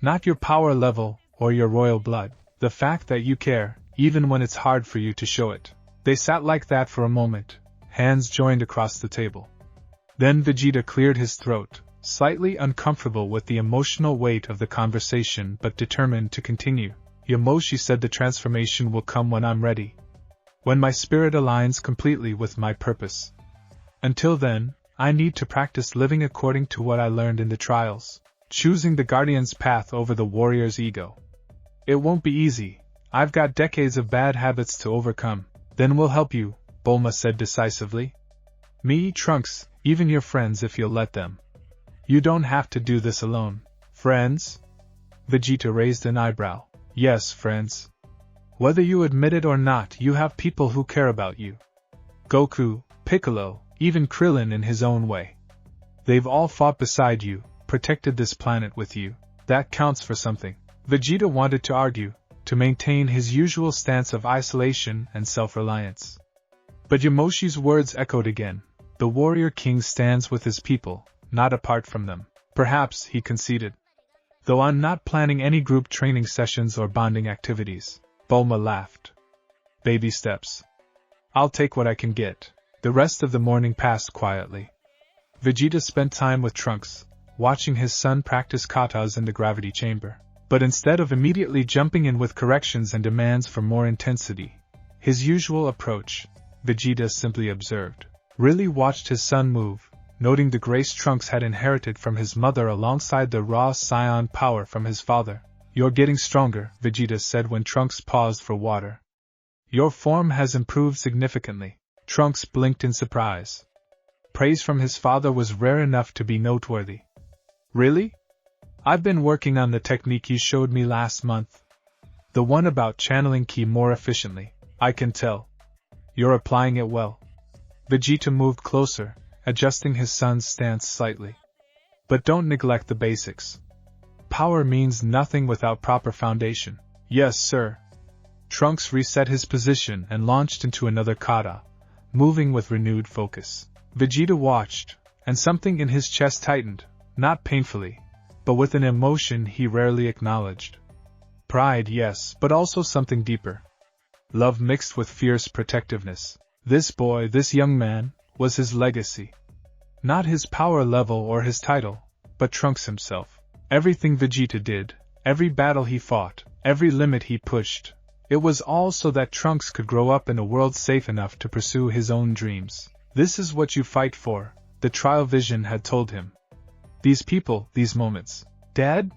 Not your power level or your royal blood, the fact that you care, even when it's hard for you to show it. They sat like that for a moment, hands joined across the table. Then Vegeta cleared his throat, slightly uncomfortable with the emotional weight of the conversation but determined to continue. Yamoshi said the transformation will come when I'm ready. When my spirit aligns completely with my purpose. Until then, I need to practice living according to what I learned in the trials, choosing the guardian's path over the warrior's ego. It won't be easy, I've got decades of bad habits to overcome. Then we'll help you, Bulma said decisively. Me, Trunks, even your friends if you'll let them. You don't have to do this alone. Friends? Vegeta raised an eyebrow. Yes, friends. Whether you admit it or not, you have people who care about you. Goku, Piccolo, even Krillin in his own way. They've all fought beside you, protected this planet with you. That counts for something. Vegeta wanted to argue, to maintain his usual stance of isolation and self-reliance. But Yamoshi's words echoed again. The warrior king stands with his people, not apart from them. Perhaps, he conceded. Though I'm not planning any group training sessions or bonding activities. Bulma laughed. Baby steps. I'll take what I can get. The rest of the morning passed quietly. Vegeta spent time with Trunks, watching his son practice katas in the gravity chamber. But instead of immediately jumping in with corrections and demands for more intensity, his usual approach, Vegeta simply observed. Really watched his son move, noting the grace Trunks had inherited from his mother alongside the raw Saiyan power from his father. You're getting stronger, Vegeta said when Trunks paused for water. Your form has improved significantly. Trunks blinked in surprise. Praise from his father was rare enough to be noteworthy. Really? I've been working on the technique you showed me last month. The one about channeling ki more efficiently. I can tell. You're applying it well. Vegeta moved closer, adjusting his son's stance slightly. But don't neglect the basics. Power means nothing without proper foundation. Yes, sir. Trunks reset his position and launched into another kata, moving with renewed focus. Vegeta watched, and something in his chest tightened, not painfully, but with an emotion he rarely acknowledged. Pride, yes, but also something deeper. Love mixed with fierce protectiveness. This boy, this young man, was his legacy. Not his power level or his title, but Trunks himself. Everything Vegeta did, every battle he fought, every limit he pushed, it was all so that Trunks could grow up in a world safe enough to pursue his own dreams. This is what you fight for, the trial vision had told him. These people, these moments. Dad?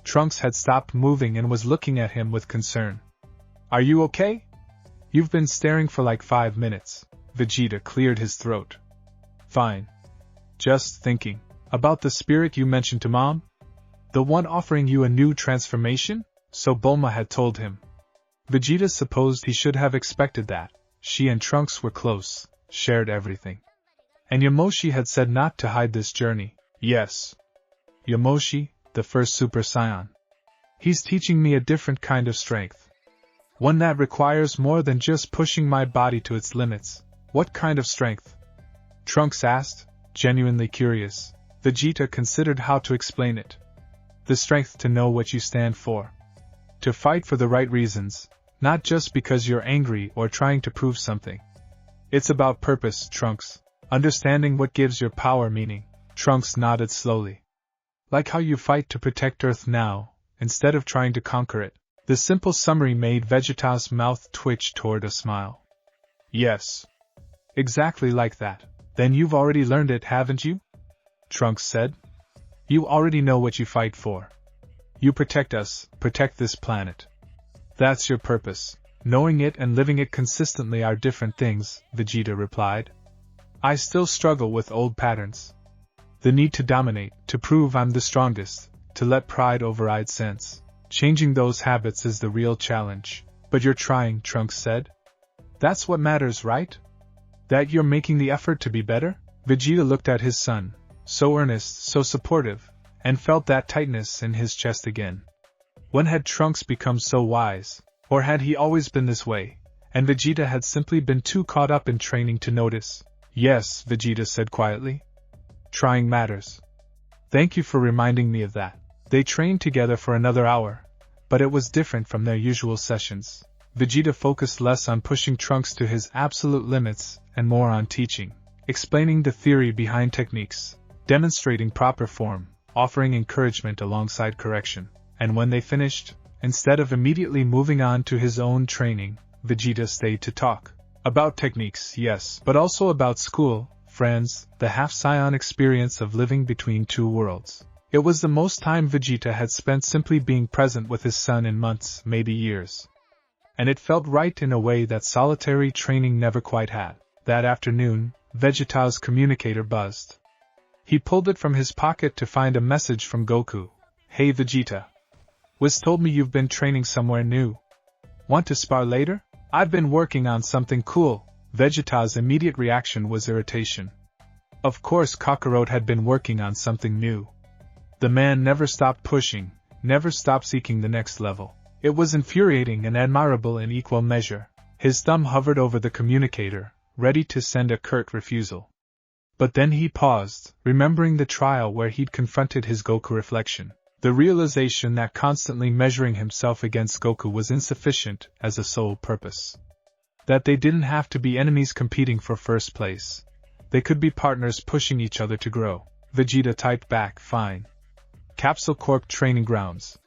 Trunks had stopped moving and was looking at him with concern. Are you okay? You've been staring for like 5 minutes. Vegeta cleared his throat. Fine. Just thinking. About the spirit you mentioned to Mom? The one offering you a new transformation? So Bulma had told him. Vegeta supposed he should have expected that. She and Trunks were close, shared everything. And Yamoshi had said not to hide this journey. Yes. Yamoshi, the first Super Saiyan. He's teaching me a different kind of strength. One that requires more than just pushing my body to its limits. What kind of strength? Trunks asked, genuinely curious. Vegeta considered how to explain it. The strength to know what you stand for. To fight for the right reasons, not just because you're angry or trying to prove something. It's about purpose, Trunks. Understanding what gives your power meaning. Trunks nodded slowly. Like how you fight to protect Earth now, instead of trying to conquer it. The simple summary made Vegeta's mouth twitch toward a smile. Yes. Exactly like that. Then you've already learned it, haven't you? Trunks said. You already know what you fight for. You protect us, protect this planet. That's your purpose. Knowing it and living it consistently are different things, Vegeta replied. I still struggle with old patterns. The need to dominate, to prove I'm the strongest, to let pride override sense. Changing those habits is the real challenge. But you're trying, Trunks said. That's what matters, right? That you're making the effort to be better? Vegeta looked at his son, so earnest, so supportive, and felt that tightness in his chest again. When had Trunks become so wise? Or had he always been this way, and Vegeta had simply been too caught up in training to notice? Yes, Vegeta said quietly. Trying matters. Thank you for reminding me of that. They trained together for another hour, but it was different from their usual sessions. Vegeta focused less on pushing Trunks to his absolute limits and more on teaching, explaining the theory behind techniques, demonstrating proper form, offering encouragement alongside correction. And when they finished, instead of immediately moving on to his own training, Vegeta stayed to talk. About techniques, yes, but also about school, friends, the half-Saiyan experience of living between two worlds. It was the most time Vegeta had spent simply being present with his son in months, maybe years. And it felt right in a way that solitary training never quite had. That afternoon, Vegeta's communicator buzzed. He pulled it from his pocket to find a message from Goku. Hey Vegeta. Wiz told me you've been training somewhere new. Want to spar later? I've been working on something cool. Vegeta's immediate reaction was irritation. Of course Kakarot had been working on something new. The man never stopped pushing, never stopped seeking the next level. It was infuriating and admirable in equal measure. His thumb hovered over the communicator, ready to send a curt refusal. But then he paused, remembering the trial where he'd confronted his Goku reflection. The realization that constantly measuring himself against Goku was insufficient as a sole purpose. That they didn't have to be enemies competing for first place. They could be partners pushing each other to grow. Vegeta typed back, fine. Capsule Corp Training Grounds.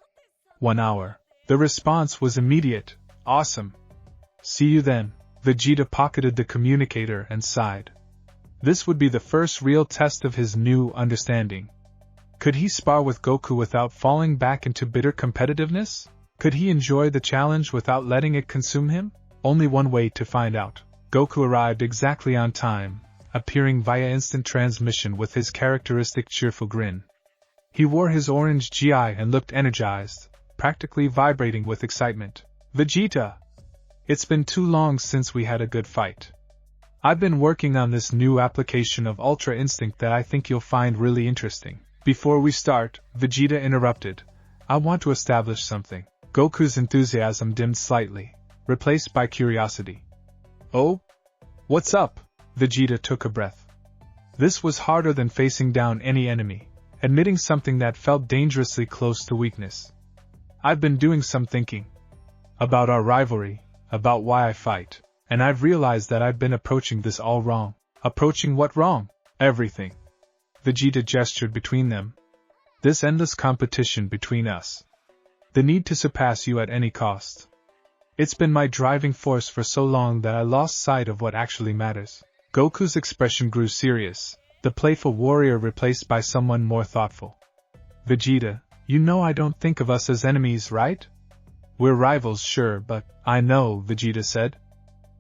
1 hour. The response was immediate, awesome. See you then. Vegeta pocketed the communicator and sighed. This would be the first real test of his new understanding. Could he spar with Goku without falling back into bitter competitiveness? Could he enjoy the challenge without letting it consume him? Only one way to find out. Goku arrived exactly on time, appearing via instant transmission with his characteristic cheerful grin. He wore his orange GI and looked energized, practically vibrating with excitement. Vegeta! It's been too long since we had a good fight. I've been working on this new application of Ultra Instinct that I think you'll find really interesting. Before we start, Vegeta interrupted. I want to establish something. Goku's enthusiasm dimmed slightly, replaced by curiosity. Oh? What's up? Vegeta took a breath. This was harder than facing down any enemy, admitting something that felt dangerously close to weakness. I've been doing some thinking. About our rivalry, about why I fight, and I've realized that I've been approaching this all wrong. Approaching what wrong? Everything. Vegeta gestured between them. This endless competition between us. The need to surpass you at any cost. It's been my driving force for so long that I lost sight of what actually matters. Goku's expression grew serious, the playful warrior replaced by someone more thoughtful. Vegeta, you know I don't think of us as enemies, right? We're rivals, sure, but I know, Vegeta said.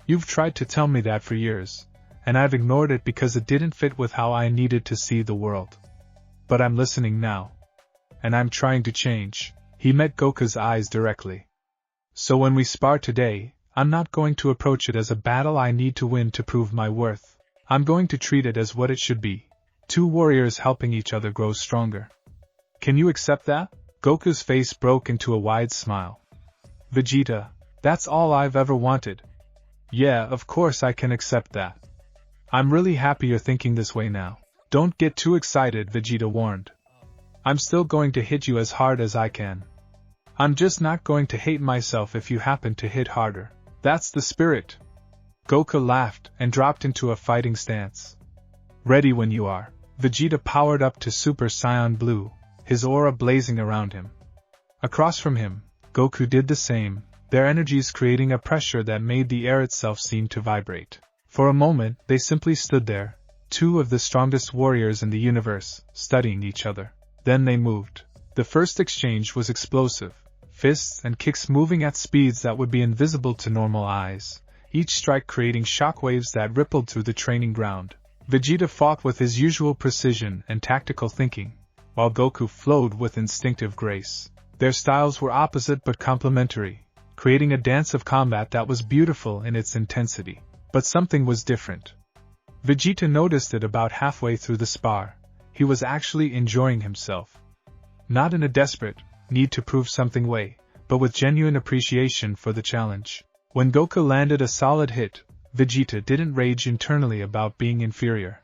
You've tried to tell me that for years, and I've ignored it because it didn't fit with how I needed to see the world. But I'm listening now. And I'm trying to change. He met Goku's eyes directly. So when we spar today, I'm not going to approach it as a battle I need to win to prove my worth. I'm going to treat it as what it should be. Two warriors helping each other grow stronger. Can you accept that? Goku's face broke into a wide smile. Vegeta, that's all I've ever wanted. Yeah, of course I can accept that. I'm really happy you're thinking this way now. Don't get too excited, Vegeta warned. I'm still going to hit you as hard as I can. I'm just not going to hate myself if you happen to hit harder. That's the spirit. Goku laughed and dropped into a fighting stance. Ready when you are. Vegeta powered up to Super Saiyan Blue, his aura blazing around him. Across from him, Goku did the same, their energies creating a pressure that made the air itself seem to vibrate. For a moment, they simply stood there, two of the strongest warriors in the universe, studying each other. Then they moved. The first exchange was explosive, fists and kicks moving at speeds that would be invisible to normal eyes, each strike creating shockwaves that rippled through the training ground. Vegeta fought with his usual precision and tactical thinking, while Goku flowed with instinctive grace. Their styles were opposite but complementary, creating a dance of combat that was beautiful in its intensity. But something was different. Vegeta noticed it about halfway through the spar. He was actually enjoying himself. Not in a desperate, need to prove something way, but with genuine appreciation for the challenge. When Goku landed a solid hit, Vegeta didn't rage internally about being inferior.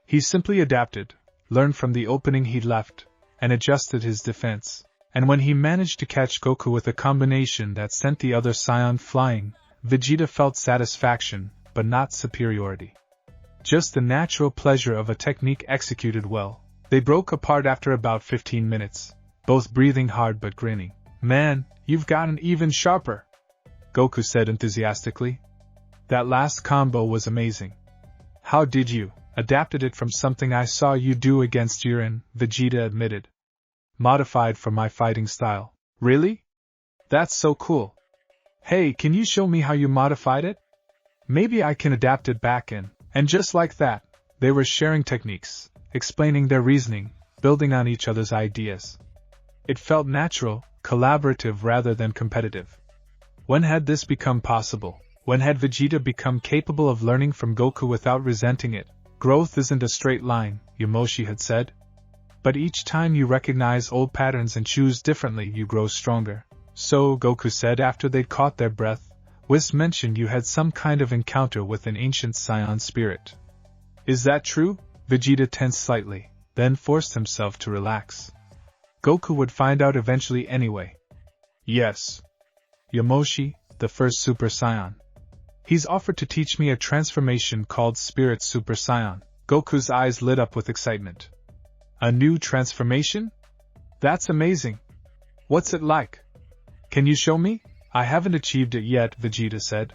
He simply adapted, learned from the opening he'd left, and adjusted his defense. And when he managed to catch Goku with a combination that sent the other Saiyan flying, Vegeta felt satisfaction, but not superiority. Just the natural pleasure of a technique executed well. They broke apart after about 15 minutes, both breathing hard but grinning. "Man, you've gotten even sharper," Goku said enthusiastically. "That last combo was amazing." "How did you?" "Adapted it from something I saw you do against Jiren," Vegeta admitted. "Modified for my fighting style." "Really? That's so cool. Hey, can you show me how you modified it? Maybe I can adapt it back in." And just like that, they were sharing techniques, explaining their reasoning, building on each other's ideas. It felt natural, collaborative rather than competitive. When had this become possible? When had Vegeta become capable of learning from Goku without resenting it? "Growth isn't a straight line," Yamoshi had said. "But each time you recognize old patterns and choose differently, you grow stronger." "So," Goku said after they'd caught their breath, "Whis mentioned you had some kind of encounter with an ancient Saiyan spirit. Is that true?" Vegeta tensed slightly, then forced himself to relax. Goku would find out eventually anyway. "Yes. Yamoshi, the first Super Saiyan. He's offered to teach me a transformation called Spirit Super Saiyan." Goku's eyes lit up with excitement. "A new transformation? That's amazing. What's it like? Can you show me?" "I haven't achieved it yet," Vegeta said.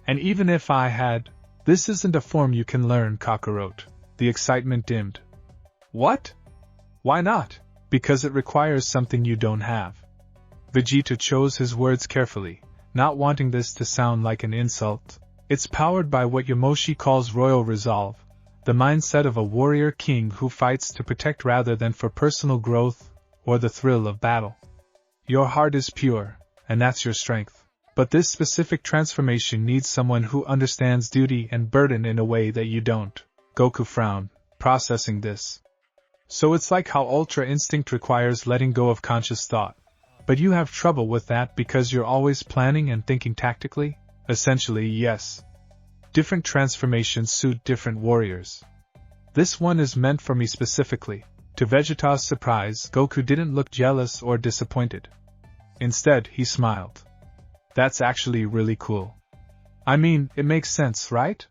"And even if I had, this isn't a form you can learn," Kakarot. The excitement dimmed. "What? Why not?" "Because it requires something you don't have." Vegeta chose his words carefully, not wanting this to sound like an insult. "It's powered by what Yamoshi calls royal resolve, the mindset of a warrior king who fights to protect rather than for personal growth or the thrill of battle. Your heart is pure, and that's your strength. But this specific transformation needs someone who understands duty and burden in a way that you don't." Goku frowned, processing this. "So it's like how Ultra Instinct requires letting go of conscious thought. But you have trouble with that because you're always planning and thinking tactically?" "Essentially, yes. Different transformations suit different warriors. This one is meant for me specifically." To Vegeta's surprise, Goku didn't look jealous or disappointed. Instead, he smiled. "That's actually really cool. I mean, it makes sense, right?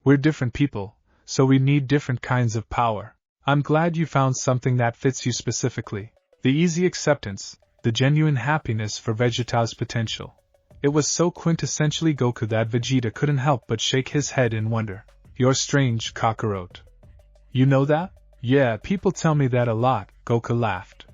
We're different people, so we need different kinds of power. I'm glad you found something that fits you specifically." The easy acceptance, the genuine happiness for Vegeta's potential. It was so quintessentially Goku that Vegeta couldn't help but shake his head in wonder. "You're strange, Kakarot. You know that?" "Yeah, people tell me that a lot," Goku laughed.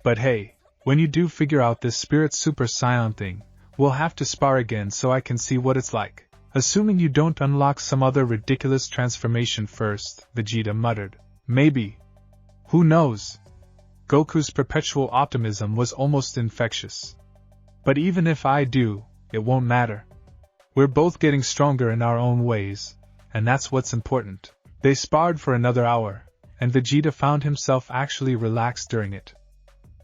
"But hey, when you do figure out this Spirit Super Saiyan thing, we'll have to spar again so I can see what it's like. Assuming you don't unlock some other ridiculous transformation first," Vegeta muttered. "Maybe. Who knows?" Goku's perpetual optimism was almost infectious. "But even if I do, it won't matter. We're both getting stronger in our own ways, and that's what's important." They sparred for another hour, and Vegeta found himself actually relaxed during it.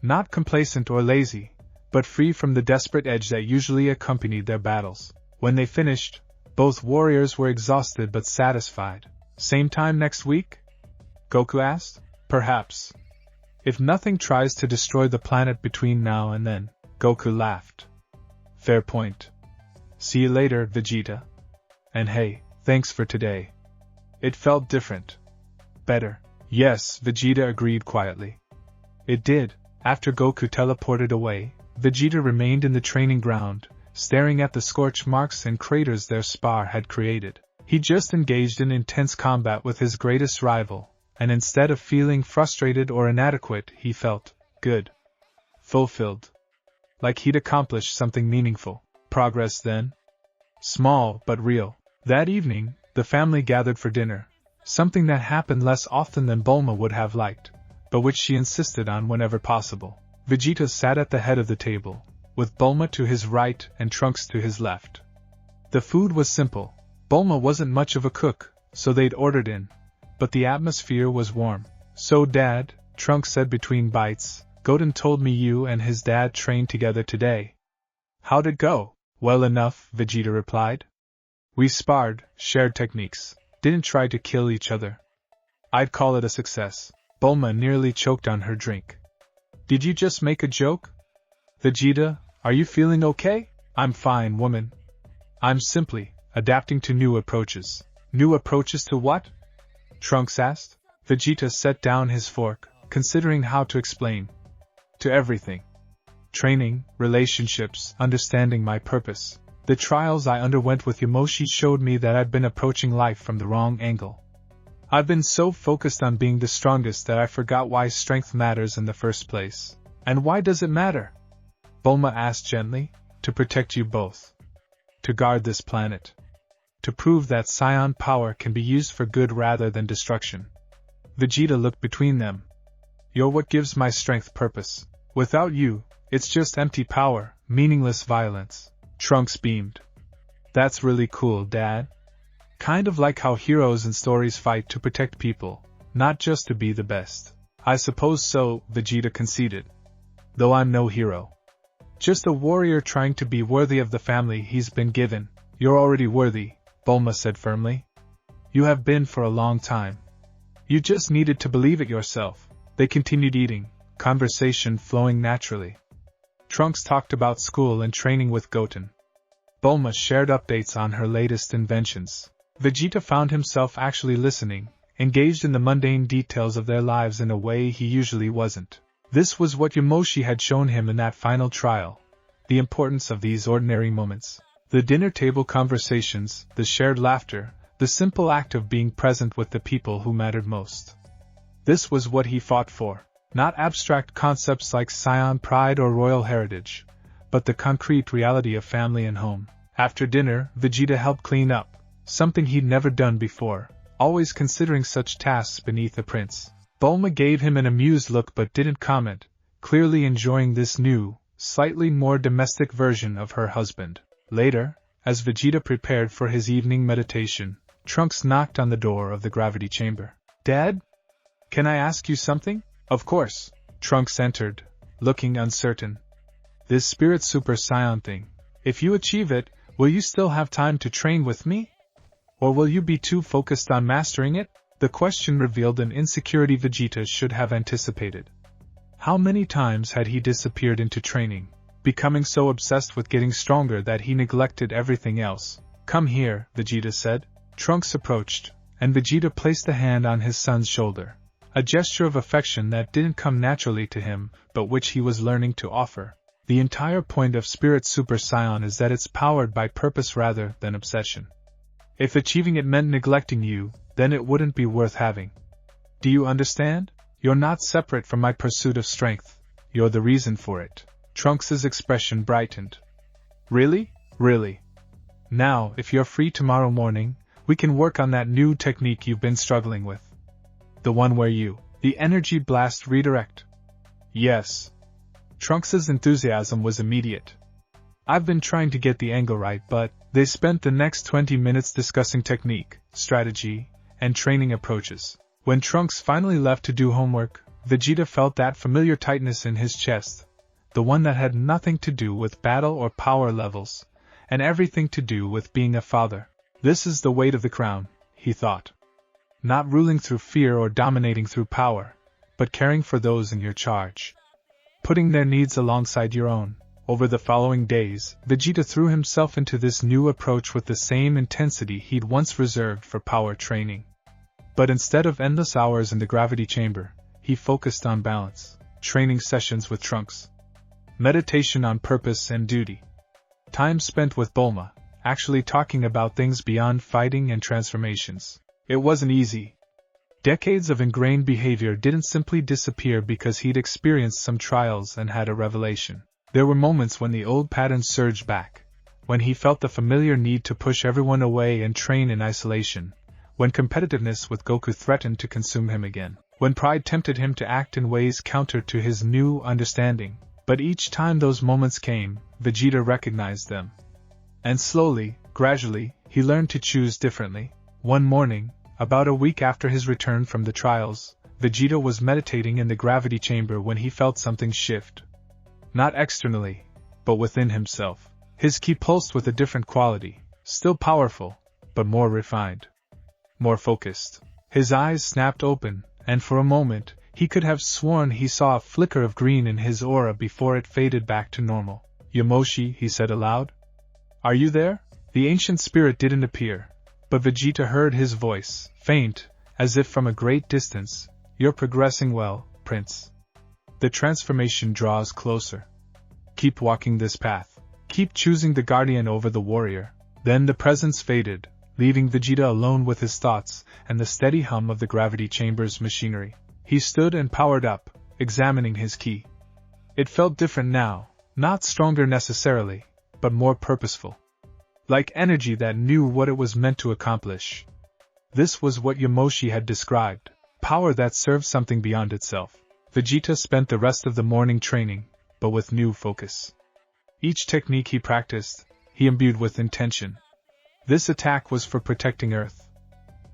Not complacent or lazy, but free from the desperate edge that usually accompanied their battles. When they finished, both warriors were exhausted but satisfied. "Same time next week?" Goku asked. "Perhaps. If nothing tries to destroy the planet between now and then." Goku laughed. "Fair point. See you later, Vegeta. And hey, thanks for today. It felt different. Better." "Yes," Vegeta agreed quietly. It did. After Goku teleported away, Vegeta remained in the training ground, staring at the scorch marks and craters their spar had created. He just engaged in intense combat with his greatest rival, and instead of feeling frustrated or inadequate, he felt good. Fulfilled. like he'd accomplished something meaningful. Progress then? Small, but real. That evening, the family gathered for dinner, something that happened less often than Bulma would have liked, but which she insisted on whenever possible. Vegeta sat at the head of the table, with Bulma to his right and Trunks to his left. The food was simple. Bulma wasn't much of a cook, so they'd ordered in, but the atmosphere was warm. "So Dad," Trunks said between bites, "Goten told me you and his dad trained together today." "How'd it go?" "Well enough," Vegeta replied. "We sparred, shared techniques, didn't try to kill each other. I'd call it a success." Bulma nearly choked on her drink. "Did you just make a joke?" "Vegeta, are you feeling okay?" "I'm fine, woman. I'm simply adapting to new approaches." "New approaches to what?" Trunks asked. Vegeta set down his fork, considering how to explain. "To everything. Training, relationships, understanding my purpose. The trials I underwent with Yamoshi showed me that I'd been approaching life from the wrong angle. I've been so focused on being the strongest that I forgot why strength matters in the first place." "And why does it matter?" Bulma asked gently. "To protect you both. To guard this planet. To prove that Saiyan power can be used for good rather than destruction." Vegeta looked between them. "You're what gives my strength purpose. Without you, it's just empty power, meaningless violence." Trunks beamed. "That's really cool, Dad. Kind of like how heroes in stories fight to protect people, not just to be the best." "I suppose so," Vegeta conceded. "Though I'm no hero. Just a warrior trying to be worthy of the family he's been given." "You're already worthy," Bulma said firmly. "You have been for a long time. You just needed to believe it yourself." They continued eating, conversation flowing naturally. Trunks talked about school and training with Goten. Bulma shared updates on her latest inventions. Vegeta found himself actually listening, engaged in the mundane details of their lives in a way he usually wasn't. This was what Yamoshi had shown him in that final trial, the importance of these ordinary moments. The dinner table conversations, the shared laughter, the simple act of being present with the people who mattered most. This was what he fought for. Not abstract concepts like Saiyan pride or royal heritage, but the concrete reality of family and home. After dinner, Vegeta helped clean up, something he'd never done before, always considering such tasks beneath the prince. Bulma gave him an amused look but didn't comment, clearly enjoying this new, slightly more domestic version of her husband. Later, as Vegeta prepared for his evening meditation, Trunks knocked on the door of the gravity chamber. "Dad? Can I ask you something?" "Of course." Trunks entered, looking uncertain. "This Spirit Super Saiyan thing, if you achieve it, will you still have time to train with me? Or will you be too focused on mastering it?" The question revealed an insecurity Vegeta should have anticipated. How many times had he disappeared into training, becoming so obsessed with getting stronger that he neglected everything else? "Come here," Vegeta said. Trunks approached, and Vegeta placed a hand on his son's shoulder. A gesture of affection that didn't come naturally to him, but which he was learning to offer. The entire point of Spirit Super Saiyan is that it's powered by purpose rather than obsession. If achieving it meant neglecting you, then it wouldn't be worth having. Do you understand? You're not separate from my pursuit of strength. You're the reason for it. Trunks' expression brightened. Really? Really? Now, if you're free tomorrow morning, we can work on that new technique you've been struggling with. The one where you, the energy blast redirect. Yes. Trunks' enthusiasm was immediate. I've been trying to get the angle right, but they spent the next 20 minutes discussing technique, strategy, and training approaches. When Trunks finally left to do homework, Vegeta felt that familiar tightness in his chest, the one that had nothing to do with battle or power levels, and everything to do with being a father. This is the weight of the crown, he thought. Not ruling through fear or dominating through power, but caring for those in your charge. Putting their needs alongside your own. Over the following days, Vegeta threw himself into this new approach with the same intensity he'd once reserved for power training. But instead of endless hours in the gravity chamber, he focused on balance, training sessions with Trunks, meditation on purpose and duty, time spent with Bulma, actually talking about things beyond fighting and transformations. It wasn't easy. Decades of ingrained behavior didn't simply disappear because he'd experienced some trials and had a revelation. There were moments when the old patterns surged back, when he felt the familiar need to push everyone away and train in isolation, when competitiveness with Goku threatened to consume him again, when pride tempted him to act in ways counter to his new understanding. But each time those moments came, Vegeta recognized them. And slowly, gradually, he learned to choose differently. One morning, about a week after his return from the trials, Vegeta was meditating in the gravity chamber when he felt something shift. Not externally, but within himself. His ki pulsed with a different quality, still powerful, but more refined. More focused. His eyes snapped open, and for a moment, he could have sworn he saw a flicker of green in his aura before it faded back to normal. "Yamoshi," he said aloud. "Are you there?" The ancient spirit didn't appear, but Vegeta heard his voice, faint, as if from a great distance. "You're progressing well, Prince. The transformation draws closer. Keep walking this path. Keep choosing the guardian over the warrior." Then the presence faded, leaving Vegeta alone with his thoughts and the steady hum of the gravity chamber's machinery. He stood and powered up, examining his ki. It felt different now, not stronger necessarily, but more purposeful. Like energy that knew what it was meant to accomplish. This was what Yamoshi had described, power that served something beyond itself. Vegeta spent the rest of the morning training, but with new focus. Each technique he practiced, he imbued with intention. This attack was for protecting Earth.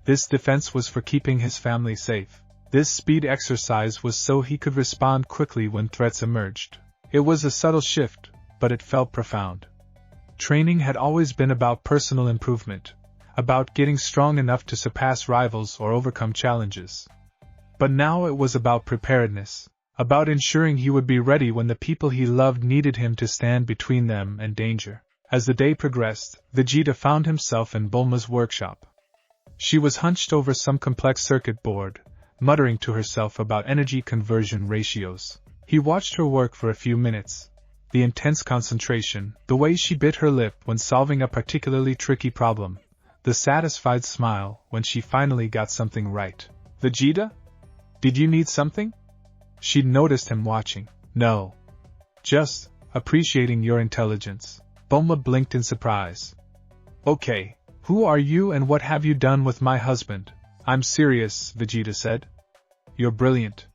This defense was for keeping his family safe. This speed exercise was so he could respond quickly when threats emerged. It was a subtle shift, but it felt profound. Training had always been about personal improvement, about getting strong enough to surpass rivals or overcome challenges. But now it was about preparedness, about ensuring he would be ready when the people he loved needed him to stand between them and danger. As the day progressed, Vegeta found himself in Bulma's workshop. She was hunched over some complex circuit board, muttering to herself about energy conversion ratios. He watched her work for a few minutes. The intense concentration, the way she bit her lip when solving a particularly tricky problem, the satisfied smile when she finally got something right. "Vegeta? Did you need something?" She'd noticed him watching. "No. Just appreciating your intelligence." Bulma blinked in surprise. "Okay, who are you and what have you done with my husband?" "I'm serious," Vegeta said. "You're brilliant.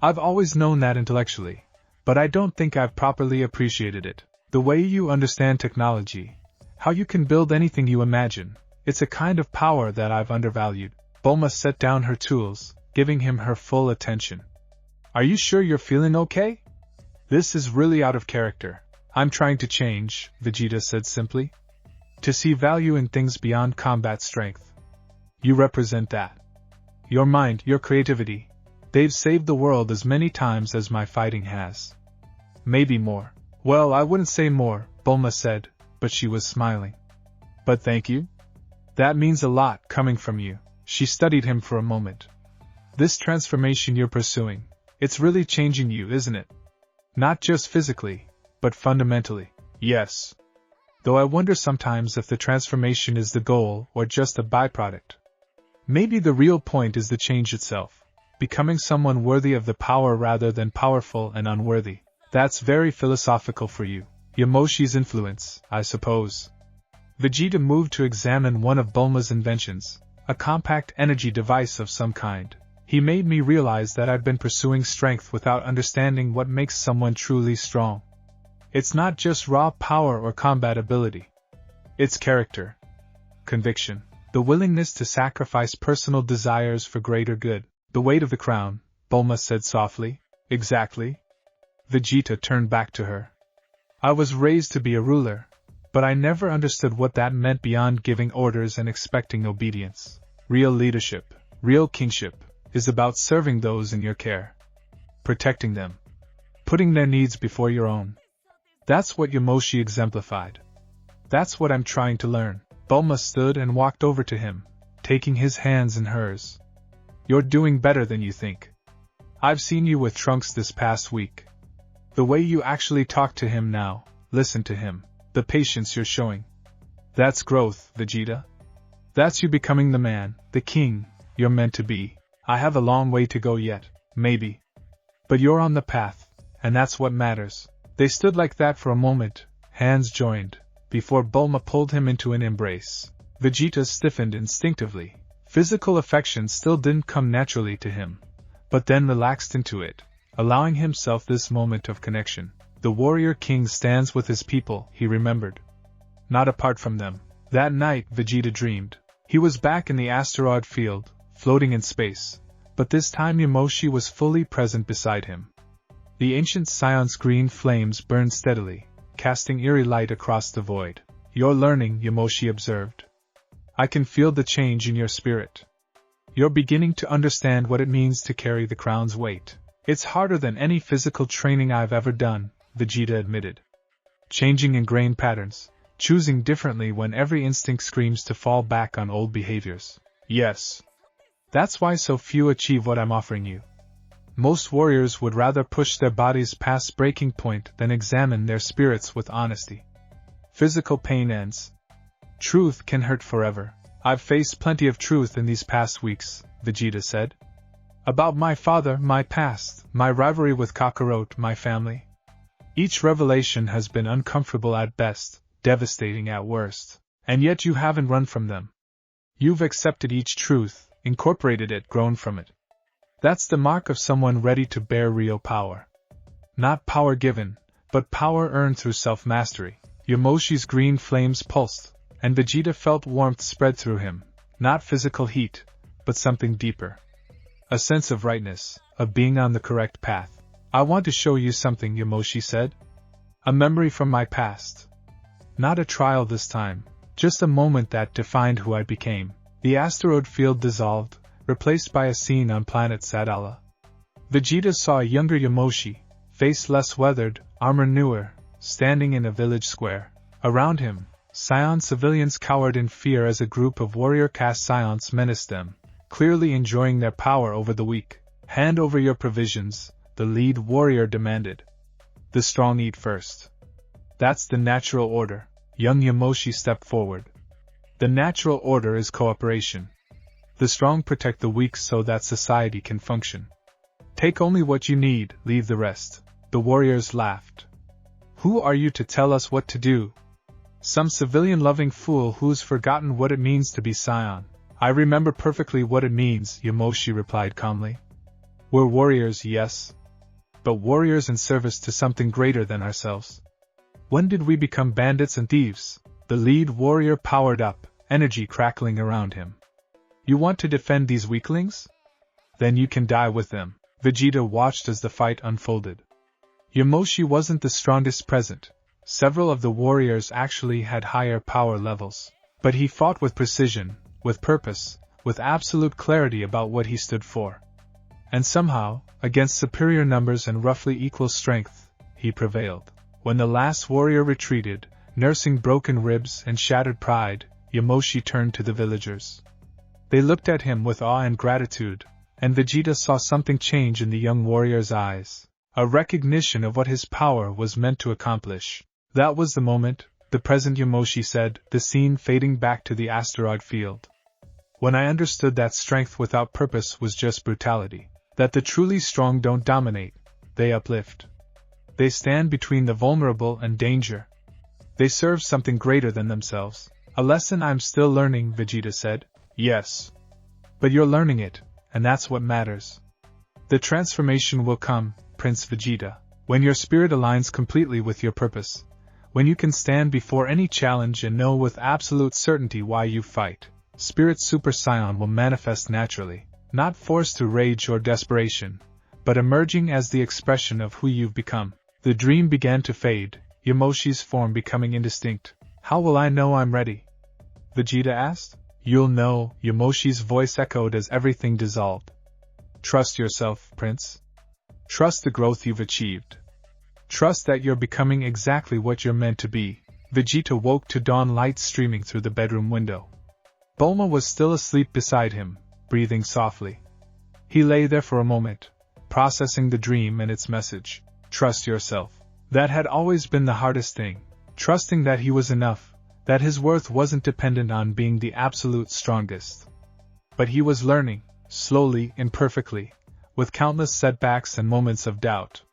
I've always known that intellectually, but I don't think I've properly appreciated it. The way you understand technology, how you can build anything you imagine, it's a kind of power that I've undervalued." Bulma set down her tools, giving him her full attention. "Are you sure you're feeling okay? This is really out of character." "I'm trying to change," Vegeta said simply. "To see value in things beyond combat strength. You represent that. Your mind, your creativity, they've saved the world as many times as my fighting has. Maybe more." "Well, I wouldn't say more," Bulma said, but she was smiling. "But thank you? That means a lot coming from you." She studied him for a moment. "This transformation you're pursuing, it's really changing you, isn't it? Not just physically, but fundamentally." "Yes. Though I wonder sometimes if the transformation is the goal or just a byproduct. Maybe the real point is the change itself, becoming someone worthy of the power rather than powerful and unworthy." "That's very philosophical for you. Yamoshi's influence, I suppose." Vegeta moved to examine one of Bulma's inventions, a compact energy device of some kind. "He made me realize that I've been pursuing strength without understanding what makes someone truly strong. It's not just raw power or combat ability. It's character, conviction, the willingness to sacrifice personal desires for greater good." "The weight of the crown," Bulma said softly. "Exactly." Vegeta turned back to her. "I was raised to be a ruler, but I never understood what that meant beyond giving orders and expecting obedience. Real leadership, real kingship, is about serving those in your care, protecting them, putting their needs before your own. That's what Yamoshi exemplified. That's what I'm trying to learn." Bulma stood and walked over to him, taking his hands in hers. "You're doing better than you think. I've seen you with Trunks this past week. The way you actually talk to him now, listen to him, the patience you're showing. That's growth, Vegeta. That's you becoming the man, the king, you're meant to be. I have a long way to go yet, maybe. But you're on the path, and that's what matters. They stood like that for a moment, hands joined, before Bulma pulled him into an embrace. Vegeta stiffened instinctively. Physical affection still didn't come naturally to him, but then relaxed into it, allowing himself this moment of connection. The warrior king stands with his people, he remembered. Not apart from them. That night, Vegeta dreamed. He was back in the asteroid field, floating in space, but this time Yamoshi was fully present beside him. The ancient Saiyans' green flames burned steadily, casting eerie light across the void. You're learning, Yamoshi observed. I can feel the change in your spirit. You're beginning to understand what it means to carry the crown's weight. It's harder than any physical training I've ever done, Vegeta admitted. Changing ingrained patterns, choosing differently when every instinct screams to fall back on old behaviors. Yes. That's why so few achieve what I'm offering you. Most warriors would rather push their bodies past breaking point than examine their spirits with honesty. Physical pain ends. Truth can hurt forever. I've faced plenty of truth in these past weeks, Vegeta said. About my father, my past, my rivalry with Kakarot, my family. Each revelation has been uncomfortable at best, devastating at worst, and yet you haven't run from them. You've accepted each truth, incorporated it, grown from it. That's the mark of someone ready to bear real power. Not power given, but power earned through self-mastery. Yamoshi's green flames pulsed, and Vegeta felt warmth spread through him, not physical heat, but something deeper. A sense of rightness, of being on the correct path. I want to show you something, Yamoshi said. A memory from my past. Not a trial this time, just a moment that defined who I became. The asteroid field dissolved, replaced by a scene on planet Sadala. Vegeta saw a younger Yamoshi, face less weathered, armor newer, standing in a village square. Around him, Saiyan civilians cowered in fear as a group of warrior caste Saiyans menaced them, clearly enjoying their power over the weak. Hand over your provisions, the lead warrior demanded. The strong eat first. That's the natural order. Young Yamoshi stepped forward. The natural order is cooperation. The strong protect the weak so that society can function. Take only what you need, leave the rest. The warriors laughed. Who are you to tell us what to do? Some civilian-loving fool who's forgotten what it means to be Saiyan. I remember perfectly what it means, Yamoshi replied calmly. We're warriors, yes. But warriors in service to something greater than ourselves. When did we become bandits and thieves? The lead warrior powered up, energy crackling around him. You want to defend these weaklings? Then you can die with them. Vegeta watched as the fight unfolded. Yamoshi wasn't the strongest present. Several of the warriors actually had higher power levels. But he fought with precision, with purpose, with absolute clarity about what he stood for. And somehow, against superior numbers and roughly equal strength, he prevailed. When the last warrior retreated, nursing broken ribs and shattered pride, Yamoshi turned to the villagers. They looked at him with awe and gratitude, and Vegeta saw something change in the young warrior's eyes. A recognition of what his power was meant to accomplish. That was the moment, the present, Yamoshi said, the scene fading back to the asteroid field. When I understood that strength without purpose was just brutality. That the truly strong don't dominate, they uplift. They stand between the vulnerable and danger. They serve something greater than themselves. A lesson I'm still learning, Vegeta said. Yes. But you're learning it, and that's what matters. The transformation will come, Prince Vegeta, when your spirit aligns completely with your purpose. When you can stand before any challenge and know with absolute certainty why you fight. Spirit Super Saiyan will manifest naturally. Not forced through rage or desperation, but emerging as the expression of who you've become. The dream began to fade, Yamoshi's form becoming indistinct. How will I know I'm ready? Vegeta asked. You'll know, Yamoshi's voice echoed as everything dissolved. Trust yourself, Prince. Trust the growth you've achieved. Trust that you're becoming exactly what you're meant to be. Vegeta woke to dawn light streaming through the bedroom window. Bulma was still asleep beside him, breathing softly. He lay there for a moment, processing the dream and its message. Trust yourself. That had always been the hardest thing. Trusting that he was enough, that his worth wasn't dependent on being the absolute strongest. But he was learning, slowly, imperfectly, with countless setbacks and moments of doubt.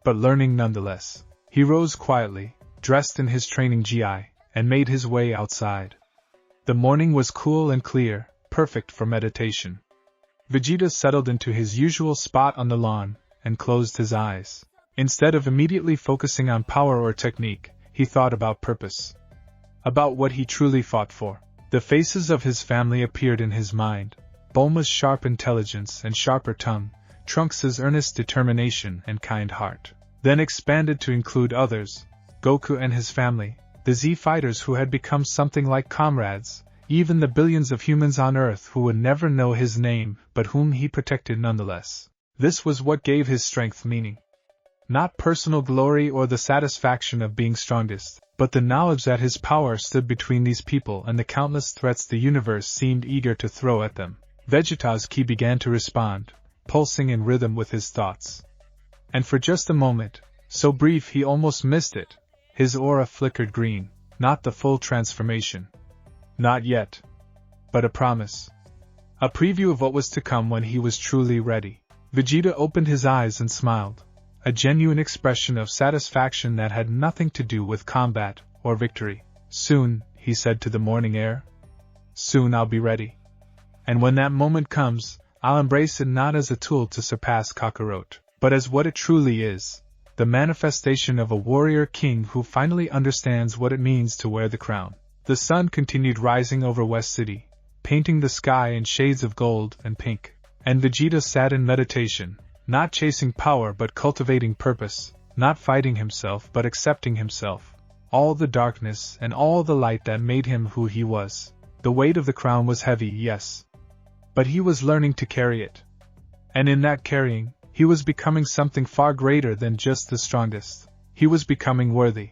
But learning nonetheless. He rose quietly, dressed in his training gi, and made his way outside. The morning was cool and clear, perfect for meditation. Vegeta settled into his usual spot on the lawn, and closed his eyes. Instead of immediately focusing on power or technique, he thought about purpose. About what he truly fought for. The faces of his family appeared in his mind, Bulma's sharp intelligence and sharper tongue, Trunks' earnest determination and kind heart. Then expanded to include others, Goku and his family, the Z fighters who had become something like comrades, even the billions of humans on Earth who would never know his name but whom he protected nonetheless. This was what gave his strength meaning. Not personal glory or the satisfaction of being strongest, but the knowledge that his power stood between these people and the countless threats the universe seemed eager to throw at them. Vegeta's ki began to respond, pulsing in rhythm with his thoughts. And for just a moment, so brief he almost missed it, his aura flickered green, not the full transformation. Not yet. But a promise. A preview of what was to come when he was truly ready. Vegeta opened his eyes and smiled. A genuine expression of satisfaction that had nothing to do with combat or victory. Soon, he said to the morning air. Soon I'll be ready. And when that moment comes, I'll embrace it not as a tool to surpass Kakarot, but as what it truly is, the manifestation of a warrior king who finally understands what it means to wear the crown. The sun continued rising over West City, painting the sky in shades of gold and pink, and Vegeta sat in meditation. Not chasing power but cultivating purpose, not fighting himself but accepting himself. All the darkness and all the light that made him who he was. The weight of the crown was heavy, yes. But he was learning to carry it. And in that carrying, he was becoming something far greater than just the strongest. He was becoming worthy.